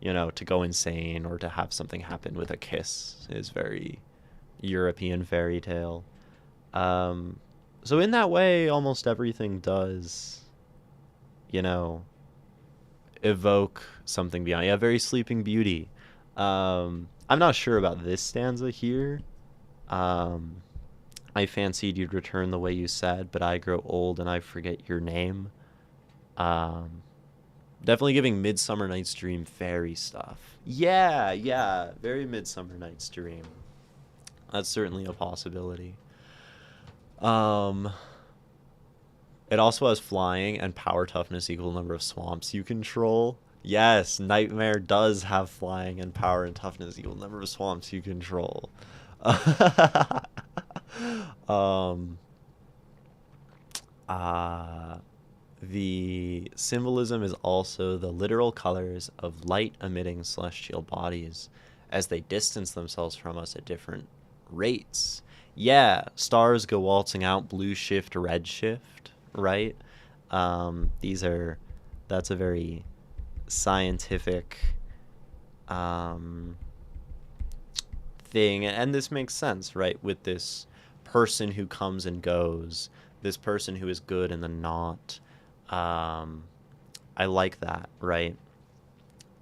A: to go insane or to have something happen with a kiss is very European fairy tale. Um, So in that way, almost everything does, you know, evoke something beyond. Yeah, very Sleeping Beauty. I'm not sure about this stanza here. Um, I fancied you'd return the way you said, but I grow old and I forget your name. Um, Definitely giving Midsummer Night's Dream fairy stuff. Yeah, yeah, very Midsummer Night's Dream. That's certainly a possibility. Um, it also has flying and power toughness equal number of swamps you control. Yes, Nightmare does have flying and power and toughness equal number of swamps you control. um, uh, the symbolism is also the literal colors of light emitting celestial bodies as they distance themselves from us at different rates. Yeah, stars go waltzing out, blue shift, red shift, right? These are, that's a very scientific um, thing. And this makes sense, right? With this person who comes and goes, this person who is good and then not. Um, I like that, right?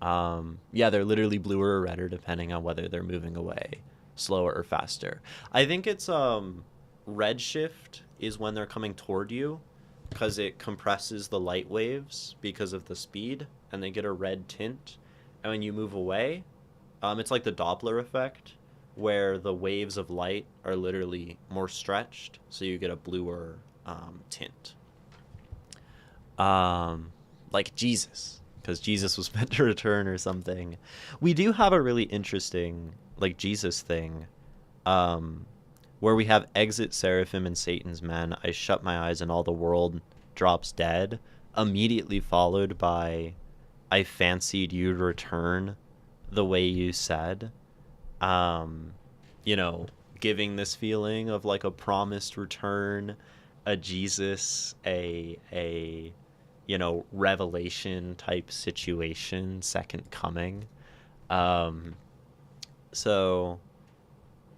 A: Yeah, they're literally bluer or redder depending on whether they're moving away slower or faster. I think it's red shift is when they're coming toward you because it compresses the light waves because of the speed and they get a red tint. And when you move away, it's like the Doppler effect where the waves of light are literally more stretched, so you get a bluer tint. Like Jesus, because Jesus was meant to return or something. We do have a really interesting like Jesus thing, um, where we have exit seraphim and Satan's men. I shut my eyes and all the world drops dead. Immediately followed by, I fancied you'd return the way you said. Um, you know, giving this feeling of like a promised return, a Jesus, a revelation type situation, second coming. Um, so,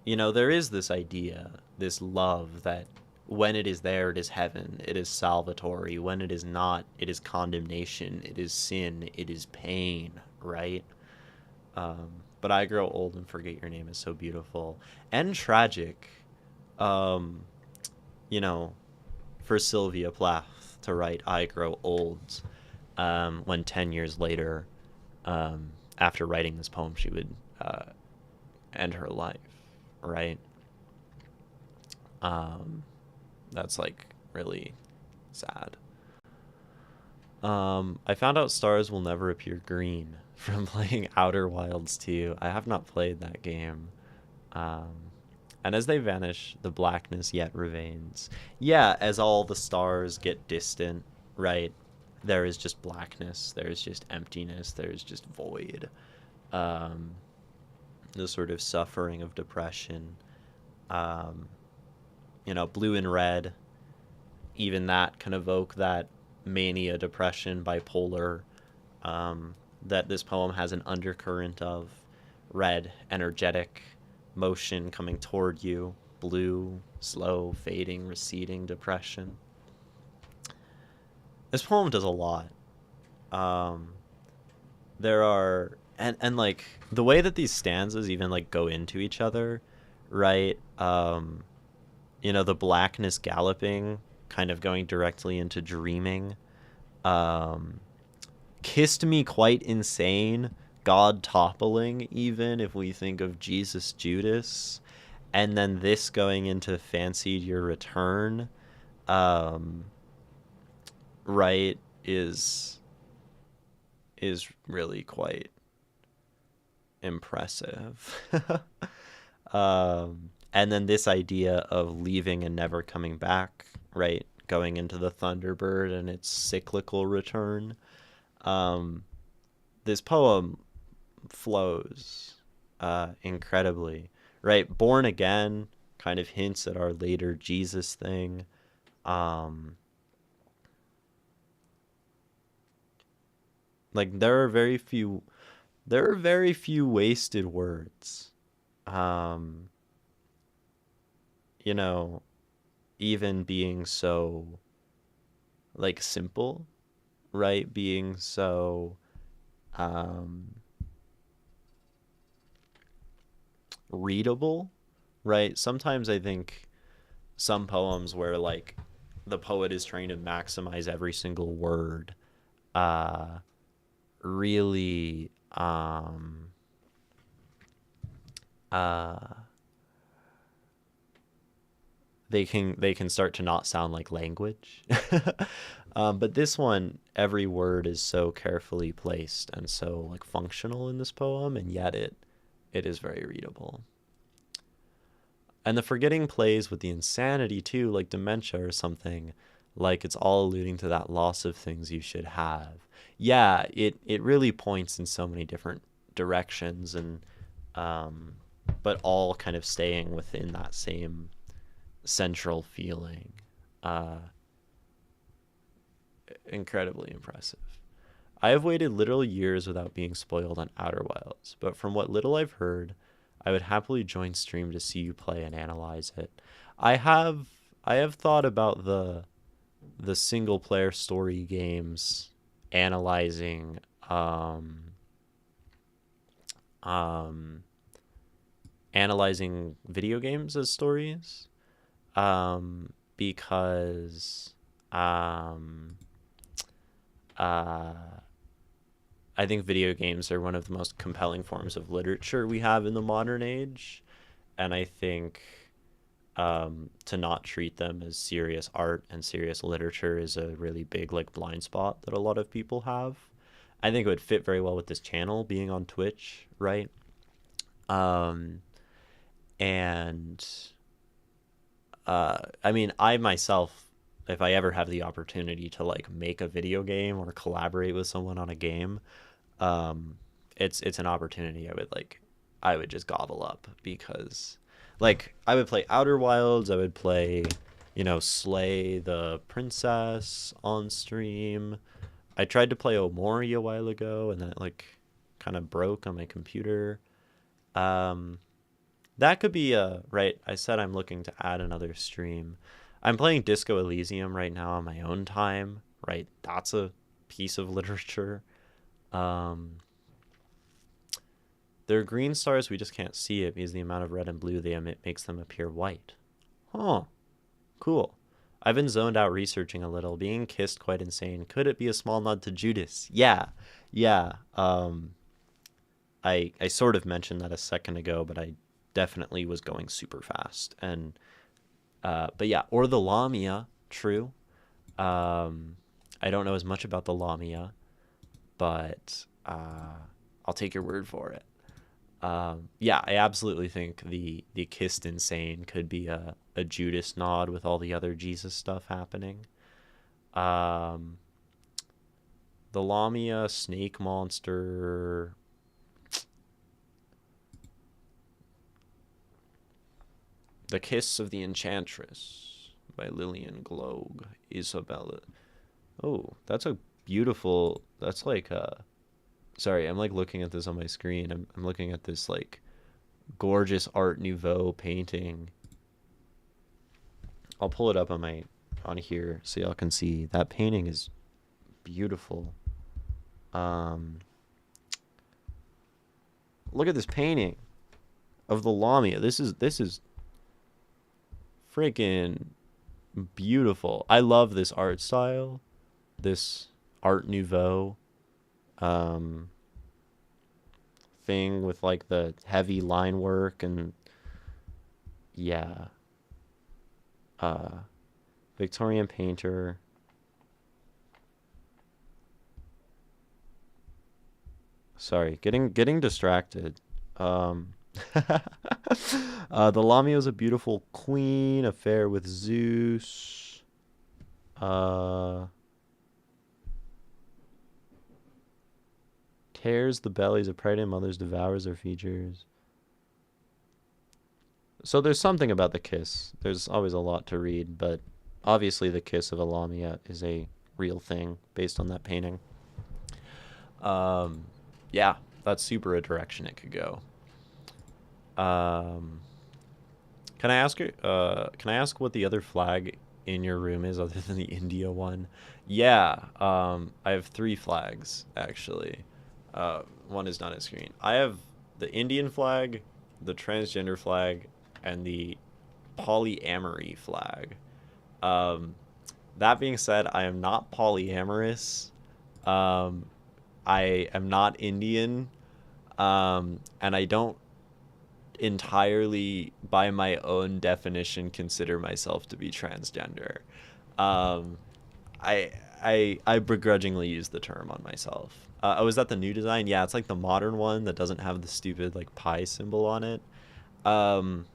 A: there is this idea, this love that when it is there, it is heaven, it is salvatory. When it is not, it is condemnation, it is sin, it is pain, right? But I grow old and forget your name is so beautiful and tragic. Um, you know, for Sylvia Plath to write I grow old when 10 years later, after writing this poem, she would end her life, right? That's like really sad. I found out stars will never appear green from playing Outer Wilds 2. I have not played that game. Um, and as they vanish, the blackness yet remains. Yeah, as all the stars get distant, right? There is just blackness. There is just emptiness. There is just void. Um, the sort of suffering of depression. Um, blue and red. Even that can evoke that mania, depression, bipolar, that this poem has an undercurrent of. Red, energetic, motion coming toward you. Blue, slow, fading, receding, depression. This poem does a lot. There are, and like the way that these stanzas even like go into each other, right? The blackness galloping, kind of going directly into dreaming. Kissed me quite insane, God toppling, even if we think of Jesus Judas. And then this going into fancied your return, right, is really quite impressive. And then this idea of leaving and never coming back, right? Going into the Thunderbird and its cyclical return. This poem flows incredibly, right? Born Again kind of hints at our later Jesus thing. Like there are very few wasted words. Um, you know, even being so like simple, right? Being so um, readable, right? Sometimes I think some poems where like the poet is trying to maximize every single word uh, really uh, they can start to not sound like language. But this one, every word is so carefully placed and so like functional in this poem, and yet it is very readable. And the forgetting plays with the insanity too, like dementia or something. Like it's all alluding to that loss of things you should have. Yeah, it really points in so many different directions, and um, but all kind of staying within that same central feeling. Uh, Incredibly impressive. I have waited literal years without being spoiled on Outer Wilds, but from what little I've heard, I would happily join stream to see you play and analyze it. I have I have thought about the single player story games analyzing um analyzing video games as stories because um uh I think video games are one of the most compelling forms of literature we have in the modern age, and I think to not treat them as serious art and serious literature is a really big like blind spot that a lot of people have. I think it would fit very well with this channel being on Twitch, right? Um, and I mean, I myself, if I ever have the opportunity to like make a video game or collaborate with someone on a game, um, it's an opportunity I would just gobble up because like I would play Outer Wilds, I would play, Slay the Princess on stream. I tried to play Omori a while ago and then it like kind of broke on my computer. Um, that could be a right. I said I'm looking to add another stream. I'm playing Disco Elysium right now on my own time, right? That's a piece of literature. Um, they're green stars, we just can't see it because the amount of red and blue they emit makes them appear white. Huh, cool. I've been zoned out researching a little. Being kissed quite insane. Could it be a small nod to Judas? Yeah, yeah. I sort of mentioned that a second ago, but I definitely was going super fast. And but yeah, or the Lamia, true. Um, I don't know as much about the Lamia, but I'll take your word for it. Yeah, I absolutely think the kissed insane could be a Judas nod with all the other Jesus stuff happening. Um, the Lamia snake monster. The Kiss of the Enchantress by Lillian Globe. Isabella. Oh, that's a beautiful. That's like a. Sorry, I'm like looking at this on my screen. I'm looking at this like gorgeous Art Nouveau painting. I'll pull it up on here so y'all can see. That painting is beautiful. Um, Look at this painting of the Lamia. This is freaking beautiful. I love this art style. This Art Nouveau um thing with like the heavy line work and yeah. Uh Victorian painter. Sorry, getting distracted. Um, the Lamia is a beautiful queen, affair with Zeus. Uh, Tears the bellies of pregnant mothers, devours their features. So there's something about the kiss. There's always a lot to read, but obviously the kiss of a Lamia is a real thing based on that painting. Um, yeah, that's super a direction it could go. Um, Can I ask you? Can I ask what the other flag in your room is other than the India one? Yeah. I have three flags actually. One is not on screen. I have the Indian flag, the transgender flag, and the polyamory flag. Um, that being said, I am not polyamorous. Um, I am not Indian. And I don't entirely, by my own definition, consider myself to be transgender. Um, I I begrudgingly use the term on myself. Oh, is that the new design? Yeah, it's like the modern one that doesn't have the stupid like pi symbol on it. Um,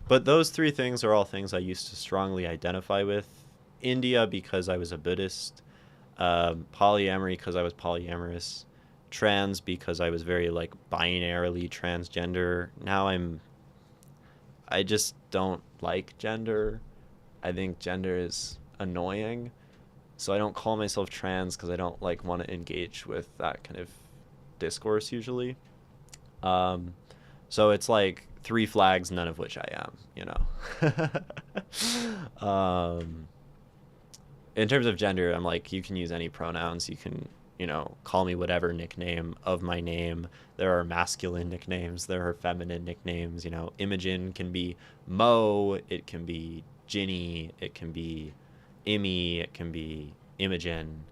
A: but those three things are all things I used to strongly identify with. India because I was a Buddhist. Polyamory because I was polyamorous. Trans because I was very like binarily transgender. Now I just don't like gender. I think gender is annoying. So I don't call myself trans because I don't like want to engage with that kind of discourse usually. Um, so it's like three flags, none of which I am, um, in terms of gender, I'm like, you can use any pronouns. You can, call me whatever nickname of my name. There are masculine nicknames. There are feminine nicknames. Imogen can be Mo. It can be Ginny. It can be Immy. It can be Imogen.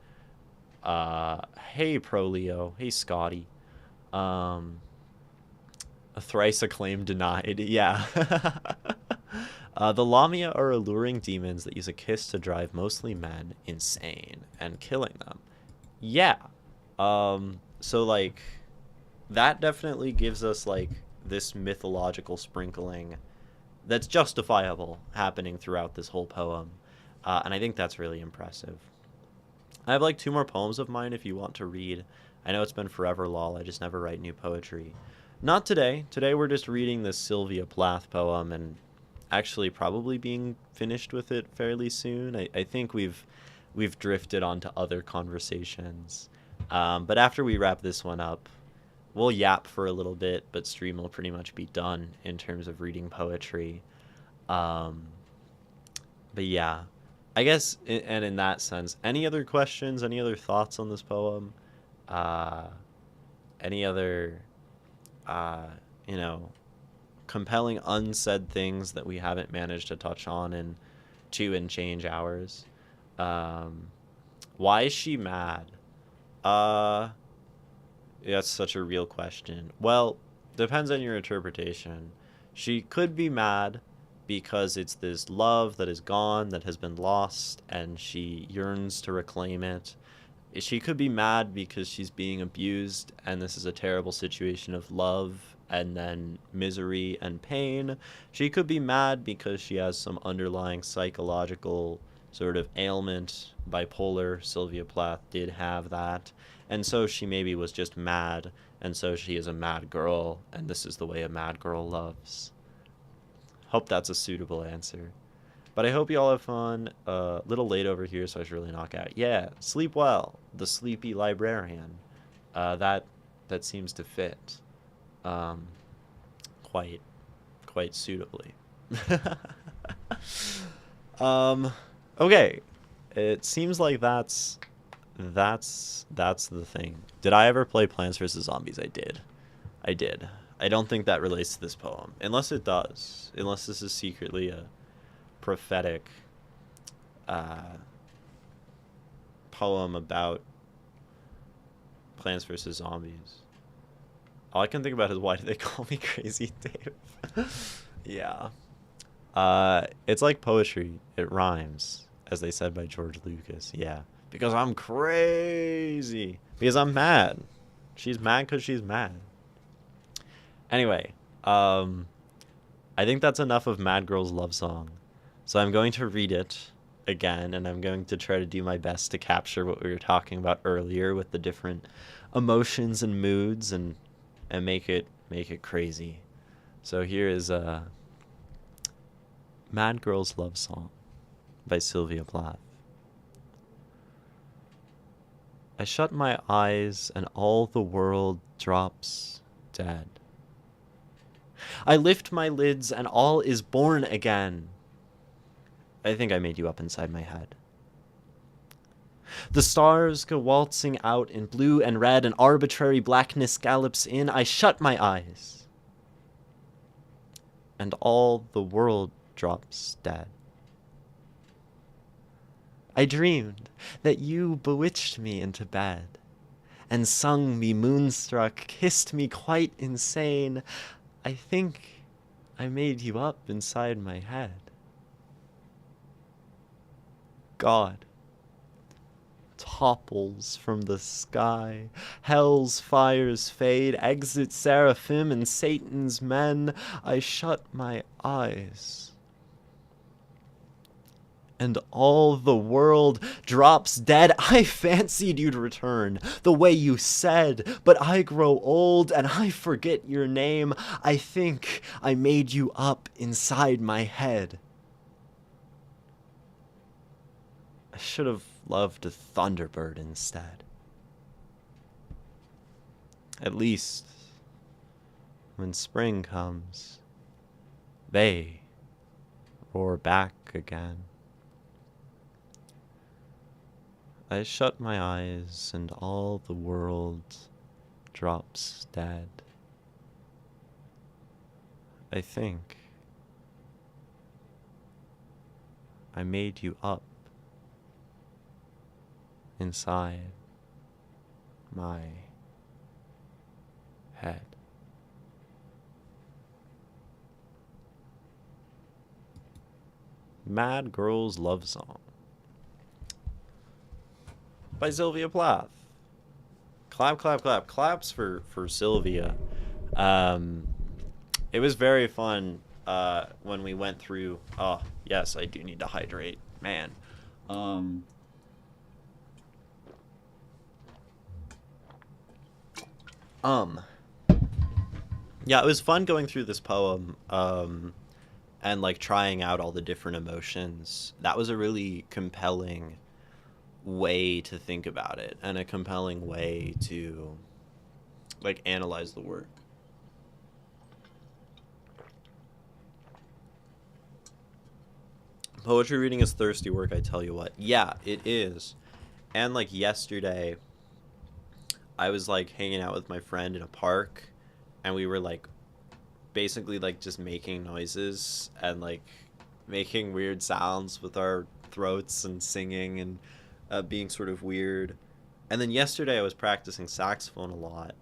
A: Hey, Pro Leo. Hey, Scotty. Um, a thrice acclaimed denied. Yeah. The Lamia are alluring demons that use a kiss to drive mostly men insane and killing them. Yeah. So like that definitely gives us like this mythological sprinkling that's justifiable happening throughout this whole poem. And I think that's really impressive. I have like two more poems of mine if you want to read. I know it's been forever, lol. I just never write new poetry. Not today. Today we're just reading this Sylvia Plath poem and actually probably being finished with it fairly soon. I think we've drifted onto other conversations. But after we wrap this one up, we'll yap for a little bit, but stream will pretty much be done in terms of reading poetry. Um, but yeah, I guess, and in that sense, any other questions, any other thoughts on this poem? Uh, any other, uh, you know, compelling unsaid things that we haven't managed to touch on in 2 and change hours? Um, why is she mad? Uh, that's such a real question. Well, depends on your interpretation. She could be mad because it's this love that is gone, that has been lost, and she yearns to reclaim it. She could be mad because she's being abused, and this is a terrible situation of love and then misery and pain. She could be mad because she has some underlying psychological sort of ailment, bipolar. Sylvia Plath did have that. And so she maybe was just mad, and so she is a mad girl, and this is the way a mad girl loves. Hope that's a suitable answer. But I hope you all have fun. A little late over here, so I should really knock out. Yeah, sleep well. The sleepy librarian. That seems to fit, um, quite quite suitably. um, okay. It seems like that's the thing. Did I ever play Plants vs Zombies? I did. I did. I don't think that relates to this poem, unless it does. Unless this is secretly a prophetic uh, poem about Plants vs Zombies. All I can think about is why do they call me Crazy Dave? Yeah. It's like poetry. It rhymes, as they said by George Lucas. Yeah. Because I'm crazy. Because I'm mad. She's mad because she's mad. Anyway, I think that's enough of Mad Girl's love song. So I'm going to read it again, and I'm going to try to do my best to capture what we were talking about earlier with the different emotions and moods and make it crazy. So here is Mad Girl's Love Song by Sylvia Plath. I shut my eyes and all the world drops dead. I lift my lids and all is born again. I think I made you up inside my head. The stars go waltzing out in blue and red, and arbitrary blackness gallops in. I shut my eyes, and all the world drops dead. I dreamed that you bewitched me into bed, and sung me moonstruck, kissed me quite insane. I think I made you up inside my head. God topples from the sky, hell's fires fade, exit seraphim and Satan's men. I shut my eyes, and all the world drops dead. I fancied you'd return the way you said, but I grow old and I forget your name. I think I made you up inside my head. I should have loved a thunderbird instead. At least, when spring comes, they roar back again. I shut my eyes and all the world drops dead. I think I made you up inside my head. Mad Girl's Love Song by Sylvia Plath. Clap, clap, clap. Claps for Sylvia. It was very fun when we went through... Oh, yes, I do need to hydrate. Man. Yeah, it was fun going through this poem, and, like, trying out all the different emotions. That was a really compelling way to think about it, and a compelling way to, like, analyze the work. Poetry reading is thirsty work, I tell you what. Yeah, it is. And, like, yesterday, I was, like, hanging out with my friend in a park, and we were, like, basically, like, just making noises and, like, making weird sounds with our throats and singing and being sort of weird. And then yesterday I was practicing saxophone a lot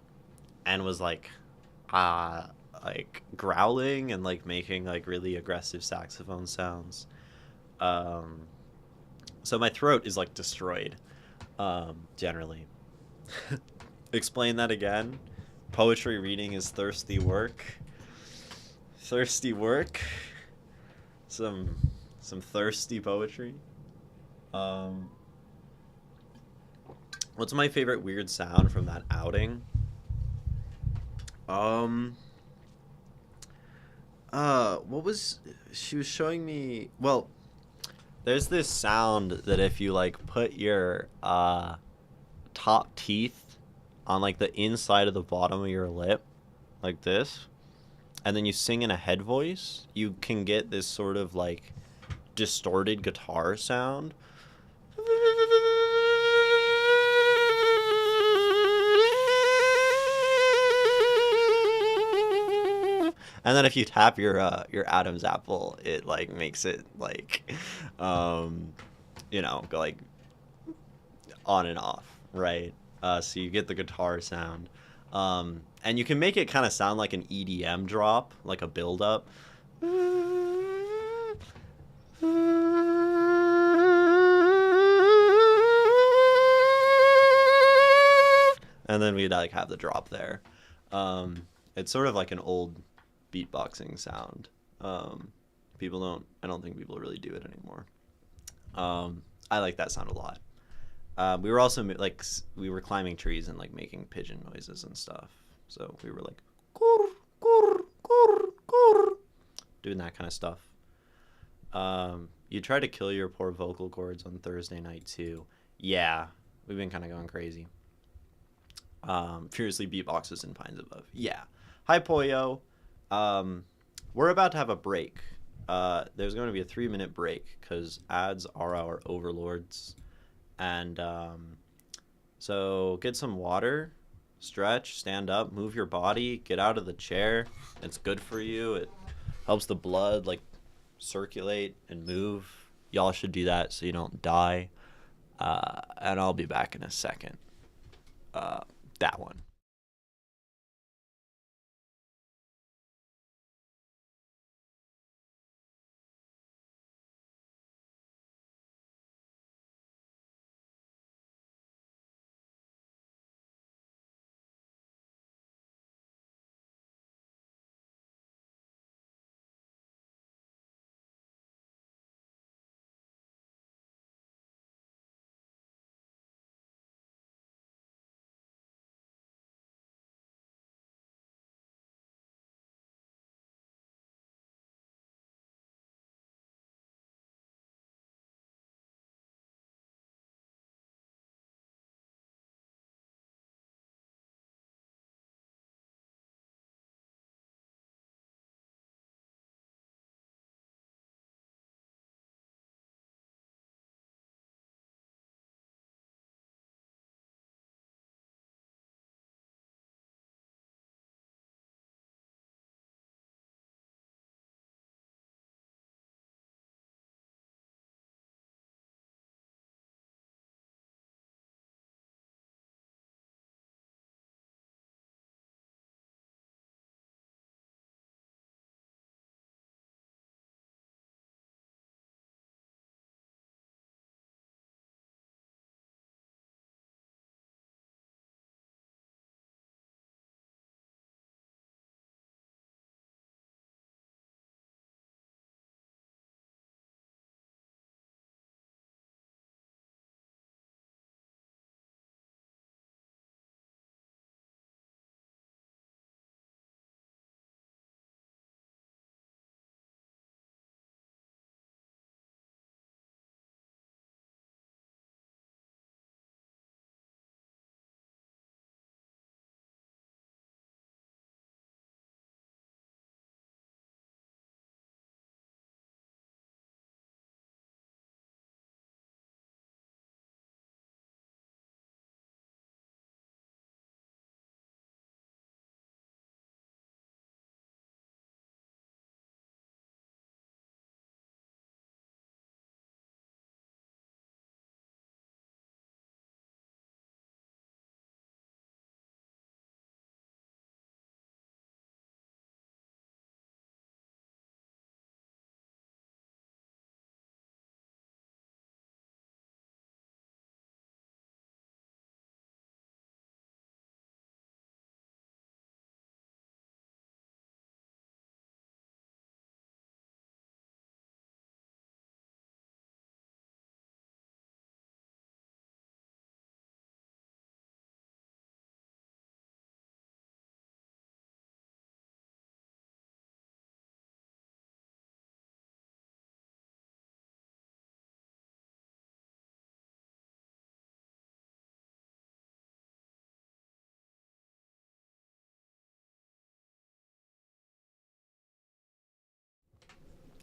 A: and was, like growling and, like, making, like, really aggressive saxophone sounds. So my throat is, like, destroyed, generally. Explain that again. Poetry reading is thirsty work. Thirsty work. Some thirsty poetry. What's my favorite weird sound from that outing? What was... She was showing me... Well, there's this sound that if you, like, put your top teeth on, like, the inside of the bottom of your lip, like this, and then you sing in a head voice, you can get this sort of, like, distorted guitar sound. And then if you tap your Adam's apple, it, like, makes it, like, you know, go, like, on and off, right? So you get the guitar sound. And you can make it kind of sound like an EDM drop, like a build-up. And then we'd, like, have the drop there. It's sort of like an old beatboxing sound. I don't think people really do it anymore. I like that sound a lot. We were also, like, we were climbing trees and, like, making pigeon noises and stuff. So we were like, "Kurr, kurr, kurr, kurr," doing that kind of stuff. You tried to kill your poor vocal cords on Thursday night too. Yeah, we've been kind of going crazy. Furiously beatboxes and pines above. Yeah. Hi, Poyo. Um, we're about to have a break. There's going to be a 3-minute break because ads are our overlords. And so get some water, stretch, stand up, move your body, get out of the chair. It's good for you. It helps the blood like circulate and move. Y'all should do that so you don't die. And I'll be back in a second. That one.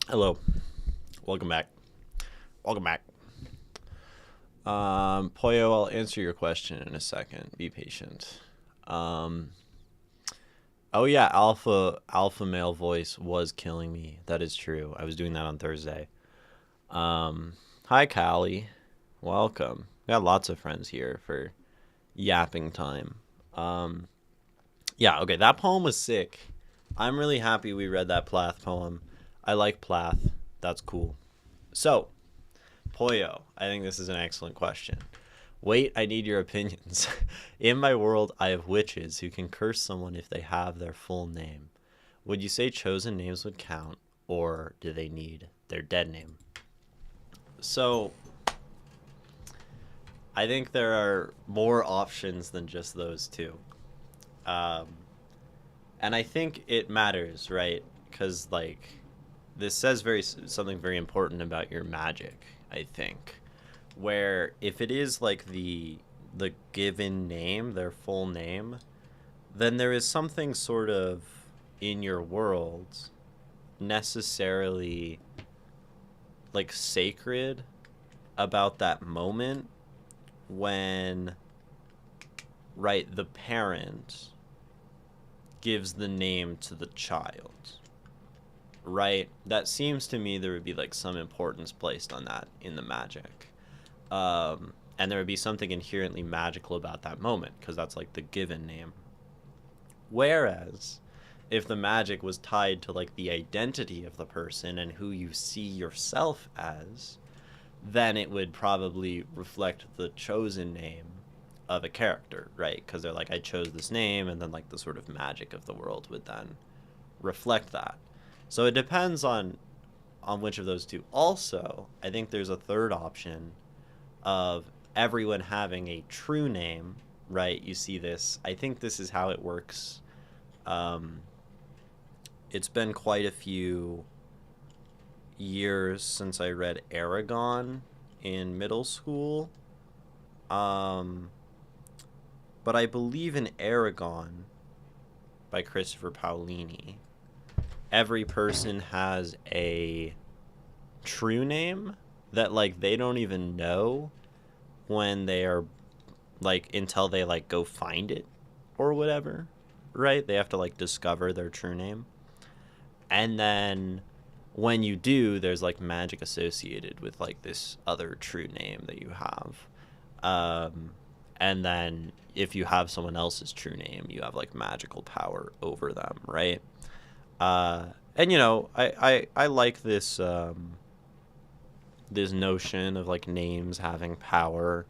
A: Hello. Welcome back. Welcome back. Poyo, I'll answer your question in a second. Be patient. Um, oh yeah, alpha male voice was killing me. That is true. I was doing that on Thursday. Hi Callie. Welcome. We got lots of friends here for yapping time. Um, yeah, okay, that poem was sick. I'm really happy we read that Plath poem. I like Plath. That's cool. So, Poyo, I think this is an excellent question. Wait, I need your opinions. In my world, I have witches who can curse someone if they have their full name. Would you say chosen names would count, or do they need their dead name? So, I think there are more options than just those two. Um, and I think it matters, right? Because, like, this says something very important about your magic, I think. Where if it is like the given name, their full name, then there is something sort of in your world necessarily like sacred about that moment when, right, the parent gives the name to the child, right? That seems to me there would be like some importance placed on that in the magic. And there would be something inherently magical about that moment because that's like the given name. Whereas if the magic was tied to like the identity of the person and who you see yourself as, then it would probably reflect the chosen name of a character, right? Because they're like, I chose this name, and then like the sort of magic of the world would then reflect that. So it depends on which of those two. Also, I think there's a third option of everyone having a true name, right? You see this. I think this is how it works. It's been quite a few years since I read Aragon in middle school. But I believe in Aragon by Christopher Paolini, every person has a true name that like they don't even know when they are like until they like go find it or whatever, right? They have to like discover their true name. And then when you do, there's like magic associated with like this other true name that you have. And then if you have someone else's true name, you have like magical power over them, right? And you know, I like this this notion of like names having power.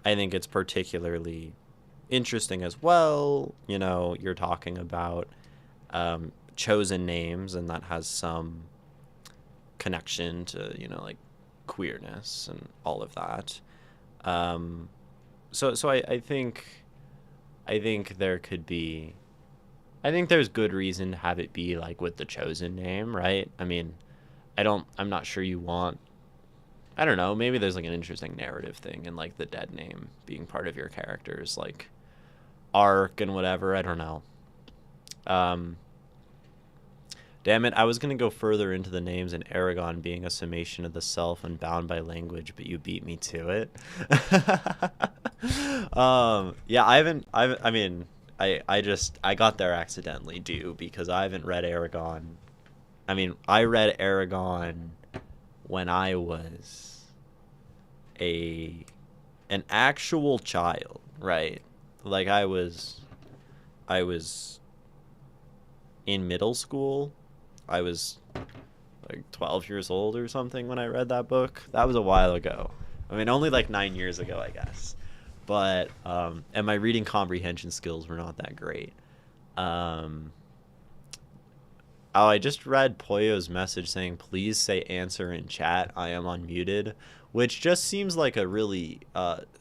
A: I think it's particularly interesting as well. You know, you're talking about chosen names, and that has some connection to, you know, like queerness and all of that. So I think there could be, I think there's good reason to have it be like with the chosen name, right? I mean, I'm not sure you want, I don't know, maybe there's like an interesting narrative thing in like the dead name being part of your character's like arc and whatever. I don't know. Damn it, I was going to go further into the names and Aragon being a summation of the self and bound by language, but you beat me to it. Yeah, I mean, I got there accidentally because I haven't read Aragon. I mean, I read Aragon when I was an actual child, right? Like I was in middle school. I was like 12 years old or something when I read that book. That was a while ago. I mean, only like 9 years ago, I guess. But and my reading comprehension skills were not that great. Oh, I just read Poyo's message saying, please say answer in chat. I am unmuted, which just seems like a really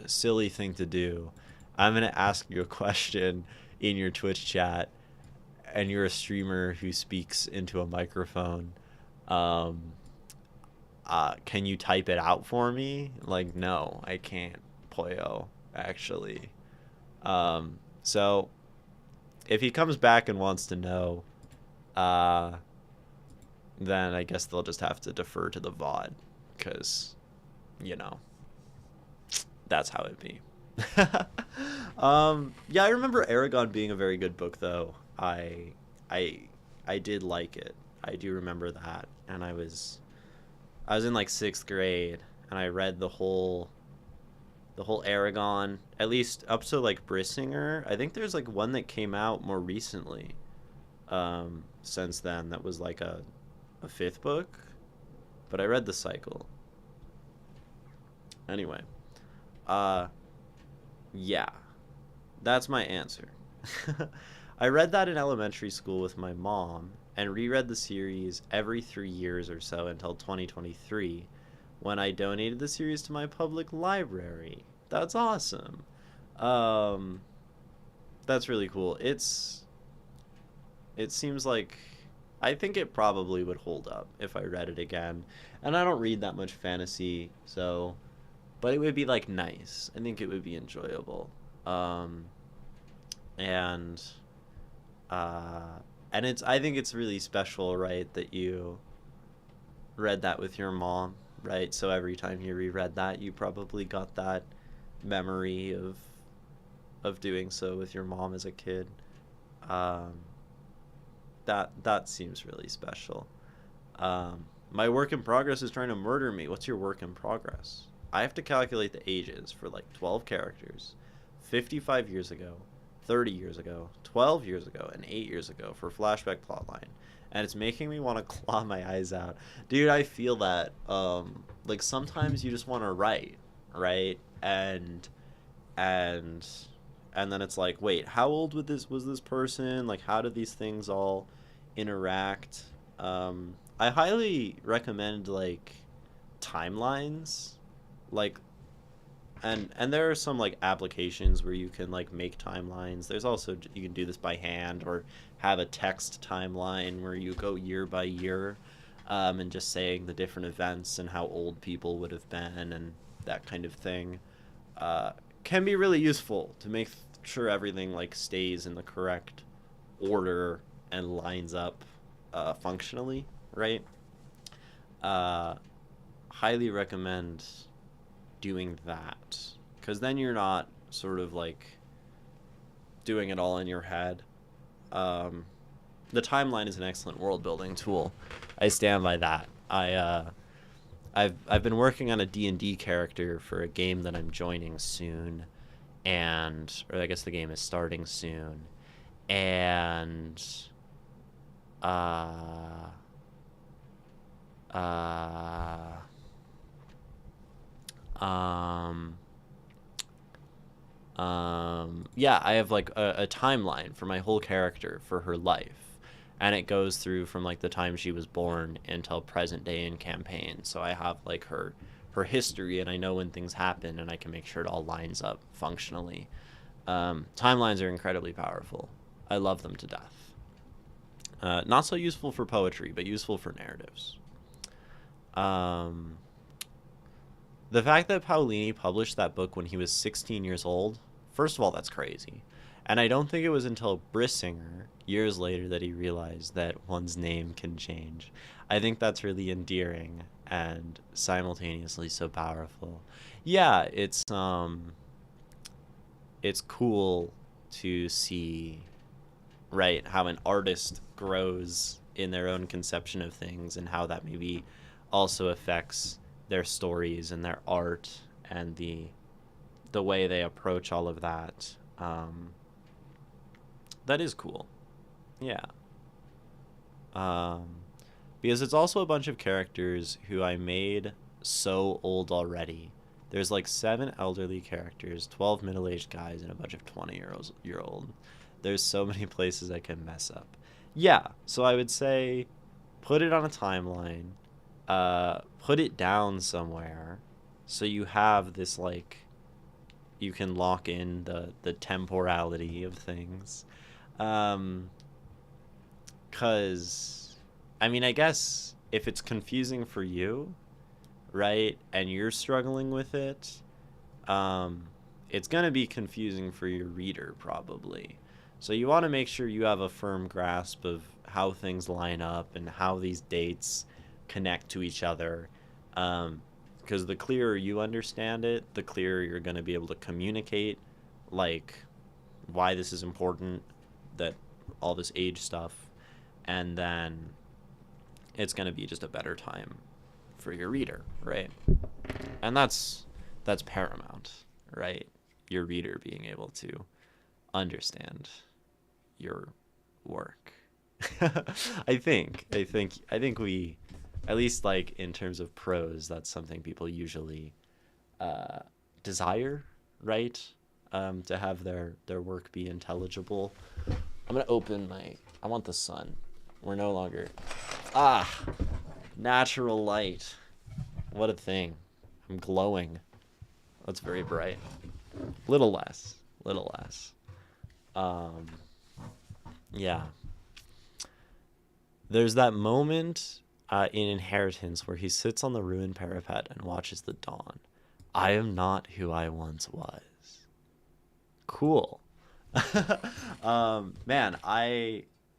A: silly thing to do. I'm going to ask you a question in your Twitch chat, and you're a streamer who speaks into a microphone. Can you type it out for me? Like, no, I can't, Poyo, actually. So if he comes back and wants to know, then I guess they'll just have to defer to the VOD, because, you know, that's how it be. Yeah, I remember Aragon being a very good book, though. I did like it. I do remember that, and I was in like 6th grade, and I read the whole Aragon, at least up to like Brissinger. I think there's like one that came out more recently, since then, that was like a 5th book, but I read the cycle. Anyway, yeah, that's my answer. I read that in elementary school with my mom and reread the series every 3 years or so until 2023, when I donated the series to my public library. That's awesome. That's really cool. It seems like, I think it probably would hold up if I read it again. And I don't read that much fantasy, so, but it would be like nice. I think it would be enjoyable. And And I think it's really special, right, that you read that with your mom, right? So every time you reread that, you probably got that memory of doing so with your mom as a kid. Um, that seems really special. My work in progress is trying to murder me. What's your work in progress? I have to calculate the ages for like 12 characters, 55 years ago, 30 years ago, 12 years ago, and 8 years ago for flashback plotline. And it's making me want to claw my eyes out. Dude, I feel that. Like sometimes you just want to write, right? And and then it's like, wait, how old was this person? Like how did these things all interact? I highly recommend like timelines, like and there are some like applications where you can like make timelines. There's also you can do this by hand or have a text timeline where you go year by year, and just saying the different events and how old people would have been and that kind of thing. Uh, can be really useful to make sure everything like stays in the correct order and lines up functionally, right? Uh, highly recommend doing that because then you're not sort of like doing it all in your head. Um, the timeline is an excellent world building tool. I stand by that. I've been working on a D&D character for a game that I'm joining soon, and or I guess the game is starting soon, and uh uh um yeah, I have like a timeline for my whole character for her life, and it goes through from like the time she was born until present day in campaign. So I have like her history, and I know when things happen, and I can make sure it all lines up functionally. Timelines are incredibly powerful. I love them to death. Not so useful for poetry, but useful for narratives. Um, the fact that Paolini published that book when he was 16 years old, first of all, that's crazy. And I don't think it was until Brissinger, years later, that he realized that one's name can change. I think that's really endearing and simultaneously so powerful. Yeah, it's cool to see, right, how an artist grows in their own conception of things and how that maybe also affects their stories and their art and the way they approach all of that. That is cool. Yeah. Um, because it's also a bunch of characters who I made so old already. There's like 7 elderly characters, 12 middle-aged guys, and a bunch of 20-year old. There's so many places I can mess up. Yeah, so I would say put it on a timeline, put it down somewhere, so you have this like you can lock in the temporality of things. Cause I mean, I guess if it's confusing for you, right, and you're struggling with it, um, it's gonna be confusing for your reader probably. So you want to make sure you have a firm grasp of how things line up and how these dates connect to each other. Because the clearer you understand it, the clearer you're going to be able to communicate, like, why this is important, that all this age stuff, and then it's going to be just a better time for your reader, right? And that's paramount, right? Your reader being able to understand your work. I think we, at least like in terms of prose, that's something people usually desire, right? To have their work be intelligible. I'm gonna open my. I want the sun. We're no longer. Natural light. What a thing. I'm glowing. That's very bright. Little less. Little less. Yeah. There's that moment in Inheritance where he sits on the ruined parapet and watches the dawn. I am not who I once was. Cool. Man,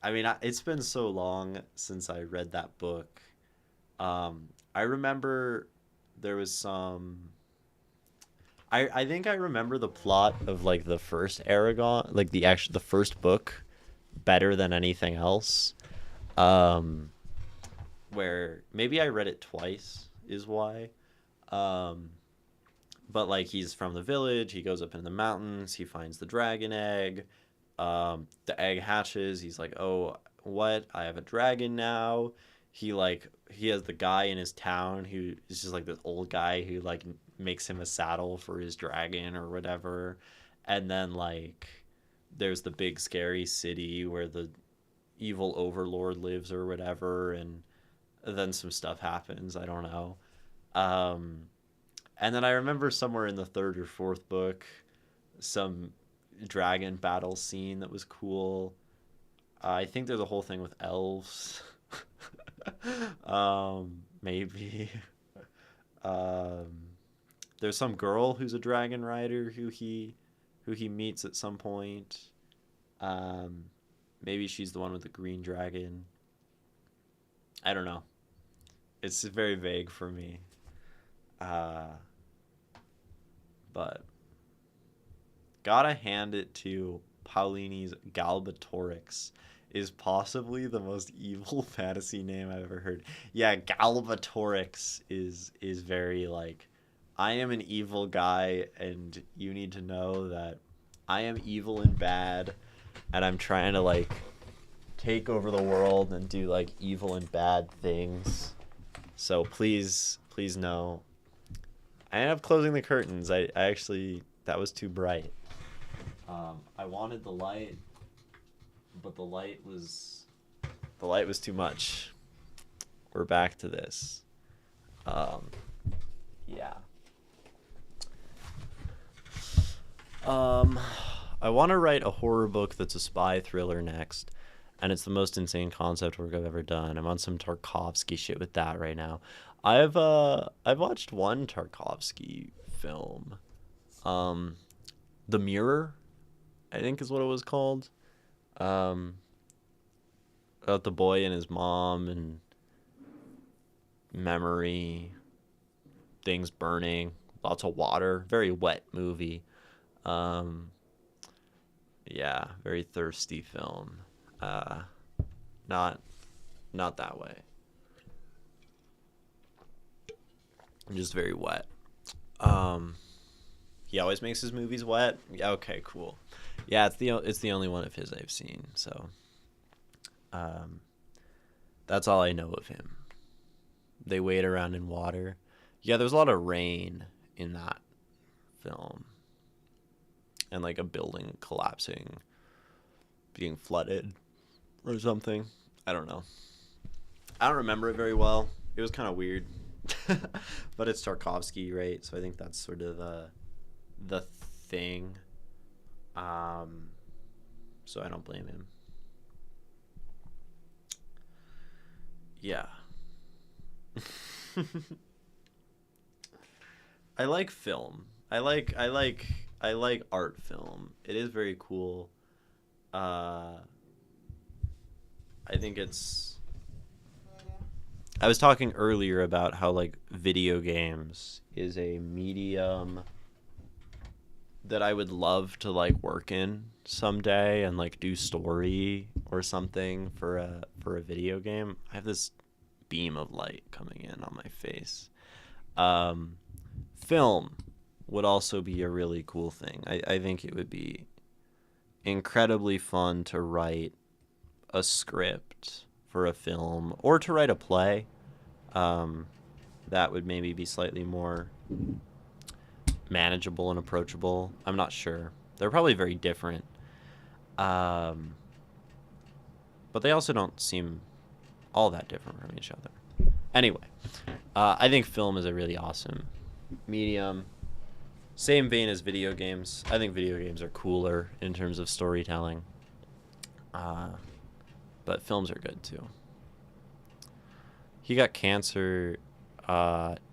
A: I mean, it's been so long since I read that book. I remember there was some. I think I remember the plot of like the first Aragon, like the first book, better than anything else. Um, where maybe I read it twice is why. Um, but like he's from the village, he goes up in the mountains, he finds the dragon egg. The egg hatches. He's like, "Oh, what? I have a dragon now." He has the guy in his town who is just like this old guy who like makes him a saddle for his dragon or whatever. And then like there's the big scary city where the evil overlord lives or whatever, and then some stuff happens. I don't know. Um, and then I remember somewhere in the third or fourth book, some dragon battle scene that was cool. I think there's a whole thing with elves. Maybe. Um, there's some girl who's a dragon rider who he meets at some point. Um, maybe she's the one with the green dragon. I don't know. It's very vague for me. Uh, but gotta hand it to Paulini's Galbatorix is possibly the most evil fantasy name I've ever heard. Yeah, Galbatorix is very like I am an evil guy and you need to know that I am evil and bad and I'm trying to like take over the world and do like evil and bad things. So please know. I ended up closing the curtains. I actually that was too bright. I wanted the light, but the light was too much. We're back to this. Yeah. I want to write a horror book that's a spy thriller next, and it's the most insane concept work I've ever done. I'm on some Tarkovsky shit with that right now. I've watched one Tarkovsky film, um, The Mirror, I think is what it was called. Um, about the boy and his mom and memory, things burning, lots of water, very wet movie. Um, yeah, very thirsty film. Uh, not not that way. Just very wet. Um, he always makes his movies wet. Yeah, okay, cool. Yeah, it's the only one of his I've seen. So, um, that's all I know of him. They wade around in water. Yeah, there's a lot of rain in that film, and like a building collapsing, being flooded, or something. I don't know. I don't remember it very well. It was kind of weird, but it's Tarkovsky, right? So I think that's sort of the thing. Um, so I don't blame him. Yeah. I like film. I like art film. It is very cool. Uh, I think it's. I was talking earlier about how like video games is a medium that I would love to like work in someday and like do story or something for a video game. I have this beam of light coming in on my face. Um, Film would also be a really cool thing. I think it would be incredibly fun to write a script for a film or to write a play. Um, that would maybe be slightly more manageable and approachable. I'm not sure. They're probably very different. Um, but they also don't seem all that different from each other. Anyway, I think film is a really awesome medium. Same vein as video games. I think video games are cooler in terms of storytelling. Uh, but films are good too. He got cancer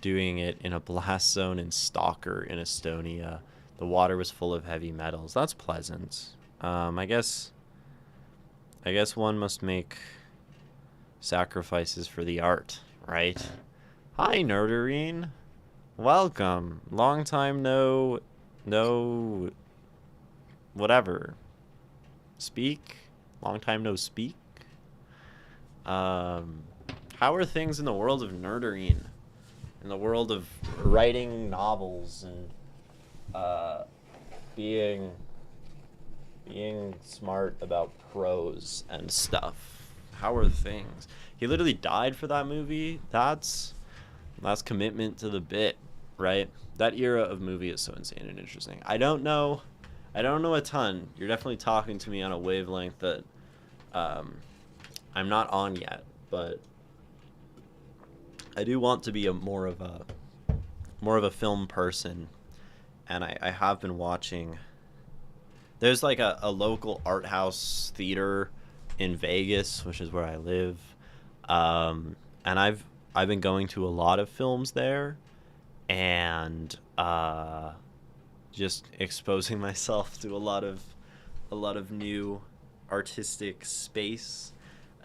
A: doing it in a blast zone in Stalker in Estonia. The water was full of heavy metals. That's pleasant. I guess I guess one must make sacrifices for the art, right? Hi, Nerderine. Welcome. Long time no, whatever. Speak? Long time no speak? How are things in the world of Nerderine? In the world of writing novels and, being smart about prose and stuff. How are things? He literally died for that movie. That's commitment to the bit, right? That era of movie is so insane and interesting. I don't know a ton. You're definitely talking to me on a wavelength that I'm not on yet, but I do want to be a more of a film person, and I have been watching. There's like a local art house theater in Vegas, which is where I live, and I've been going to a lot of films there, and just exposing myself to a lot of new artistic space.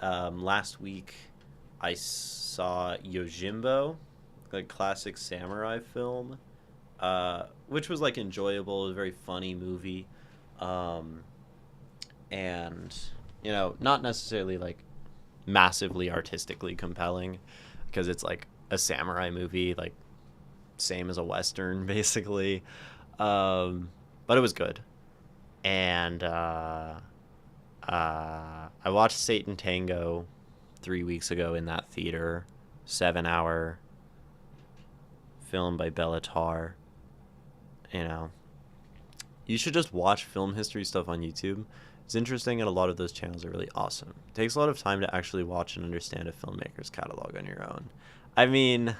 A: Last week, I saw Yojimbo, like classic samurai film, which was like enjoyable. It was a very funny movie, and not necessarily like massively artistically compelling, because it's like a samurai movie, like same as a western basically, but it was good. And I watched Satan Tango 3 weeks ago in that theater. 7-hour film by Bellatar. You should just watch film history stuff on YouTube. It's interesting, and a lot of those channels are really awesome. It takes a lot of time to actually watch and understand a filmmaker's catalog on your own. I mean,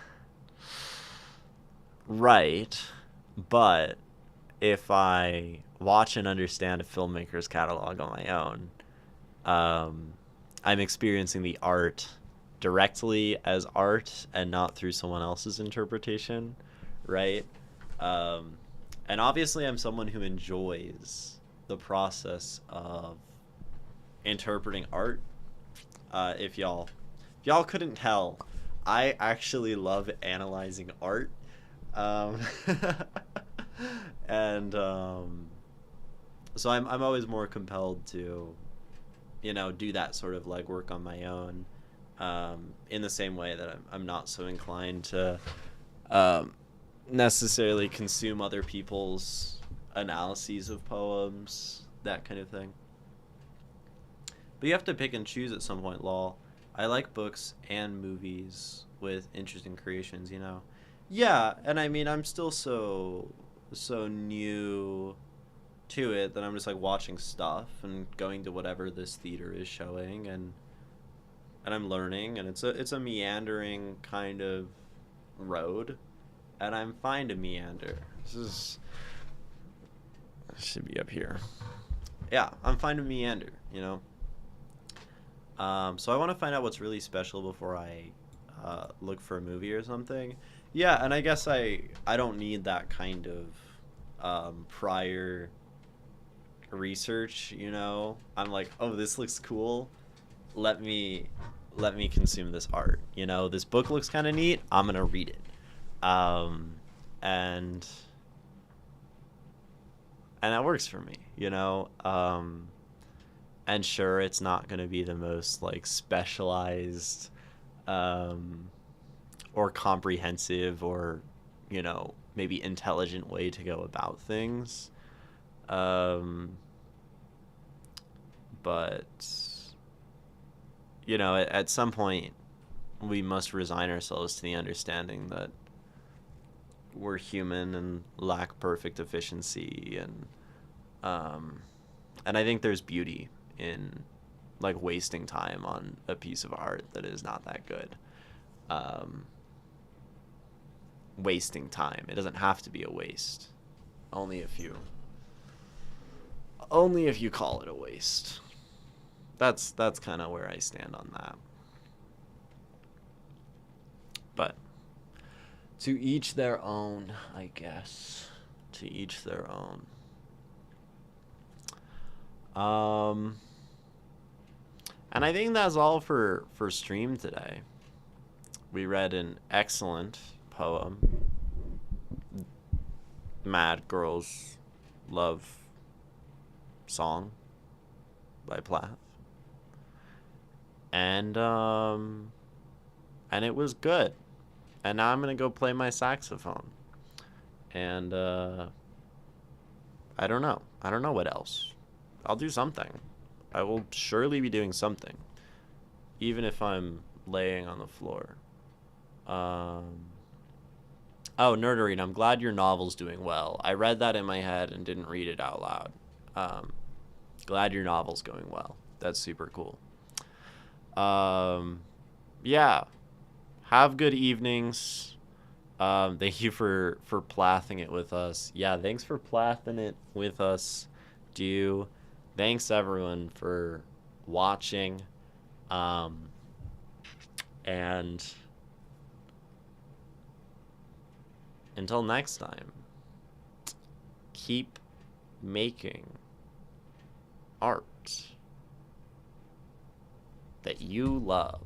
A: right, but if I watch and understand a filmmaker's catalog on my own, I'm experiencing the art directly as art and not through someone else's interpretation, right? And obviously I'm someone who enjoys the process of interpreting art. If y'all couldn't tell, I actually love analyzing art. Um, and so I'm always more compelled to do that sort of legwork on my own, in the same way that I'm not so inclined to necessarily consume other people's analyses of poems, that kind of thing. But you have to pick and choose at some point, lol. I like books and movies with interesting creations, Yeah, and I mean, I'm still so new to it that I'm just like watching stuff and going to whatever this theater is showing, and I'm learning, and it's a meandering kind of road, and I'm fine to meander. This should be up here. Yeah, I'm fine to meander, So I want to find out what's really special before I look for a movie or something. Yeah, and I guess I don't need that kind of prior research. I'm like, oh, this looks cool. Let me consume this art. This book looks kind of neat. I'm gonna read it. And that works for me. And sure, it's not gonna be the most like specialized or comprehensive or maybe intelligent way to go about things, but at some point we must resign ourselves to the understanding that we're human and lack perfect efficiency, and I think there's beauty in like wasting time on a piece of art that is not that good. Wasting time. It doesn't have to be a waste. Only if you call it a waste. That's kind of where I stand on that. But to each their own, I guess. To each their own. And I think that's all for stream today. We read an excellent poem, Mad Girls Love Song by Plath. And it was good. And now I'm gonna go play my saxophone. And I don't know. I don't know what else. I'll do something. I will surely be doing something, even if I'm laying on the floor. Oh, Nerdery, I'm glad your novel's doing well. I read that in my head and didn't read it out loud. Glad your novel's going well. That's super cool. Yeah. Have good evenings. Thank you for plathing it with us. Yeah, thanks for plathing it with us. Thanks everyone for watching. And until next time, keep making art that you love.